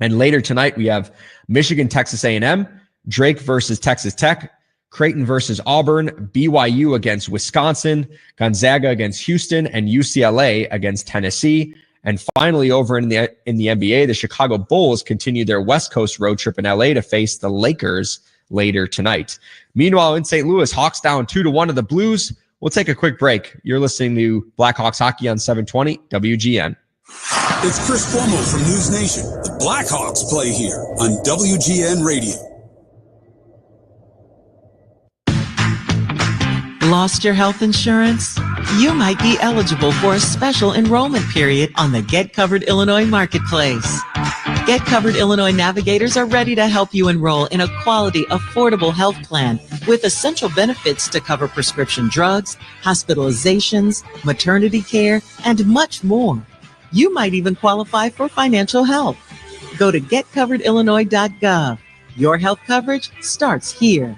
And later tonight, we have Michigan, Texas A&M, Drake versus Texas Tech, Creighton versus Auburn, BYU against Wisconsin, Gonzaga against Houston, and UCLA against Tennessee. And finally, over in the NBA, the Chicago Bulls continue their West Coast road trip in LA to face the Lakers later tonight. Meanwhile, in St. Louis, Hawks down 2-1 to the Blues. We'll take a quick break. You're listening to Blackhawks Hockey on 720 WGN. It's Chris Cuomo from News Nation. The Blackhawks play here on WGN Radio. Lost your health insurance? You might be eligible for a special enrollment period on the Get Covered Illinois Marketplace. Get Covered Illinois navigators are ready to help you enroll in a quality, affordable health plan with essential benefits to cover prescription drugs, hospitalizations, maternity care, and much more. You might even qualify for financial help. Go to getcoveredillinois.gov. Your health coverage starts here.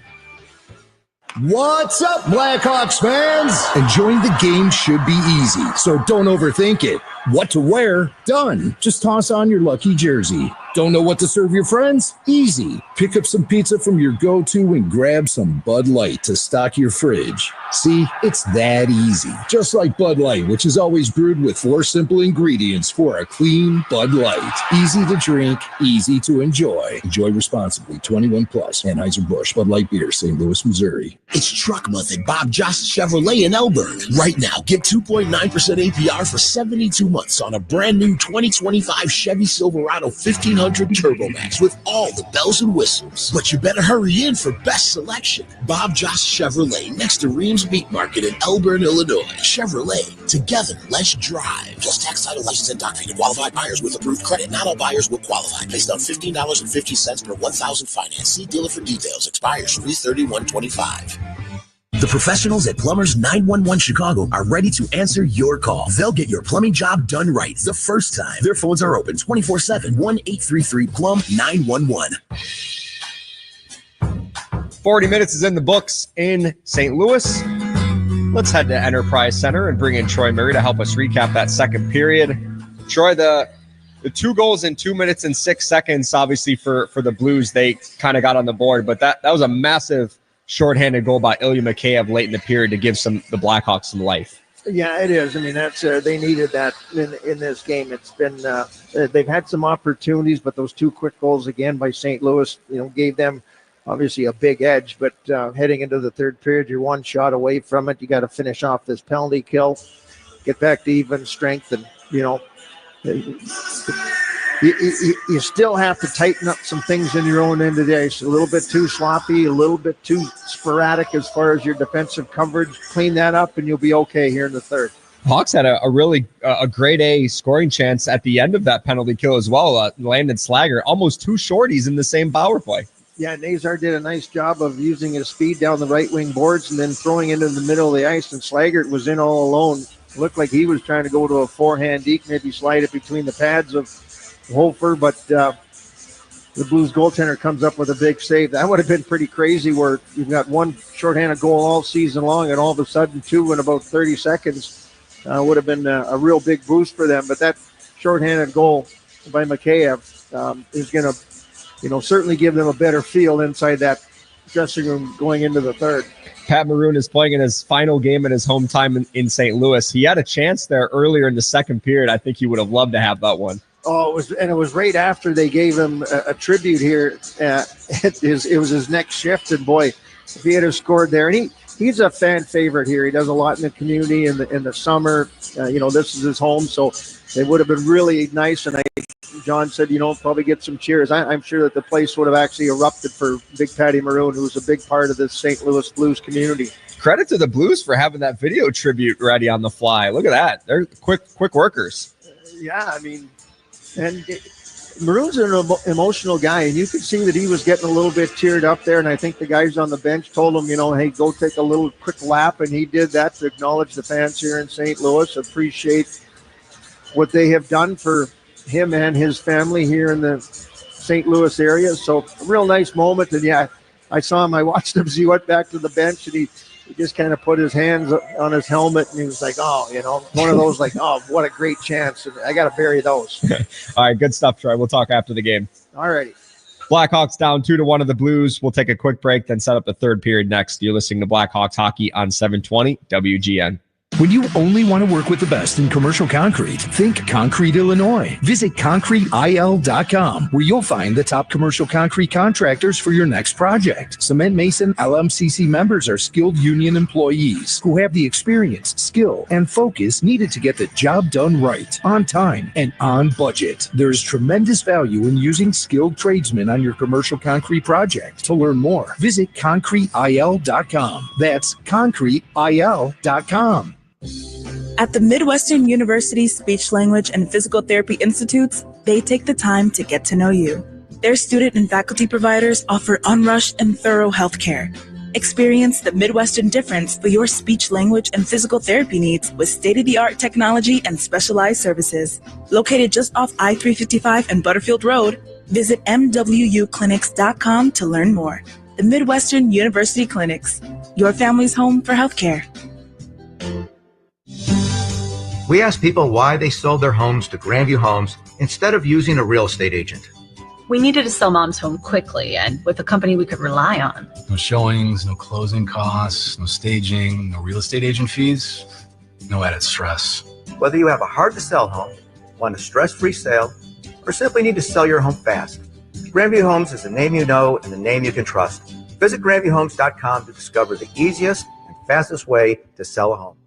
What's up, Blackhawks fans? Enjoying the game should be easy, so don't overthink it. What to wear? Done. Just toss on your lucky jersey. Don't know what to serve your friends? Easy. Pick up some pizza from your go-to and grab some Bud Light to stock your fridge. See, it's that easy. Just like Bud Light, which is always brewed with 4 simple ingredients for a clean Bud Light. Easy to drink, easy to enjoy. Enjoy responsibly. 21 plus. Anheuser-Busch Bud Light Beer, St. Louis, Missouri. It's Truck Month at Bob Joss Chevrolet in Elburn. Right now, get 2.9% APR for 72 months on a brand new 2025 Chevy Silverado 1500 Turbo Max with all the bells and whistles. But you better hurry in for best selection. Bob Joss Chevrolet next to Reams Meat Market in Elburn, Illinois. Chevrolet, together, let's drive. Plus tax, title, license, and dock fee to qualified buyers with approved credit. Not all buyers will qualify. Based on $15.50 per 1,000 finance. See dealer for details. Expires 3/31/25. The professionals at Plumbers 911 Chicago are ready to answer your call. They'll get your plumbing job done right the first time. Their phones are open 24/7, 1-833-PLUM-911. 40 minutes is in the books in St. Louis. Let's head to Enterprise Center and bring in Troy Murray to help us recap that second period. Troy, the 2 goals in 2 minutes and 6 seconds, obviously for the Blues, they kind of got on the board, but that was a massive shorthanded goal by Ilya Mikheyev late in the period to give the Blackhawks some life. Yeah, it is. I mean, that's they needed that in this game. It's been they've had some opportunities, but those 2 quick goals again by St. Louis, gave them obviously a big edge. But heading into the third period, you're 1 shot away from it. You got to finish off this penalty kill, get back to even strength, and You still have to tighten up some things in your own end of the ice. A little bit too sloppy, a little bit too sporadic as far as your defensive coverage. Clean that up, and you'll be okay here in the third. Hawks had a really grade A scoring chance at the end of that penalty kill as well. Landon Slager, almost 2 shorties in the same power play. Yeah, Nazar did a nice job of using his speed down the right wing boards and then throwing into the middle of the ice, and Slager was in all alone. Looked like he was trying to go to a forehand deke, maybe slide it between the pads of Hofer, but the Blues goaltender comes up with a big save. That would have been pretty crazy, where you've got 1 shorthanded goal all season long, and all of a sudden 2 in about 30 seconds would have been a real big boost for them. But that shorthanded goal by Mikheyev is going to, certainly give them a better feel inside that dressing room going into the third. Pat Maroon is playing in his final game in his home time in St. Louis. He had a chance there earlier in the second period. I think he would have loved to have that one. Oh, it was right after they gave him a tribute here. It was his next shift, and boy, if he had scored there, and he's a fan favorite here. He does a lot in the community in the summer. This is his home, so it would have been really nice. And John said, probably get some cheers. I'm sure that the place would have actually erupted for Big Patty Maroon, who's a big part of the St. Louis Blues community. Credit to the Blues for having that video tribute ready on the fly. Look at that; they're quick workers. Yeah, I mean. And Maroon's an emotional guy, and you could see that he was getting a little bit teared up there. And I think the guys on the bench told him, hey, go take a little quick lap. And he did that to acknowledge the fans here in St. Louis, appreciate what they have done for him and his family here in the St. Louis area. So a real nice moment. And yeah, I saw him. I watched him as he went back to the bench, and he just kind of put his hands on his helmet, and he was like, one of those like, oh, what a great chance. And I got to bury those. All right, good stuff, Troy. We'll talk after the game. All righty. Blackhawks down 2-1 of the Blues. We'll take a quick break, then set up the third period next. You're listening to Blackhawks Hockey on 720 WGN. When you only want to work with the best in commercial concrete, think Concrete Illinois. Visit ConcreteIL.com, where you'll find the top commercial concrete contractors for your next project. Cement Mason LMCC members are skilled union employees who have the experience, skill, and focus needed to get the job done right, on time, and on budget. There's tremendous value in using skilled tradesmen on your commercial concrete project. To learn more, visit ConcreteIL.com. That's ConcreteIL.com. At the Midwestern University Speech Language and Physical Therapy Institutes, they take the time to get to know you. Their student and faculty providers offer unrushed and thorough healthcare. Experience the Midwestern difference for your speech, language, and physical therapy needs with state-of-the-art technology and specialized services. Located just off I-355 and Butterfield Road, visit MWUclinics.com to learn more. The Midwestern University Clinics, your family's home for healthcare. We asked people why they sold their homes to Grandview Homes instead of using a real estate agent. We needed to sell Mom's home quickly and with a company we could rely on. No showings, no closing costs, no staging, no real estate agent fees, no added stress. Whether you have a hard-to-sell home, want a stress-free sale, or simply need to sell your home fast, Grandview Homes is the name you know and the name you can trust. Visit GrandviewHomes.com to discover the easiest and fastest way to sell a home.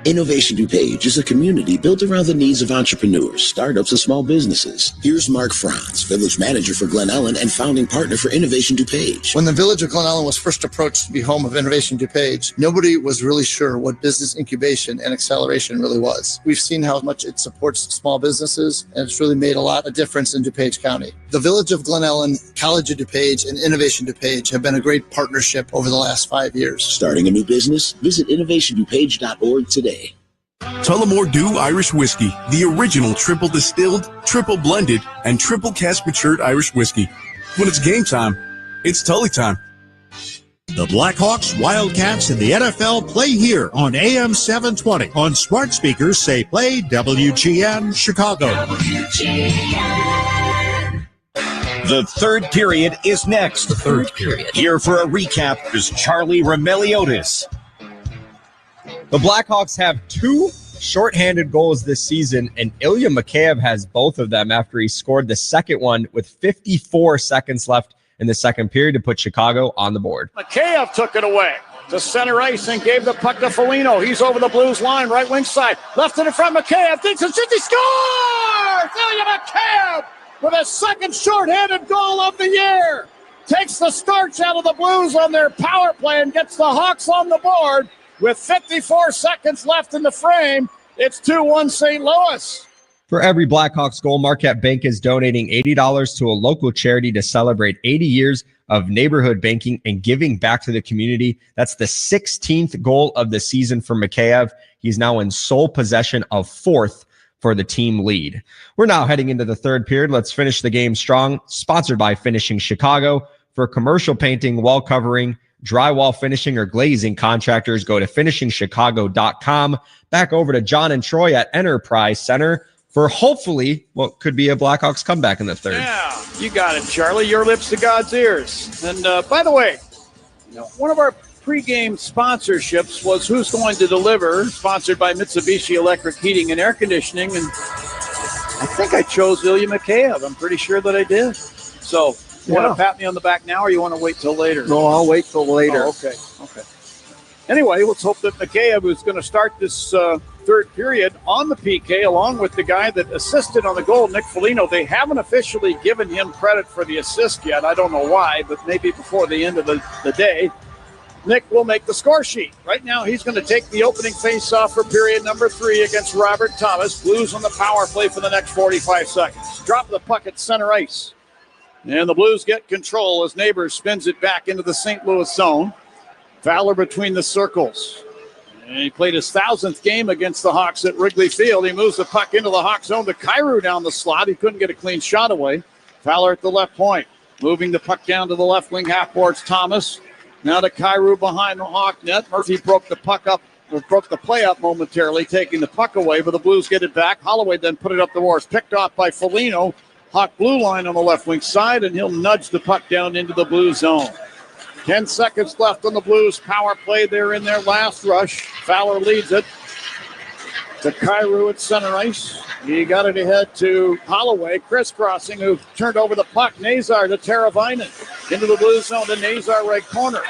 Innovation DuPage is a community built around the needs of entrepreneurs, startups, and small businesses. Here's Mark Franz, village manager for Glen Ellen and founding partner for Innovation DuPage. When the village of Glen Ellen was first approached to be home of Innovation DuPage, nobody was really sure what business incubation and acceleration really was. We've seen how much it supports small businesses, and it's really made a lot of difference in DuPage County. The village of Glen Ellen, College of DuPage, and Innovation DuPage have been a great partnership over the last 5 years. Starting a new business? Visit innovationdupage.org today. Tullamore Dew Irish Whiskey, the original triple distilled, triple blended, and triple cask matured Irish whiskey. When it's game time, it's Tully time. The Blackhawks, Wildcats, and the NFL play here on AM 720. On smart speakers, say play WGN Chicago. WGN. The third period is next. The third period. Here for a recap is Charlie Remeliotis. The Blackhawks have 2 shorthanded goals this season, and Ilya Mikheyev has both of them after he scored the second one with 54 seconds left in the second period to put Chicago on the board. Mikheyev took it away to center ice and gave the puck to Foligno. He's over the Blues line, right wing side. Left in front, Mikheyev thinks it's just, he scores! Ilya Mikheyev with a second shorthanded goal of the year. Takes the starch out of the Blues on their power play and gets the Hawks on the board. With 54 seconds left in the frame, it's 2-1 St. Louis. For every Blackhawks goal, Marquette Bank is donating $80 to a local charity to celebrate 80 years of neighborhood banking and giving back to the community. That's the 16th goal of the season for Mikheyev. He's now in sole possession of 4th for the team lead. We're now heading into the third period. Let's finish the game strong. Sponsored by Finishing Chicago. For commercial painting, wall covering, drywall finishing, or glazing contractors, go to finishingchicago.com. Back over to John and Troy at Enterprise Center for hopefully what could be a Blackhawks comeback in the third. Yeah, you got it, Charlie. Your lips to God's ears. And by the way, one of our pregame sponsorships was Who's Going to Deliver, sponsored by Mitsubishi Electric Heating and Air Conditioning. And I think I chose Ilya Mikheyev. I'm pretty sure that I did. So, you want to pat me on the back now, or you want to wait till later? No, I'll wait till later. Oh, okay. Anyway, let's hope that Mikheyev is going to start this third period on the PK, along with the guy that assisted on the goal, Nick Foligno. They haven't officially given him credit for the assist yet. I don't know why, but maybe before the end of the day, Nick will make the score sheet. Right now, he's going to take the opening face-off for period number 3 against Robert Thomas. Blues on the power play for the next 45 seconds. Drop the puck at center ice. And the Blues get control as Neighbors spins it back into the St. Louis zone. Fowler between the circles. And he played his 1,000th game against the Hawks at Wrigley Field. He moves the puck into the Hawks zone to Kyrou down the slot. He couldn't get a clean shot away. Fowler at the left point. Moving the puck down to the left wing half boards Thomas. Now to Kyrou behind the Hawk net. Murphy broke the play up momentarily, taking the puck away, but the Blues get it back. Holloway then put it up the boards. Picked off by Foligno. Hawk blue line on the left wing side, and he'll nudge the puck down into the Blues zone. 10 seconds left on the Blues power play. They're in their last rush. Fowler leads it to Kyrou at center ice. He got it ahead to Holloway, crisscrossing, who turned over the puck. Nazar to Teravainen. Into the Blues zone to Nazar, right corner.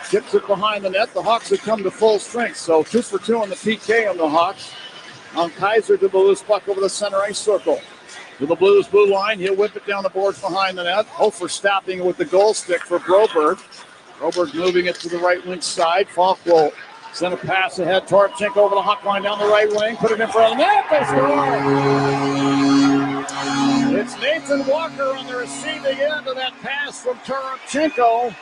Tips it behind the net. The Hawks have come to full strength. So 2 for 2 on the PK on the Hawks. On Kaiser to the loose puck over the center ice circle. To the Blues blue line. He'll whip it down the boards behind the net. Hofer stopping with the goal stick for Broberg. Broberg moving it to the right wing side. Falk will send a pass ahead. Torpchink over the Hawk line down the right wing. Put it in front of the net. They score! It's Nathan Walker on the receiving end of that pass from Torpchenko.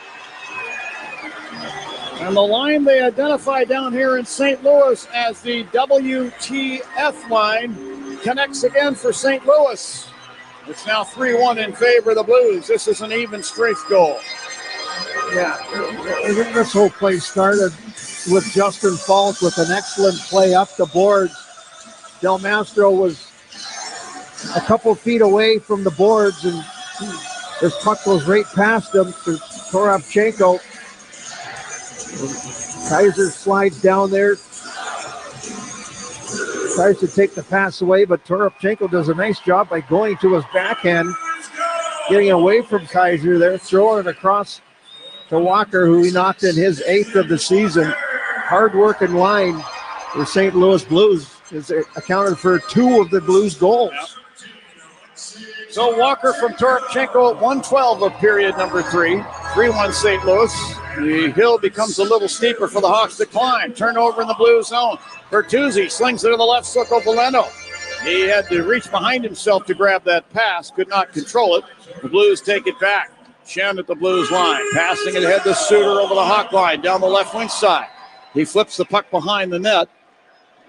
And the line they identify down here in St. Louis as the WTF line connects again for St. Louis. It's now 3-1 in favor of the Blues. This is an even strength goal. Yeah, I think this whole play started with Justin Falk with an excellent play up the boards. Del Mastro was a couple feet away from the boards, and this puck goes right past him to Toropchenko. Kaiser slides down there, tries to take the pass away, but Toropchenko does a nice job by going to his backhand, getting away from Kaiser there, throwing it across to Walker, who he knocked in his 8th of the season. Hard-working line for St. Louis Blues is accounted for 2 of the Blues' goals. Yep. So Walker from Toropchenko at 1:12 of period number 3. 3-1 St. Louis. The hill becomes a little steeper for the Hawks to climb. Turnover in the blue zone. Bertuzzi slings it to the left circle. Valeno. He had to reach behind himself to grab that pass. Could not control it. The Blues take it back. Shen at the Blues line. Passing it ahead to Suter over the Hawk line down the left wing side. He flips the puck behind the net.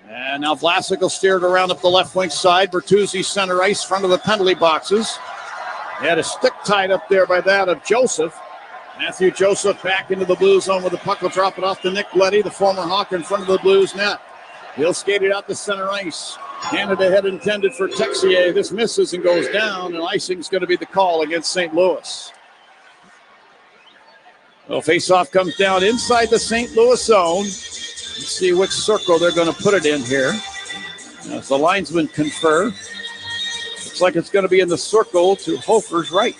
And now Vlasic will steer it around up the left wing side. Bertuzzi center ice, front of the penalty boxes. He had a stick tied up there by that of Joseph. Matthew Joseph back into the blue zone with the puck. Will drop it off to Nick Leddy, the former Hawk, in front of the Blues net. He'll skate it out to center ice. Handed ahead intended for Texier. This misses and goes down, and icing's going to be the call against St. Louis. Well, face-off comes down inside the St. Louis zone. Let's see which circle they're going to put it in here. As the linesmen confer, looks like it's going to be in the circle to Hofer's right.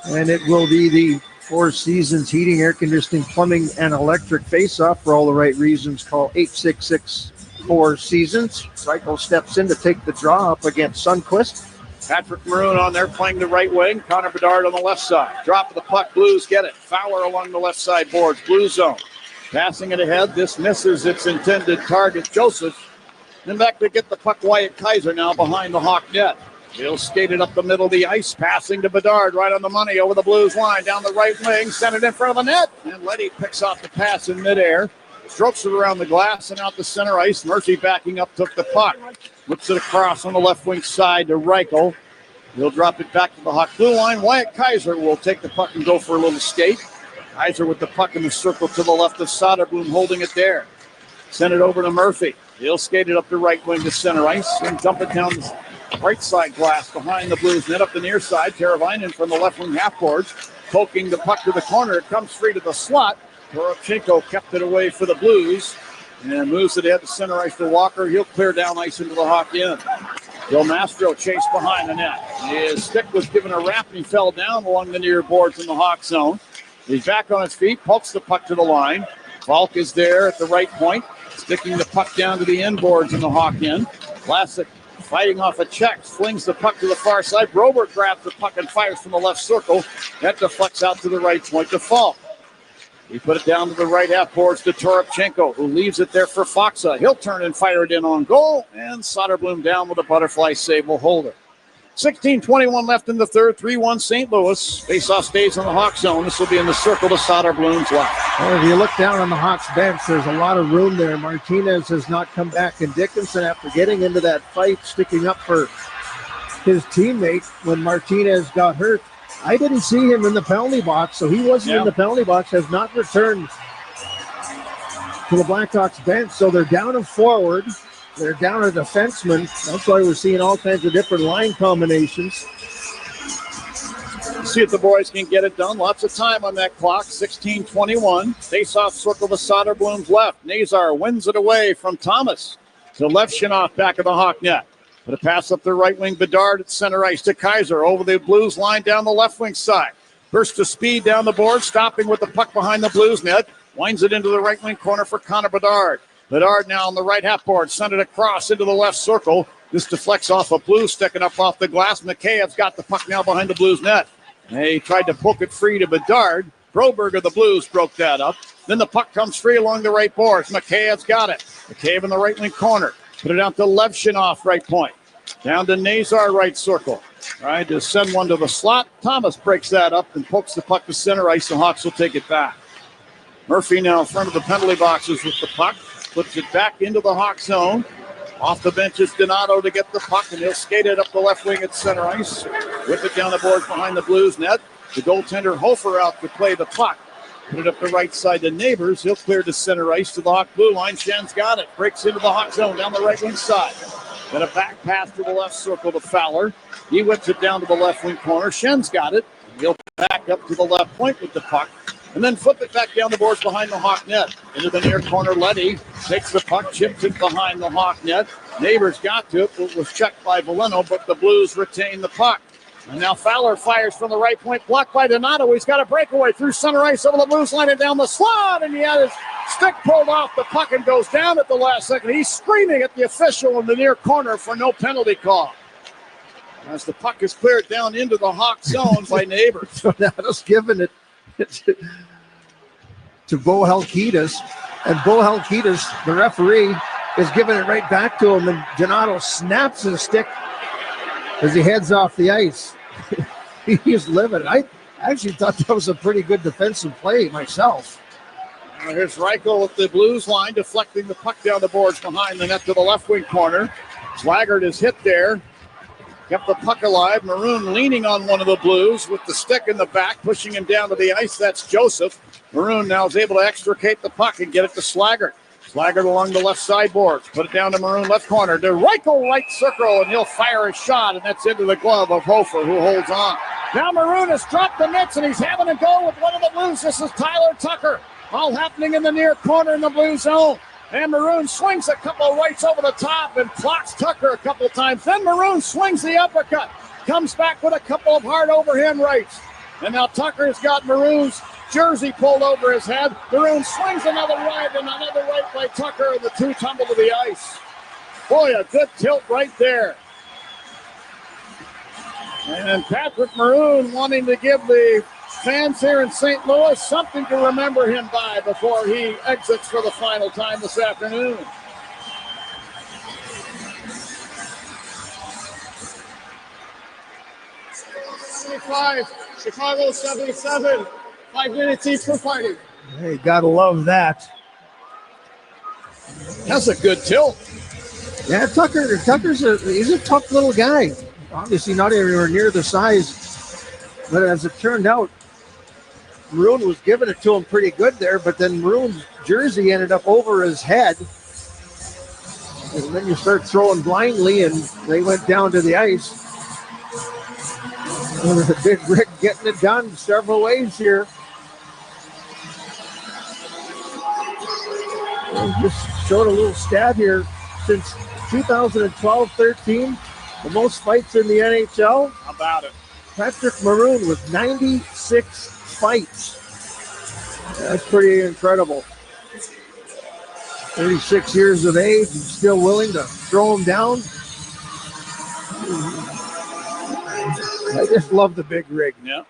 And it will be the Four Seasons Heating, Air Conditioning, Plumbing, and Electric face-off for all the right reasons. Call 866 Four Seasons. Reichel steps in to take the draw up against Sundquist. Patrick Maroon on there playing the right wing. Connor Bedard on the left side. Drop of the puck. Blues get it. Fowler along the left side boards. Blue zone. Passing it ahead. This misses its intended target, Joseph. Then back to get the puck, Wyatt Kaiser now behind the Hawk net. He'll skate it up the middle of the ice. Passing to Bedard right on the money over the Blues line. Down the right wing. Sent it in front of the net. And Leddy picks off the pass in midair. Strokes it around the glass and out the center ice. Murphy backing up took the puck. Whips it across on the left wing side to Reichel. He'll drop it back to the Hawk blue line. Wyatt Kaiser will take the puck and go for a little skate. Kaiser with the puck in the circle to the left of Soderblom, holding it there. Send it over to Murphy. He'll skate it up the right wing to center ice and dump it down the right side glass behind the Blues net up the near side. Teravainen from the left wing half boards, poking the puck to the corner. It comes free to the slot. Toropchenko kept it away for the Blues and moves it ahead to center ice to Walker. He'll clear down ice into the Hawk end. Del Mastro chased behind the net. His stick was given a wrap and he fell down along the near boards in the Hawk zone. He's back on his feet, pokes the puck to the line. Falk is there at the right point, sticking the puck down to the end boards in the Hawk end. Vlasic fighting off a check, flings the puck to the far side. Broberg grabs the puck and fires from the left circle. That deflects out to the right point to Falk. He put it down to the right half boards to Toropchenko, who leaves it there for Foxa. He'll turn and fire it in on goal, and Soderblom down with a butterfly save will hold it. 16:21 left in the third, 3-1 St. Louis. Faceoff stays in the Hawk zone. This will be in the circle to Soderblom's left. Well, if you look down on the Hawks bench, there's a lot of room there. Martinez has not come back, and Dickinson, after getting into that fight, sticking up for his teammate when Martinez got hurt, I didn't see him in the penalty box, so he wasn't in the penalty box, has not returned to the Blackhawks bench. So they're down a forward. They're down a defenseman. That's why we're seeing all kinds of different line combinations. See if the boys can get it done. Lots of time on that clock. 16:21. Face-off circle to Soderblom's left. Nazar wins it away from Thomas to Levshinoff back of the Hawk net. But a pass up the right wing. Bedard at center ice to Kaiser. Over the Blues line down the left wing side. Burst of speed down the board. Stopping with the puck behind the Blues net. Winds it into the right wing corner for Connor Bedard. Bedard now on the right half board. Sent it across into the left circle. This deflects off a Blues sticking up off the glass. Mikheyev's got the puck now behind the Blues net. They tried to poke it free to Bedard. Broberg of the Blues broke that up. Then the puck comes free along the right boards. Mikheyev's got it. Mikheyev in the right wing corner. Put it out to Levshinoff, right point. Down to Nazar, right circle. Trying to send one to the slot. Thomas breaks that up and pokes the puck to center ice. The Hawks will take it back. Murphy now in front of the penalty boxes with the puck. Flips it back into the Hawk zone. Off the bench is Donato to get the puck, and he'll skate it up the left wing at center ice. Whip it down the boards behind the Blues net. The goaltender Hofer out to play the puck. Put it up the right side to Neighbors. He'll clear to center ice to the Hawk blue line. Shen's got it. Breaks into the Hawk zone down the right wing side. Then a back pass to the left circle to Fowler. He whips it down to the left wing corner. Shen's got it. He'll back up to the left point with the puck. And then flip it back down the boards behind the Hawk net. Into the near corner, Letty takes the puck, chips it behind the Hawk net. Neighbors got to it. It was checked by Veleno, but the Blues retain the puck. And now Fowler fires from the right point, blocked by Donato. He's got a breakaway through center ice over the Blues line and down the slot. And he had his stick pulled off the puck and goes down at the last second. He's screaming at the official in the near corner for no penalty call. As the puck is cleared down into the Hawk zone by Neighbors. Donato's giving it to Bo Halkitis, and Bo Halkitis, the referee, is giving it right back to him, and Donato snaps his stick as he heads off the ice. He's livid. I actually thought that was a pretty good defensive play myself. Here's Reichel with the Blues line, deflecting the puck down the boards behind the net to the left wing corner. Slaggert is hit there. Kept the puck alive. Maroon leaning on one of the Blues with the stick in the back, pushing him down to the ice. That's Joseph. Maroon now is able to extricate the puck and get it to Slaggert. Slaggert along the left side boards. Put it down to Maroon left corner. To Reichel right circle, and he'll fire a shot, and that's into the glove of Hofer, who holds on. Now Maroon has dropped the mitts, and he's having a go with one of the Blues. This is Tyler Tucker. All happening in the near corner in the Blue zone. And Maroon swings a couple of rights over the top and blocks Tucker a couple of times. Then Maroon swings the uppercut. Comes back with a couple of hard overhand rights. And now Tucker's got Maroon's jersey pulled over his head. Maroon swings another right and another right by Tucker, and the two tumble to the ice. Boy, a good tilt right there. And Patrick Maroon wanting to give the fans here in St. Louis something to remember him by before he exits for the final time this afternoon. Chicago 77. 5 minutes each for fighting. Hey, gotta love that. That's a good tilt. Yeah, Tucker's he's a tough little guy. Obviously not anywhere near the size, but as it turned out, Maroon was giving it to him pretty good there, but then Maroon's jersey ended up over his head. And then you start throwing blindly, and they went down to the ice. And the Big Rick getting it done several ways here. And just showed a little stat here. Since 2012-13, the most fights in the NHL. How about it? Patrick Maroon with 96 fights. That's pretty incredible. 36 years of age and still willing to throw him down. I just love the Big Rig. Yeah.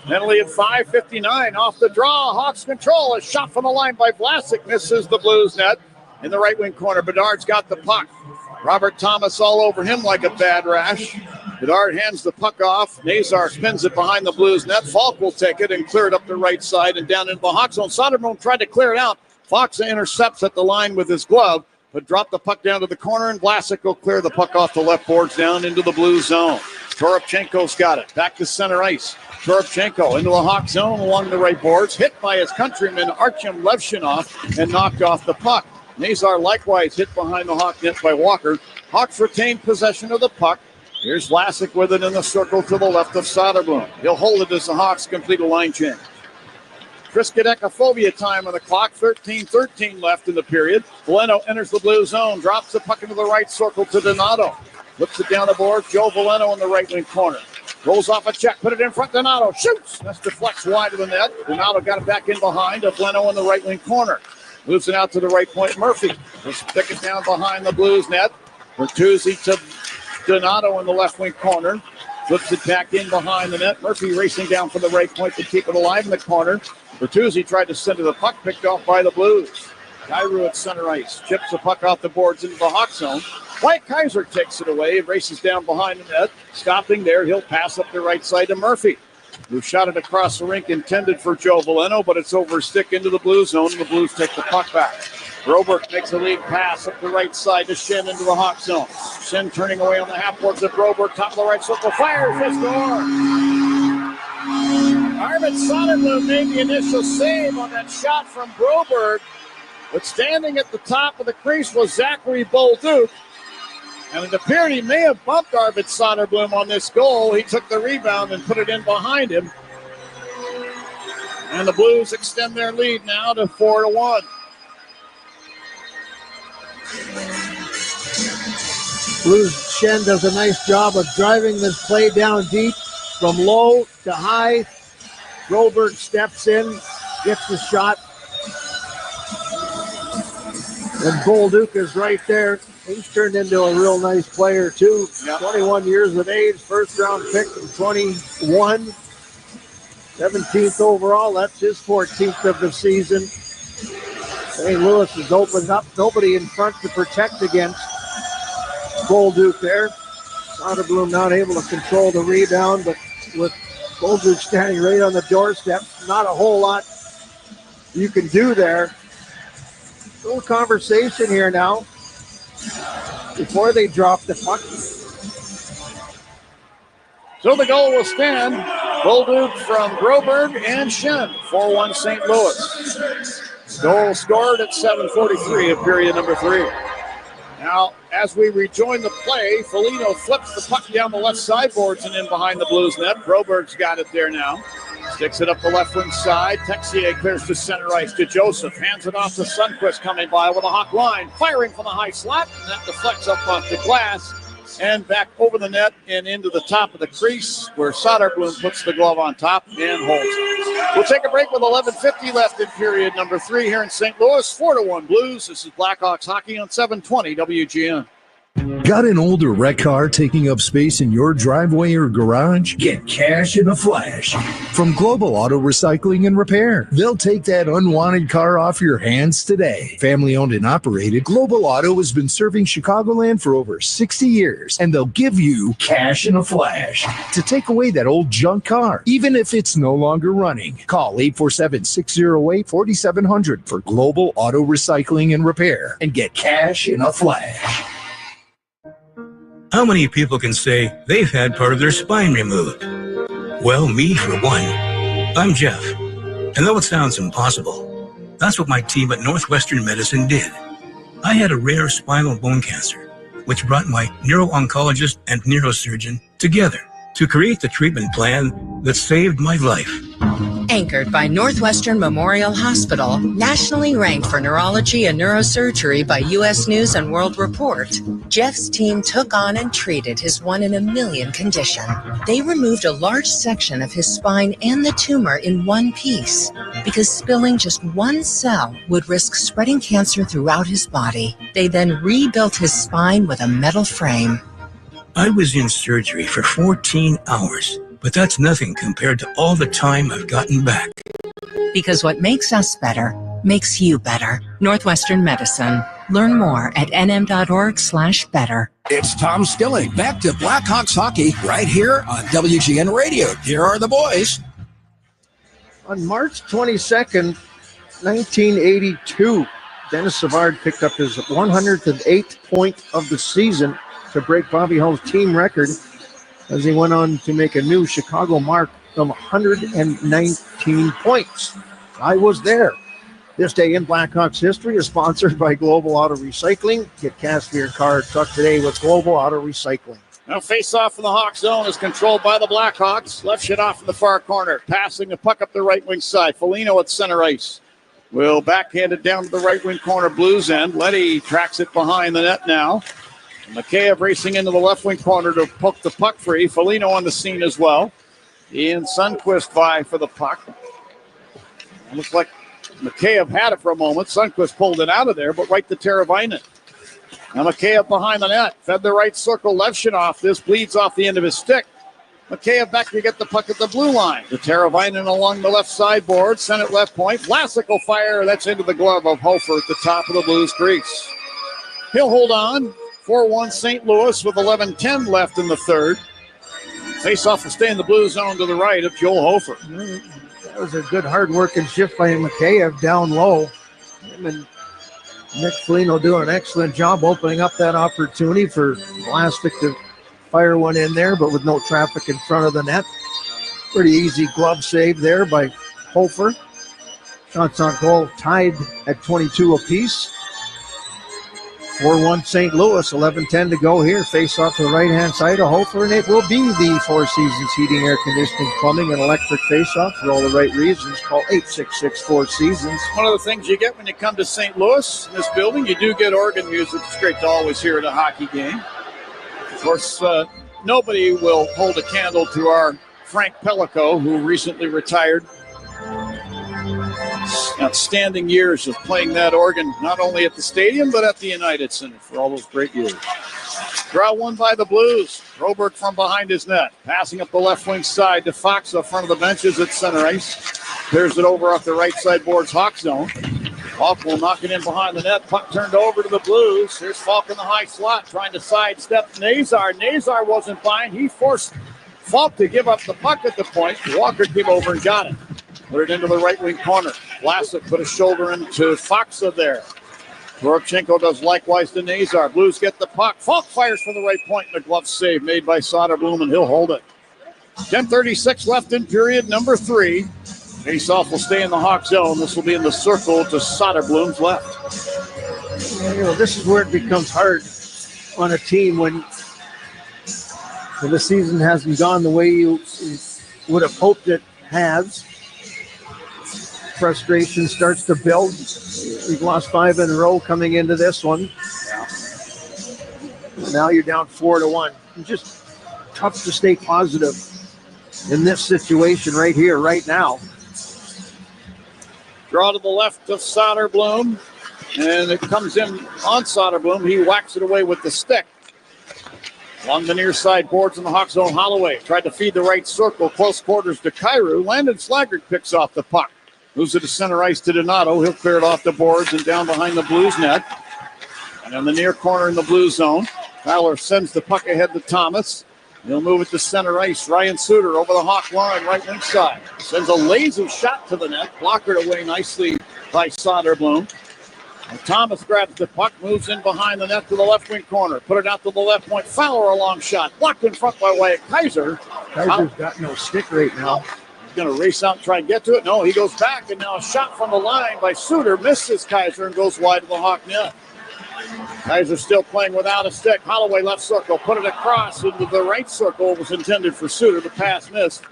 Penalty at 5:59 off the draw. Hawks control. A shot from the line by Vlasic misses the Blues net in the right wing corner. Bedard's got the puck. Robert Thomas all over him like a bad rash. Bedard hands the puck off. Nazar spins it behind the Blues net. Falk will take it and clear it up the right side and down into the Hawk zone. Soderblom tried to clear it out. Fox intercepts at the line with his glove, but dropped the puck down to the corner, and Vlasic will clear the puck off the left boards down into the Blue zone. Toropchenko's got it. Back to center ice. Toropchenko into the Hawk zone along the right boards. Hit by his countryman Artyom Levshinov and knocked off the puck. Nazar likewise hit behind the Hawk net by Walker. Hawks retained possession of the puck. Here's Vlasic with it in the circle to the left of Soderblom. He'll hold it as the Hawks complete a line change. Triskaidekaphobia time on the clock. 13-13 left in the period. Veleno enters the Blue zone. Drops the puck into the right circle to Donato. Flips it down the board. Joe Veleno in the right wing corner. Rolls off a check. Put it in front. Donato shoots. That's deflects wide of the net. Donato got it back in behind. Veleno in the right wing corner. Moves it out to the right point. Murphy will stick it down behind the Blues net. Bertuzzi to Donato in the left wing corner. Flips it back in behind the net. Murphy racing down from the right point to keep it alive in the corner. Bertuzzi tried to send to the puck, picked off by the Blues. Kyrou at center ice. Chips the puck off the boards into the Hawk zone. White Kaiser takes it away. Races down behind the net. Stopping there. He'll pass up the right side to Murphy. who shot it across the rink, intended for Joe Valeno, but it's over stick into the blue zone, and the Blues take the puck back. Broberg makes a lead pass up the right side to Shen into the Hawk zone. Shen turning away on the half boards at Broberg, top of the right circle, fires, his score. Arvid Soderblom made the initial save on that shot from Broberg, but standing at the top of the crease was Zachary Bolduc. And it appeared he may have bumped Arvid Soderblom on this goal. He took the rebound and put it in behind him. And the Blues extend their lead now to 4-1. Blues Shen does a nice job of driving this play down deep from low to high. Broberg steps in, gets the shot. And Bolduc is right there. He's turned into a real nice player, too. Yep. 21 years of age, first-round pick in 21. 17th overall. That's his 14th of the season. St. Louis has opened up. Nobody in front to protect against Bolduc there. Soderblom not able to control the rebound, but with Bolduc standing right on the doorstep, not a whole lot you can do there. A little conversation here now before they drop the puck. So the goal will stand. Bolduc from Broberg and Shen. 4-1 St. Louis. Goal scored at 7:43 of period number 3. Now, as we rejoin the play, Foligno flips the puck down the left sideboards and in behind the Blues net. Broberg's got it there now. Sticks it up the left wing side. Texier clears to center ice to Joseph. Hands it off to Sundqvist coming by with a Hawk line. Firing from the high slot. And that deflects up off the glass and back over the net and into the top of the crease where Soderblom puts the glove on top and holds it. We'll take a break with 11:50 left in period number 3 here in St. Louis. 4-1 Blues. This is Blackhawks hockey on 720 WGN. Got an older wreck car taking up space in your driveway or garage? Get cash in a flash from Global Auto Recycling and Repair. They'll take that unwanted car off your hands today. Family owned and operated, Global Auto has been serving Chicagoland for over 60 years, and they'll give you cash in a flash to take away that old junk car, even if it's no longer running. Call 847-608-4700 for Global Auto Recycling and Repair and get cash in a flash. How many people can say they've had part of their spine removed? Well, me for one. I'm Jeff. And though it sounds impossible, that's what my team at Northwestern Medicine did. I had a rare spinal bone cancer, which brought my neuro-oncologist and neurosurgeon together to create the treatment plan that saved my life. Anchored by Northwestern Memorial Hospital, nationally ranked for neurology and neurosurgery by U.S. News and World Report, Jeff's team took on and treated his 1 in a million condition. They removed a large section of his spine and the tumor in one piece because spilling just one cell would risk spreading cancer throughout his body. They then rebuilt his spine with a metal frame. I was in surgery for 14 hours. But that's nothing compared to all the time I've gotten back. Because what makes us better makes you better. Northwestern Medicine. Learn more at nm.org/better. It's Tom Skilling. Back to Blackhawks hockey right here on WGN Radio. Here are the boys. On March 22nd, 1982, Dennis Savard picked up his 108th point of the season to break Bobby Hull's team record, as he went on to make a new Chicago mark of 119 points. I was there. This day in Blackhawks history is sponsored by Global Auto Recycling. Get cash for your car or truck today with Global Auto Recycling. Now face-off in the Hawk zone is controlled by the Blackhawks. Left shot off in the far corner. Passing the puck up the right wing side. Foligno at center ice. Will backhand it down to the right wing corner Blues end. Letty tracks it behind the net now. Mikheyev racing into the left wing corner to poke the puck free. Foligno on the scene as well. Ian Sundqvist by for the puck. It looks like Mikheyev had it for a moment. Sundqvist pulled it out of there, but right to Teravainen. Now Mikheyev behind the net. Fed the right circle. Levshunov. This bleeds off the end of his stick. Mikheyev back to get the puck at the blue line. To Teravainen along the left sideboard. Sent it left point. Vlasic will fire. That's into the glove of Hofer at the top of the Blues crease. He'll hold on. 4-1 St. Louis with 11:10 left in the third. Face-off will stay in the blue zone to the right of Joel Hofer. That was a good hard-working shift by Mikheyev down low. Him and Nick Foligno doing an excellent job opening up that opportunity for Vlasic to fire one in there, but with no traffic in front of the net. Pretty easy glove save there by Hofer. Shots on goal tied at 22 apiece. 4-1 St. Louis, 11-10 to go here. Face off to the right-hand side of Hofer, and it will be the Four Seasons Heating, Air Conditioning, Plumbing, and Electric face-off for all the right reasons. Call 866-4Seasons. One of the things you get when you come to St. Louis, in this building, you do get organ music. It's great to always hear at a hockey game. Of course, nobody will hold a candle to our Frank Pellico, who recently retired. Outstanding years of playing that organ, not only at the stadium, but at the United Center for all those great years. Draw one by the Blues. Roberg from behind his net. Passing up the left wing side to Fox up front of the benches at center ice. Clears it over off the right side boards Hawk zone. Falk will knock it in behind the net. Puck turned over to the Blues. Here's Falk in the high slot trying to sidestep Nazar. Nazar wasn't fine. He forced Falk to give up the puck at the point. Walker came over and got it. Put it into the right wing corner. Vlasic put a shoulder into Foxa there. Toropchenko does likewise to Nazar. Blues get the puck. Falk fires from the right point and a glove save made by Soderblom, and he'll hold it. 10:36 left in period number 3. Face-off will stay in the Hawk zone. This will be in the circle to Soderblom's left. This is where it becomes hard on a team when the season hasn't gone the way you would have hoped it has. Frustration starts to build. We've lost 5 in a row coming into this one. Now you're down 4-1. It's just tough to stay positive in this situation right here, right now. Draw to the left of Soderblom, and it comes in on Soderblom. He whacks it away with the stick. Along the near side boards in the Hawk zone, Holloway tried to feed the right circle, close quarters to Kyrou. Landon Slaggert picks off the puck. Moves it to center ice to Donato. He'll clear it off the boards and down behind the Blues net. And in the near corner in the blue zone, Fowler sends the puck ahead to Thomas. He'll move it to center ice. Ryan Suter over the Hawk line, right wing side. Sends a lazy shot to the net. Blockered away nicely by Soderblom. And Thomas grabs the puck, moves in behind the net to the left wing corner. Put it out to the left point. Fowler a long shot. Blocked in front by Wyatt Kaiser. Kaiser's got no stick right now. Going to race out and try and get to it. No, he goes back, and now a shot from the line by Suter misses Kaiser and goes wide of the Hawk net. Kaiser still playing without a stick. Holloway left circle, put it across into the right circle. It was intended for Suter. The pass missed.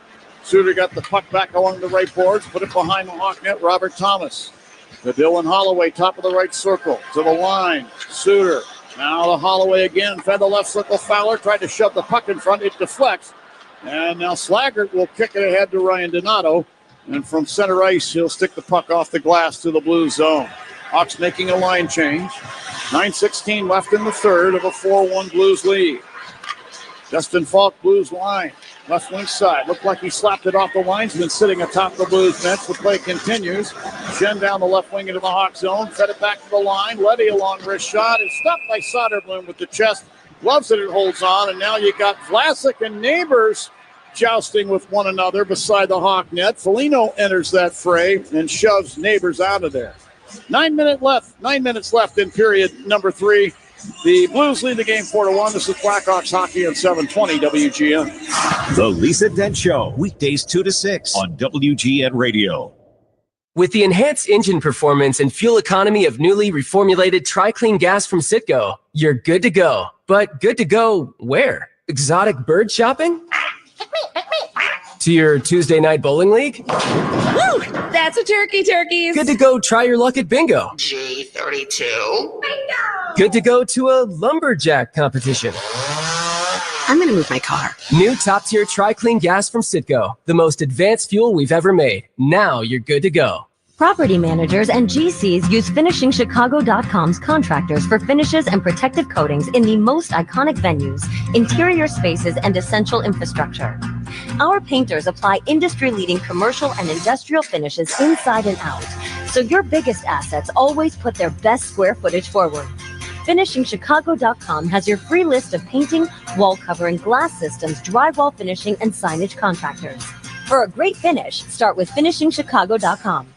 Suter got the puck back along the right boards, put it behind the Hawk net. Robert Thomas. To Dylan Holloway, top of the right circle. To the line. Suter. Now to Holloway again. Fed the left circle. Fowler tried to shove the puck in front. It deflects. And now Slaggert will kick it ahead to Ryan Donato. And from center ice, he'll stick the puck off the glass to the blue zone. Hawks making a line change. 9:16 left in the third of a 4-1 Blues lead. Justin Falk, Blues line. Left wing side. Looked like he slapped it off the linesman sitting atop the Blues bench. The play continues. Shen down the left wing into the Hawk zone. Fed it back to the line. Letty a long wrist shot. It's stopped by Soderblom with the chest. Loves it, it holds on, and now you got Vlasic and Neighbors jousting with one another beside the Hawk net. Foligno enters that fray and shoves Neighbors out of there. 9 minutes left in period number 3. The Blues lead the game 4-1. This is Blackhawks hockey on 720 WGN. The Lisa Dent Show, weekdays 2 to 6 on WGN Radio. With the enhanced engine performance and fuel economy of newly reformulated Tri-Clean gas from Citgo, you're good to go. But good to go where? Exotic bird shopping? To your Tuesday night bowling league? Woo! That's a turkeys. Good to go try your luck at bingo. G32. Bingo! Good to go to a lumberjack competition. I'm going to move my car. New top-tier Tri-Clean gas from Citgo. The most advanced fuel we've ever made. Now you're good to go. Property managers and GCs use FinishingChicago.com's contractors for finishes and protective coatings in the most iconic venues, interior spaces, and essential infrastructure. Our painters apply industry-leading commercial and industrial finishes inside and out, so your biggest assets always put their best square footage forward. FinishingChicago.com has your free list of painting, wall covering, glass systems, drywall finishing, and signage contractors. For a great finish, start with FinishingChicago.com.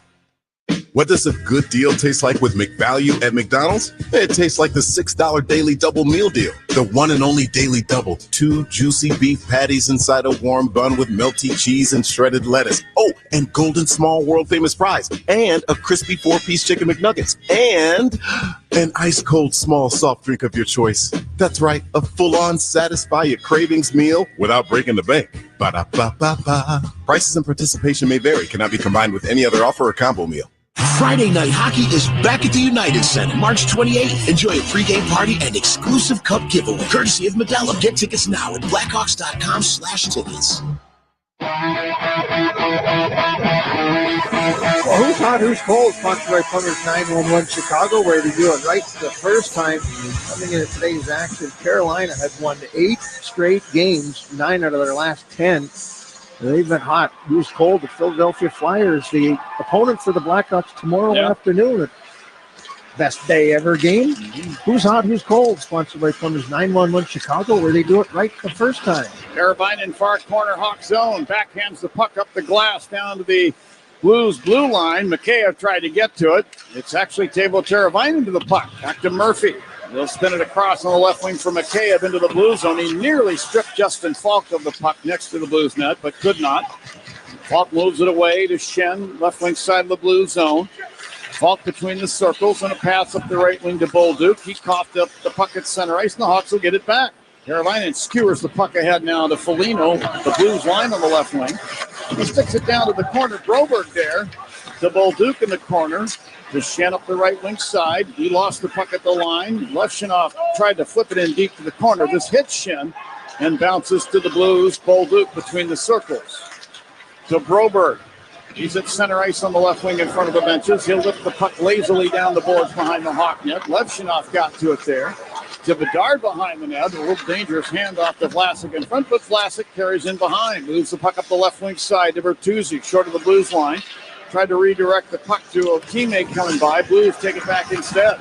What does a good deal taste like with McValue at McDonald's? It tastes like the $6 daily double meal deal. The one and only daily double. 2 juicy beef patties inside a warm bun with melty cheese and shredded lettuce. Oh, and golden small world famous fries. And a crispy 4-piece chicken McNuggets. And an ice cold small soft drink of your choice. That's right, a full-on satisfy your cravings meal without breaking the bank. Ba-da-ba-ba-ba. Prices and participation may vary. Cannot be combined with any other offer or combo meal. Friday Night Hockey is back at the United Center, March 28th. Enjoy a pregame party and exclusive cup giveaway, courtesy of Modelo. Get tickets now at blackhawks.com/tickets. Well, who's hot, who's cold? Sponsored by Plumbers 911 Chicago, where they do it right the first time. Coming into today's action, Carolina had won 8 straight games, 9 out of their last 10. They've been hot. Who's cold? The Philadelphia Flyers, the opponent for the Blackhawks tomorrow afternoon. Best day ever game. Who's hot, who's cold? Sponsored by Plumbers 911 Chicago, where they do it right the first time. Teravainen, far corner, Hawk zone. Backhands the puck up the glass down to the Blues blue line. Mikheyev tried to get to it. It's actually Teuvo Teravainen to the puck. Back to Murphy. They'll spin it across on the left wing for Mikheyev into the Blues zone. He nearly stripped Justin Falk of the puck next to the Blues net, but could not. Falk moves it away to Schenn, left wing side of the Blues zone. Falk between the circles and a pass up the right wing to Bolduc. He coughed up the puck at center ice, and the Hawks will get it back. Teravainen skewers the puck ahead now to Foligno, the Blues line on the left wing. He sticks it down to the corner. Broberg there to Bolduc in the corner. To Schenn up the right wing side. He lost the puck at the line. Levshunov tried to flip it in deep to the corner. This hits Schenn and bounces to the Blues. Bolduc between the circles. To Broberg. He's at center ice on the left wing in front of the benches. He'll lift the puck lazily down the boards behind the Hawk net. Levshunov got to it there. To Bedard behind the net. A little dangerous handoff to Vlasic in front, but Vlasic carries in behind. Moves the puck up the left wing side to Bertuzzi, short of the Blues line. Tried to redirect the puck to a teammate coming by. Blues take it back instead.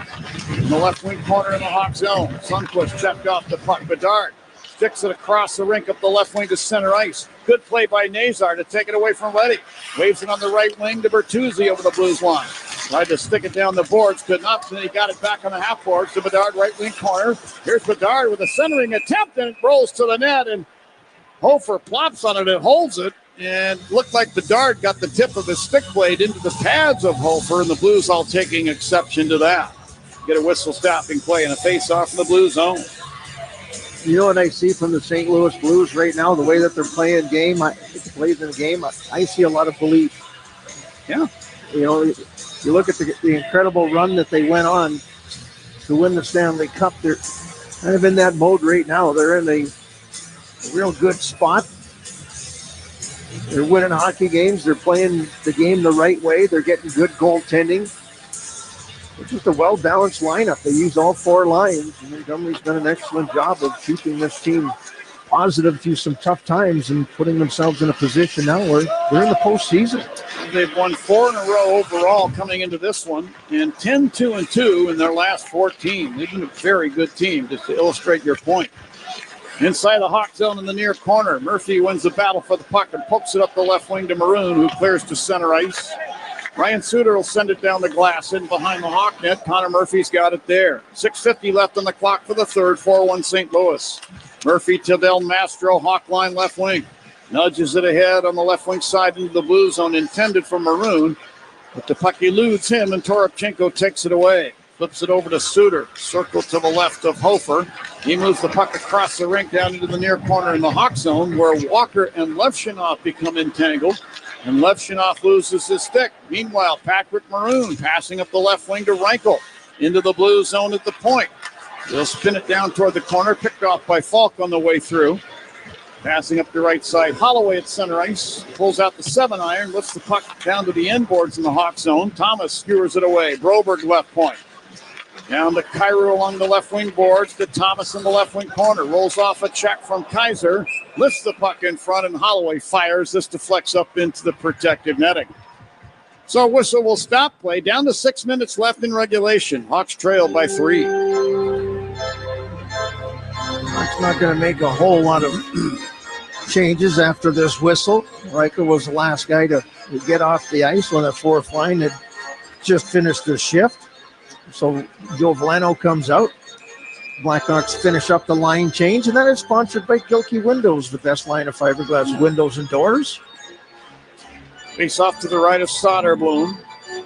In the left wing corner in the Hawk zone. Sundqvist checked off the puck. Bedard sticks it across the rink up the left wing to center ice. Good play by Nazar to take it away from Leddy. Waves it on the right wing to Bertuzzi over the Blues line. Tried to stick it down the boards. Could not. Then he got it back on the half boards to Bedard, right wing corner. Here's Bedard with a centering attempt, and it rolls to the net. And Hofer plops on it and holds it. And looked like Bedard got the tip of his stick blade into the pads of Hofer, and the Blues all taking exception to that. Get a whistle stopping play and a face-off in the Blues zone. You know what I see from the St. Louis Blues right now, the way that they're playing game, I see a lot of belief. Yeah. You know, you look at the incredible run that they went on to win the Stanley Cup. They're kind of in that mode right now. They're in a real good spot. They're winning hockey games. They're playing the game the right way. They're getting good goaltending. It's just a well-balanced lineup. They use all 4 lines, and Montgomery's done an excellent job of keeping this team positive through some tough times and putting themselves in a position now where they're in the postseason. They've won 4 in a row overall coming into this one, and 10-2-2 in their last 14. They've been a very good team, just to illustrate your point. Inside the Hawk zone in the near corner, Murphy wins the battle for the puck and pokes it up the left wing to Maroon, who clears to center ice. Ryan Suter will send it down the glass in behind the Hawk net. Connor Murphy's got it there. 6:50 left on the clock for the third, 4-1 St. Louis. Murphy to Del Mastro, Hawk line left wing. Nudges it ahead on the left wing side into the Blue zone, intended for Maroon. But the puck eludes him, and Toropchenko takes it away. Flips it over to Suter. Circle to the left of Hofer. He moves the puck across the rink down into the near corner in the Hawk zone, where Walker and Levshunov become entangled. And Levshunov loses his stick. Meanwhile, Patrick Maroon passing up the left wing to Reichel into the Blue zone at the point. They'll spin it down toward the corner, picked off by Falk on the way through. Passing up the right side, Holloway at center ice, pulls out the 7-iron, lifts the puck down to the end boards in the Hawk zone. Thomas skewers it away. Broberg left point. Down to Cairo along the left wing boards to Thomas in the left wing corner. Rolls off a check from Kaiser. Lifts the puck in front, and Holloway fires. This deflects up into the protective netting. So a whistle will stop play. Down to 6 minutes left in regulation. Hawks trail by 3. Not going to make a whole lot of changes after this whistle. Riker was the last guy to get off the ice when the fourth line had just finished their shift. So Joe Valeno comes out. Blackhawks finish up the line change, and then it's sponsored by Gilkey Windows, the best line of fiberglass windows and doors. Face off to the right of Soderblom.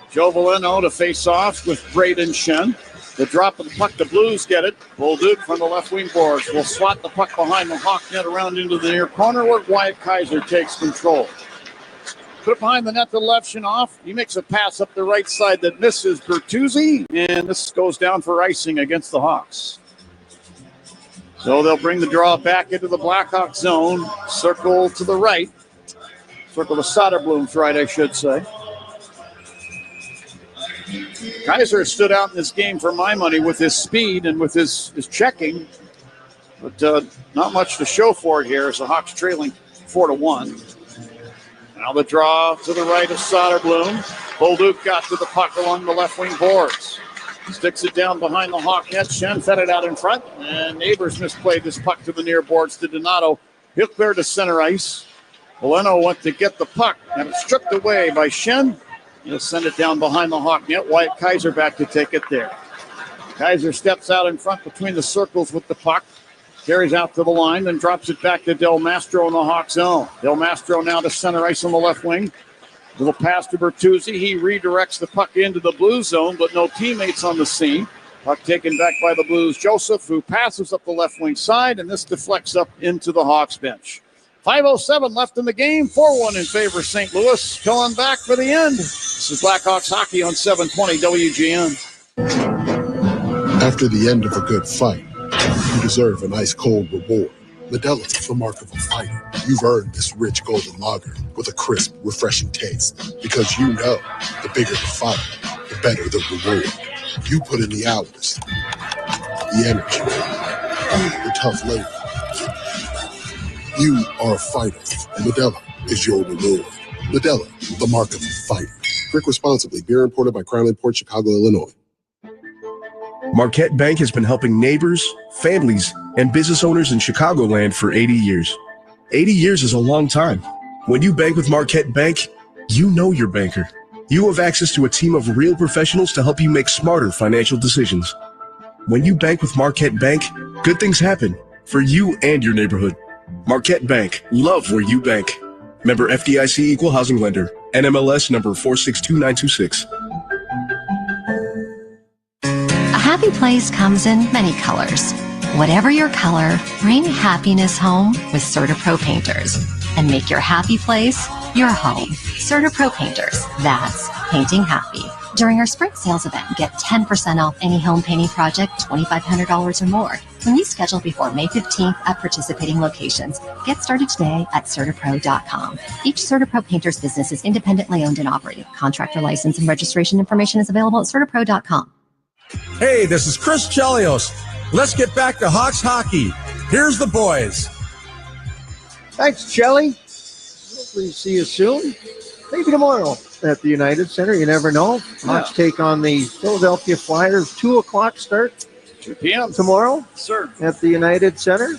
Joe Valeno to face off with Braden Shen. The drop of the puck, the Blues get it. Bolduc from the left wing boards will swat the puck behind the Hawk net around into the near corner where Wyatt Kaiser takes control. Put it behind the net to Levshunov. He makes a pass up the right side that misses Bertuzzi, and this goes down for icing against the Hawks. So they'll bring the draw back into the Blackhawks zone. Circle to the right. Circle to Soderblom's right, I should say. Kaiser stood out in this game for my money with his speed and with his checking, but not much to show for it here as the Hawks trailing 4-1. Now the draw to the right of Soderblom. Bolduc got to the puck along the left wing boards. Sticks it down behind the Hawk net. Shen fed it out in front, and Neighbors misplayed this puck to the near boards to Donato. He'll clear to center ice. Valeno went to get the puck, and it's stripped away by Shen. He'll send it down behind the Hawk net. Wyatt Kaiser back to take it there. Kaiser steps out in front between the circles with the puck. Carries out to the line, then drops it back to Del Mastro in the Hawk zone. Del Mastro now to center ice on the left wing. Little pass to Bertuzzi. He redirects the puck into the Blues zone, but no teammates on the scene. Puck taken back by the Blues. Joseph, who passes up the left wing side, and this deflects up into the Hawks bench. 5:07 left in the game. 4-1 in favor of St. Louis. Going back for the end. This is Blackhawks hockey on 720 WGN. After the end of a good fight, you deserve an ice-cold reward. Modelo's the mark of a fighter. You've earned this rich golden lager with a crisp, refreshing taste. Because you know, the bigger the fight, the better the reward. You put in the hours, the energy, the tough labor. You are a fighter, and Modelo is your reward. Modelo, the mark of a fighter. Drink responsibly. Beer imported by Crown Imports, Chicago, Illinois. Marquette Bank has been helping neighbors, families, and business owners in Chicagoland for 80 years. 80 years is a long time. When you bank with Marquette Bank, you know your banker. You have access to a team of real professionals to help you make smarter financial decisions. When you bank with Marquette Bank, good things happen for you and your neighborhood. Marquette Bank, love where you bank. Member FDIC Equal Housing Lender, NMLS number 462926. A happy place comes in many colors. Whatever your color, bring happiness home with CertaPro Painters and make your happy place your home. CertaPro Painters, that's painting happy. During our spring sales event, get 10% off any home painting project, $2,500 or more. When you schedule before May 15th at participating locations, get started today at CertaPro.com. Each CertaPro Painters business is independently owned and operated. Contractor license and registration information is available at CertaPro.com. Hey, this is Chris Chelios. Let's get back to Hawks hockey. Here's the boys. Thanks, Chelly. Hopefully see you soon. Maybe tomorrow at the United Center. You never know. Hawks take on the Philadelphia Flyers. 2 o'clock start. 2 p.m. tomorrow. Sir. At the United Center.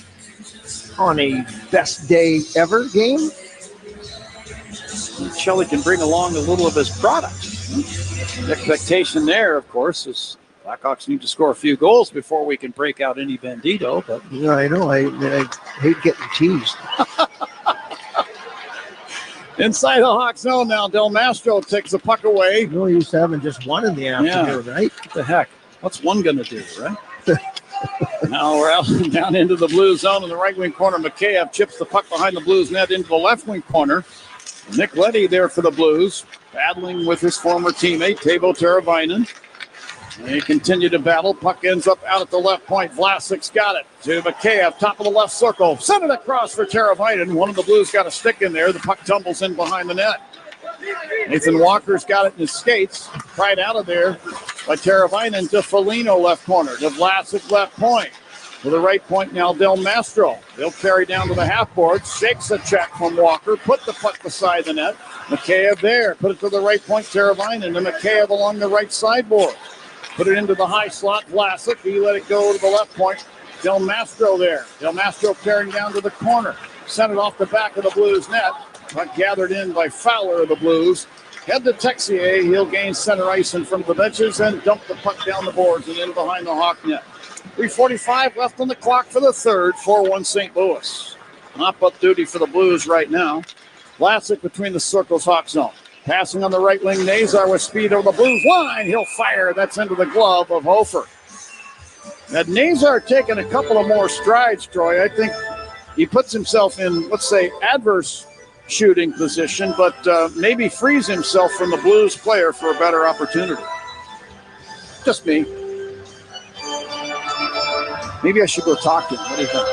On a best day ever game. Shelley can bring along a little of his product. The expectation there, of course, is Blackhawks need to score a few goals before we can break out any Bandito. But yeah, I know. I hate getting teased. Inside the Hawks zone now, Del Mastro takes the puck away. No use having just one in the afternoon, right? What the heck? What's one going to do, right? Now we're out down into the Blues zone in the right wing corner. Mikheyev chips the puck behind the Blues net into the left wing corner. Nick Leddy there for the Blues, battling with his former teammate, Teuvo Teravainen. They continue to battle. Puck ends up out at the left point. Vlasic's got it to Mikheyev, top of the left circle. Send it across for Teravainen. One of the Blues got a stick in there. The puck tumbles in behind the net. Nathan Walker's got it in his skates. Pried out of there by Teravainen to Foligno left corner. To Vlasic left point. To the right point now, Del Mastro. They'll carry down to the half board. Shakes a check from Walker. Put the puck beside the net. Mikheyev there. Put it to the right point, Teravainen. To Mikheyev along the right sideboard. Put it into the high slot. Vlasic. He let it go to the left point. Del Mastro there. Del Mastro carrying down to the corner. Sent it off the back of the Blues net. Puck gathered in by Fowler of the Blues. Head to Texier. He'll gain center ice in front of the benches and dump the puck down the boards and in behind the Hawk net. 3:45 left on the clock for the third. 4-1 St. Louis. Mop-up duty for the Blues right now. Vlasic between the circles, Hawk zone. Passing on the right wing, Nazar with speed over the Blues line. He'll fire. That's into the glove of Hofer. Had Nazar taken a couple of more strides, Troy, I think he puts himself in, let's say, adverse shooting position, but maybe frees himself from the Blues player for a better opportunity. Just me. Maybe I should go talk to him. What do you think?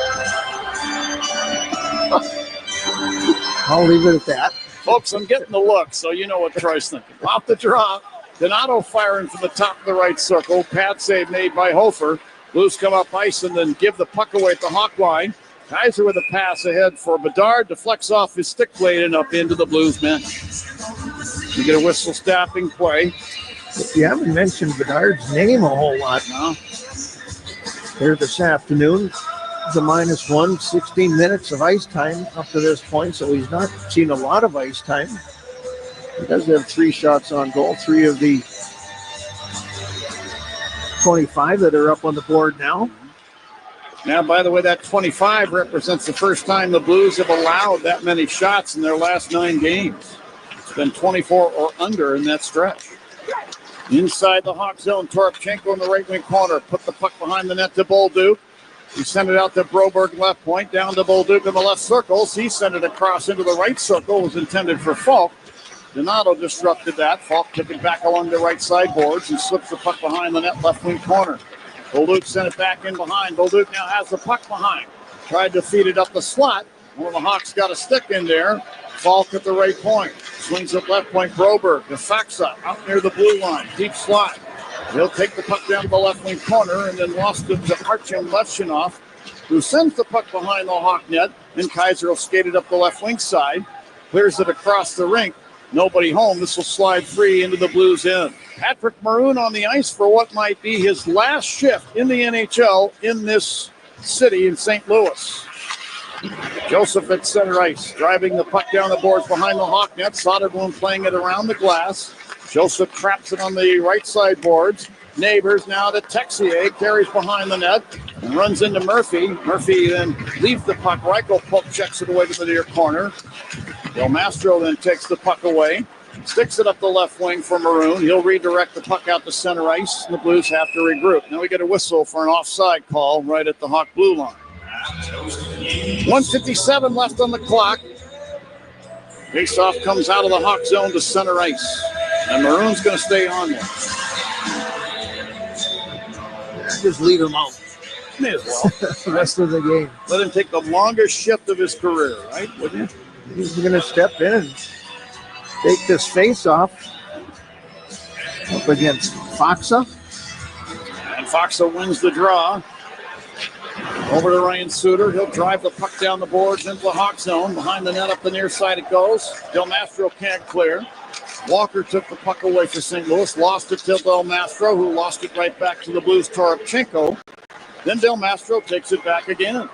I'll leave it at that. Folks, I'm getting the look, so you know what Troy's thinking. Off the draw, Donato firing from the top of the right circle. Pad save made by Hofer. Blues come up ice and then give the puck away at the Hawk line. Kaiser with a pass ahead for Bedard. Deflects off his stick blade and up into the Blues bench. You get a whistle stopping play. You haven't mentioned Bedard's name a whole lot now. Here this afternoon, the -1, 16 minutes of ice time up to this point, so he's not seen a lot of ice time. He does have 3 shots on goal, 3 of the 25 that are up on the board now. Now, by the way, that 25 represents the first time the Blues have allowed that many shots in their last 9 games. It's been 24 or under in that stretch. Inside the Hawk zone, Toropchenko in the right wing corner. Put the puck behind the net to Bolduc. He sent it out to Broberg left point, down to Bolduc in the left circles. He sent it across into the right circle. It was intended for Falk. Donato disrupted that. Falk took it back along the right side boards and slipped the puck behind the net left wing corner. Bolduc sent it back in behind. Bolduc now has the puck behind. Tried to feed it up the slot. One of the Hawks got a stick in there. Falk at the right point. Swings up left point. Broberg. Defaxa out near the blue line. Deep slot. He'll take the puck down to the left wing corner and then lost it to Artem Levchinov, who sends the puck behind the Hawk net. And Kaiser will skate it up the left wing side. Clears it across the rink. Nobody home. This will slide free into the Blues end. Patrick Maroon on the ice for what might be his last shift in the NHL in this city in St. Louis. Joseph at center ice, driving the puck down the boards behind the Hawk net. Soderblom playing it around the glass. Joseph traps it on the right side boards. Neighbors now to Texier, carries behind the net and runs into Murphy. Murphy then leaves the puck. Reichel poke checks it away to the near corner. Del Mastro then takes the puck away. Sticks it up the left wing for Maroon. He'll redirect the puck out to center ice. The Blues have to regroup. Now we get a whistle for an offside call right at the Hawk blue line. 1:57 left on the clock. Faceoff comes out of the Hawk zone to center ice. And Maroon's going to stay on there. Just leave him out. May as well. The rest of the game. Let him take the longest shift of his career, right? Wouldn't you? He's going to step in and take this face-off up against Foxa. And Foxa wins the draw. Over to Ryan Suter. He'll drive the puck down the boards into the Hawk zone. Behind the net up the near side it goes. Del Mastro can't clear. Walker took the puck away for St. Louis. Lost it to Del Mastro, who lost it right back to the Blues' Toropchenko. Then Del Mastro takes it back again.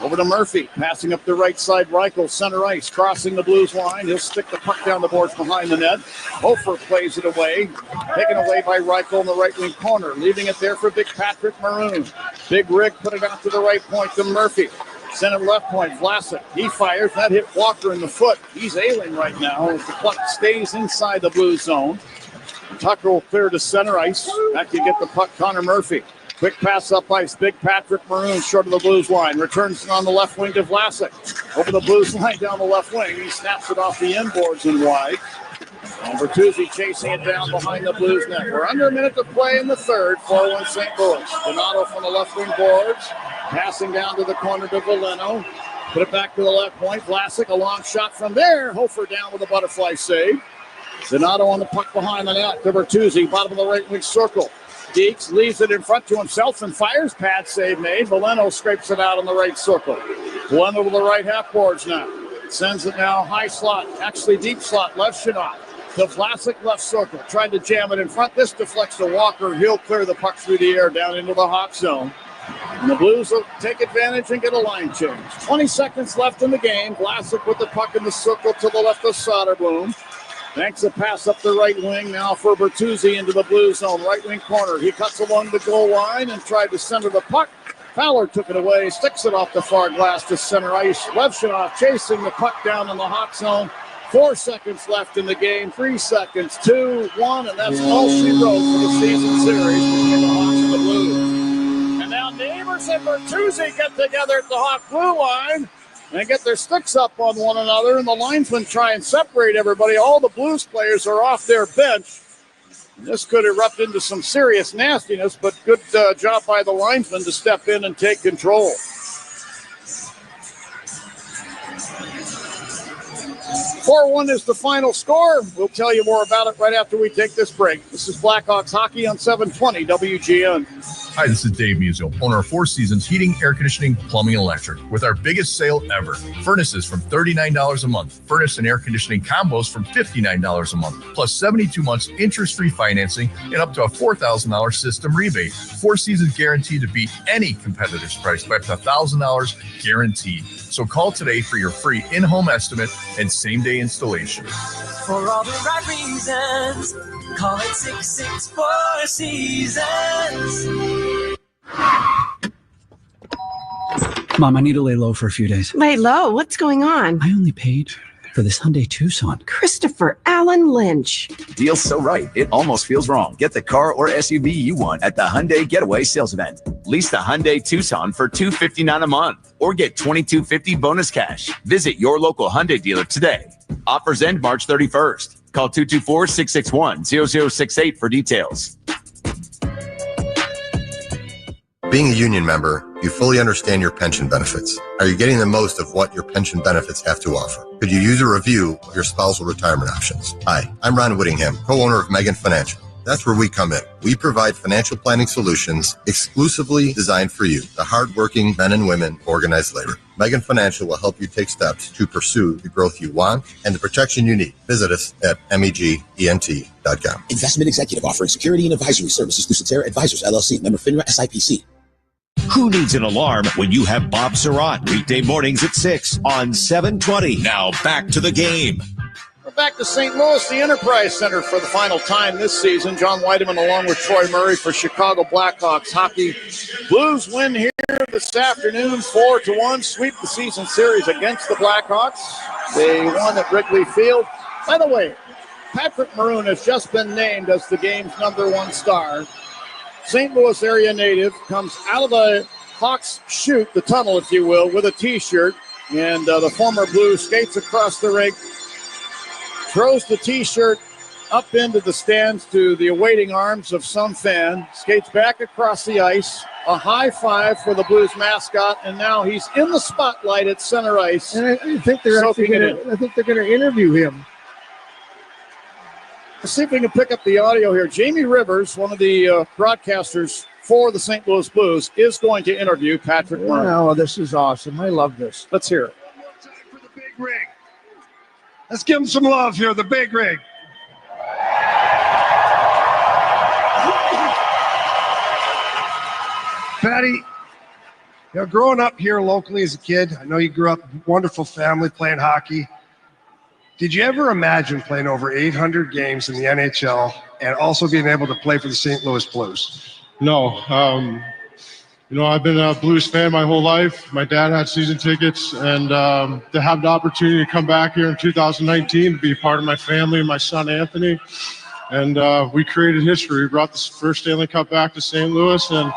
Over to Murphy, passing up the right side. Reichel, center ice, crossing the Blues line. He'll stick the puck down the boards behind the net. Hofer plays it away. Taken away by Reichel in the right wing corner. Leaving it there for Big Patrick Maroon. Big Rig put it out to the right point to Murphy. Sent it left point, Vlasic. He fires. That hit Walker in the foot. He's ailing right now as the puck stays inside the Blues zone. Tucker will clear to center ice. Back to get the puck, Connor Murphy. Quick pass up ice. Big Patrick Maroon short of the Blues line. Returns on the left wing to Vlasic. Over the Blues line down the left wing. He snaps it off the end boards and wide. And Bertuzzi chasing it down behind the Blues net. We're under a minute to play in the third. 4-1 St. Louis. Donato from the left wing boards. Passing down to the corner to Veleno. Put it back to the left point. Vlasic, a long shot from there. Hofer down with a butterfly save. Donato on the puck behind the net to Bertuzzi. Bottom of the right wing circle. Deeks leaves it in front to himself and fires. Pad save made. Veleno scrapes it out on the right circle. Veleno to the right half boards now. Sends it now high slot. Actually deep slot. Levchinov. To Vlasic left circle. Tried to jam it in front. This deflects to Walker. He'll clear the puck through the air down into the Hawk zone. And the Blues will take advantage and get a line change. 20 seconds left in the game. Vlasic with the puck in the circle to the left of Soderblom. Banks a pass up the right wing now for Bertuzzi into the blue zone, right wing corner. He cuts along the goal line and tried to center the puck. Fowler took it away, sticks it off the far glass to center ice. Levshunov chasing the puck down in the hot zone. 4 seconds left in the game. 3 seconds, 2, 1, and that's all she wrote for the season series between the Hawks and the Blues. And now Neighbors and Bertuzzi get together at the Hawk blue line and get their sticks up on one another, and the linesmen try and separate everybody. All the Blues players are off their bench. This could erupt into some serious nastiness, but good job by the linesmen to step in and take control. 4-1 is the final score. We'll tell you more about it right after we take this break. This is Blackhawks Hockey on 720 WGN. Hi, this is Dave Musio, owner of Four Seasons Heating, Air Conditioning, Plumbing, and Electric, with our biggest sale ever. Furnaces from $39 a month. Furnace and air conditioning combos from $59 a month, plus 72 months interest-free financing and up to a $4,000 system rebate. Four Seasons guaranteed to beat any competitor's price by up to $1,000 guaranteed. So call today for your free in-home estimate and same-day installation. For all the right reasons, call it 664 Seasons. Mom, I need to lay low for a few days. Lay low? What's going on? I only paid for this Hyundai Tucson. Christopher Allen Lynch. Deal's so right, it almost feels wrong. Get the car or SUV you want at the Hyundai Getaway Sales Event. Lease the Hyundai Tucson for $259 a month or get $2,250 bonus cash. Visit your local Hyundai dealer today. Offers end March 31st. Call 224-661-0068 for details. Being a union member, you fully understand your pension benefits. Are you getting the most of what your pension benefits have to offer? Could you use a review of your spousal retirement options? Hi, I'm Ron Whittingham, co-owner of Megan Financial. That's where we come in. We provide financial planning solutions exclusively designed for you, the hardworking men and women of organized labor. Megan Financial will help you take steps to pursue the growth you want and the protection you need. Visit us at megent.com. Investment executive offering security and advisory services through Cetera Advisors, LLC, member FINRA SIPC. Who needs an alarm when you have Bob Surratt? Weekday mornings at 6 on 720. Now back to the game. We're back to St. Louis, the Enterprise Center for the final time this season. John Weideman along with Troy Murray for Chicago Blackhawks hockey. Blues win here this afternoon, 4-1, sweep the season series against the Blackhawks. They won at Wrigley Field. By the way, Patrick Maroon has just been named as the game's #1 star. St. Louis area native, comes out of the Hawks chute, the tunnel, if you will, with a T-shirt. And the former Blue skates across the rink, throws the T-shirt up into the stands to the awaiting arms of some fan, skates back across the ice, a high five for the Blues mascot, and now he's in the spotlight at center ice. And I think they're going to interview him. Let's see if we can pick up the audio here. Jamie Rivers, one of the broadcasters for the St. Louis Blues, is going to interview Patrick Maroon. Oh, this is awesome. I love this. Let's hear it. Big rig. Let's give him some love here, the big rig. Patty, growing up here locally as a kid, I know you grew up in a wonderful family playing hockey. Did you ever imagine playing over 800 games in the NHL and also being able to play for the St. Louis Blues? No. I've been a Blues fan my whole life. My dad had season tickets, and to have the opportunity to come back here in 2019, be part of my family and my son Anthony, and we created history. We brought the first Stanley Cup back to St. Louis, and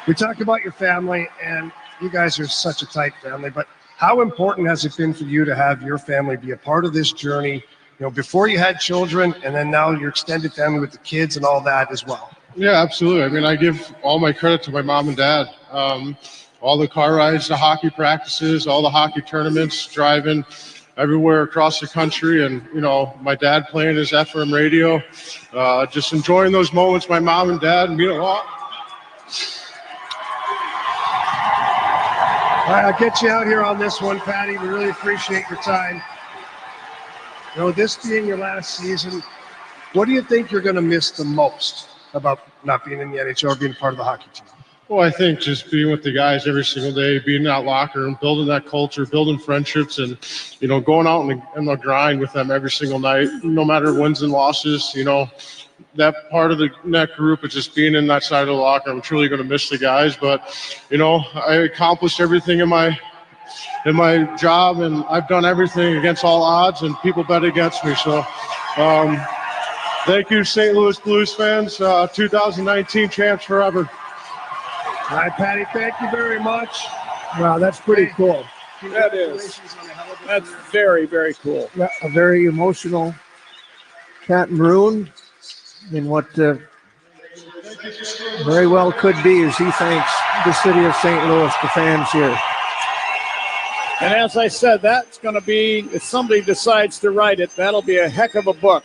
we talked about your family, and you guys are such a tight family, but how important has it been for you to have your family be a part of this journey, before you had children, and then now your extended family with the kids and all that as well? Yeah, absolutely. I mean, I give all my credit to my mom and dad. All the car rides, the hockey practices, all the hockey tournaments, driving everywhere across the country, and my dad playing his FM radio, just enjoying those moments. My mom and dad mean a lot. All right, I'll get you out here on this one, Patty. We really appreciate your time. This being your last season, What do you think you're going to miss the most about not being in the NHL or being part of the hockey team? Well, I think just being with the guys every single day, being in that locker room, building that culture, building friendships, and, going out in the grind with them every single night, no matter wins and losses, that part of that group is just being in that side of the locker. I'm truly going to miss the guys, but, I accomplished everything in my job, and I've done everything against all odds, and people bet against me. So, thank you, St. Louis Blues fans, 2019 champs forever. All right, Patty, thank you very much. Wow, that's pretty cool. That is. That's very, very cool. Yeah, a very emotional Pat Maroon in what very well could be as he thanks the city of St. Louis, the fans here. And as I said, that's going to be, if somebody decides to write it, that'll be a heck of a book.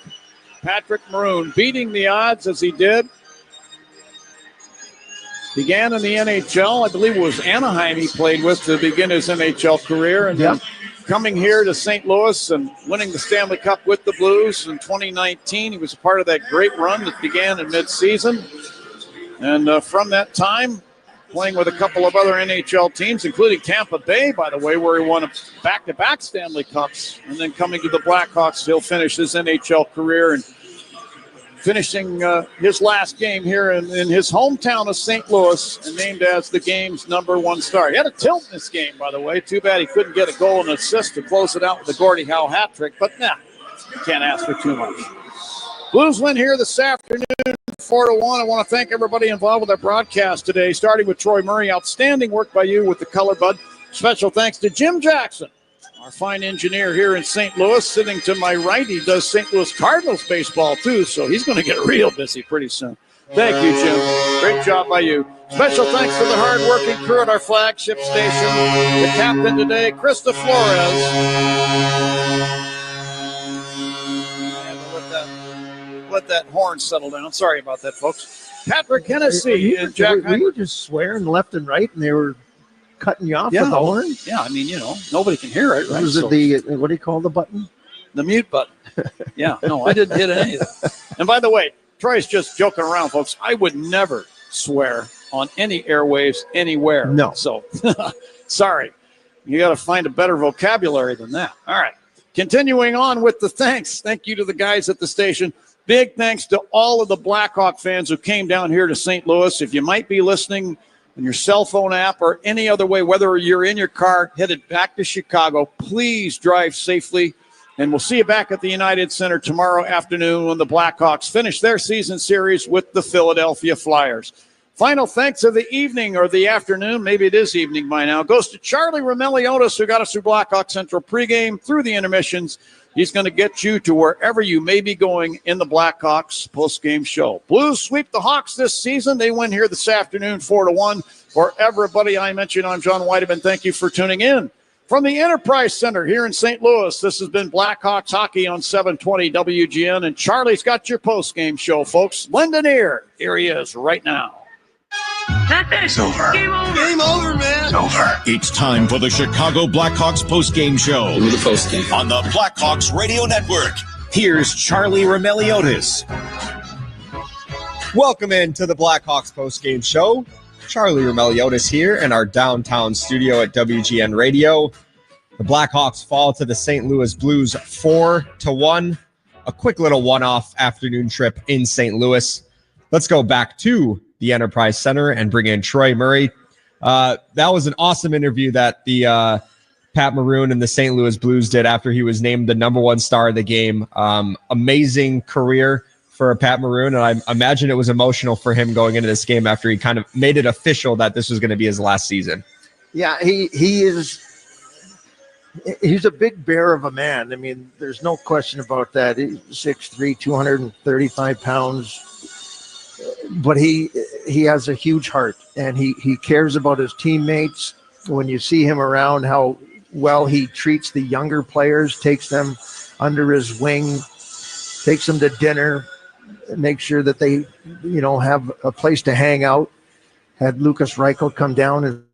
Patrick Maroon beating the odds as he did. Began in the NHL. I believe it was Anaheim he played with to begin his NHL career. And then coming here to St. Louis and winning the Stanley Cup with the Blues in 2019. He was a part of that great run that began in midseason. And from that time, playing with a couple of other NHL teams, including Tampa Bay, by the way, where he won a back-to-back Stanley Cups. And then coming to the Blackhawks, he'll finish his NHL career and finishing his last game here in his hometown of St. Louis and named as the game's #1 star. He had a tilt in this game, by the way. Too bad he couldn't get a goal and assist to close it out with the Gordie Howe hat trick, but you can't ask for too much. Blues win here this afternoon, 4-1. I want to thank everybody involved with our broadcast today, starting with Troy Murray. Outstanding work by you with the color bud. Special thanks to Jim Jackson, our fine engineer here in St. Louis. Sitting to my right, he does St. Louis Cardinals baseball too, so he's going to get real busy pretty soon. Thank you, Jim. Great job by you. Special thanks to the hard-working crew at our flagship station. The captain today, Krista Flores. Let that horn settle down. Sorry about that, folks. Patrick Hennessy and Jack. Were you just swearing left and right, and they were cutting you off with the horn? Yeah, I mean, nobody can hear it, right? Was it the, what do you call the button? The mute button. Yeah, no, I didn't hit any of that. And by the way, Troy's just joking around, folks. I would never swear on any airwaves anywhere. No. So, sorry. You got to find a better vocabulary than that. All right. Continuing on with the thanks. Thank you to the guys at the station. Big thanks to all of the Blackhawk fans who came down here to St. Louis. If you might be listening on your cell phone app or any other way, whether you're in your car headed back to Chicago, please drive safely. And we'll see you back at the United Center tomorrow afternoon when the Blackhawks finish their season series with the Philadelphia Flyers. Final thanks of the evening or the afternoon, maybe it is evening by now, goes to Charlie Romeliotis, who got us through Blackhawk Central pregame, through the intermissions. He's going to get you to wherever you may be going in the Blackhawks postgame show. Blues sweep the Hawks this season. They win here this afternoon, 4-1. For everybody I mentioned, I'm John Whiteman. Thank you for tuning in. From the Enterprise Center here in St. Louis, this has been Blackhawks Hockey on 720 WGN. And Charlie's got your postgame show, folks. Lend an ear. Here he is right now. It's over. Game over. Game over, man. It's over. It's time for the Chicago Blackhawks postgame show. The postgame on the Blackhawks Radio Network. Here's Charlie Romeliotis. Welcome into the Blackhawks postgame show. Charlie Romeliotis here in our downtown studio at WGN Radio. The Blackhawks fall to the St. Louis Blues 4-1. A quick little one-off afternoon trip in St. Louis. Let's go back to the Enterprise Center and bring in Troy Murray. That was an awesome interview that the Pat Maroon and the St. Louis Blues did after he was named the #1 star of the game. Amazing career for Pat Maroon, and I imagine it was emotional for him going into this game after he kind of made it official that this was going to be his last season. Yeah, he's a big bear of a man. I mean, there's no question about that. He's 6'3", 235 pounds. But he has a huge heart, and he cares about his teammates. When you see him around, how well he treats the younger players, takes them under his wing, takes them to dinner, make sure that they, have a place to hang out. Had Lucas Reichel come down and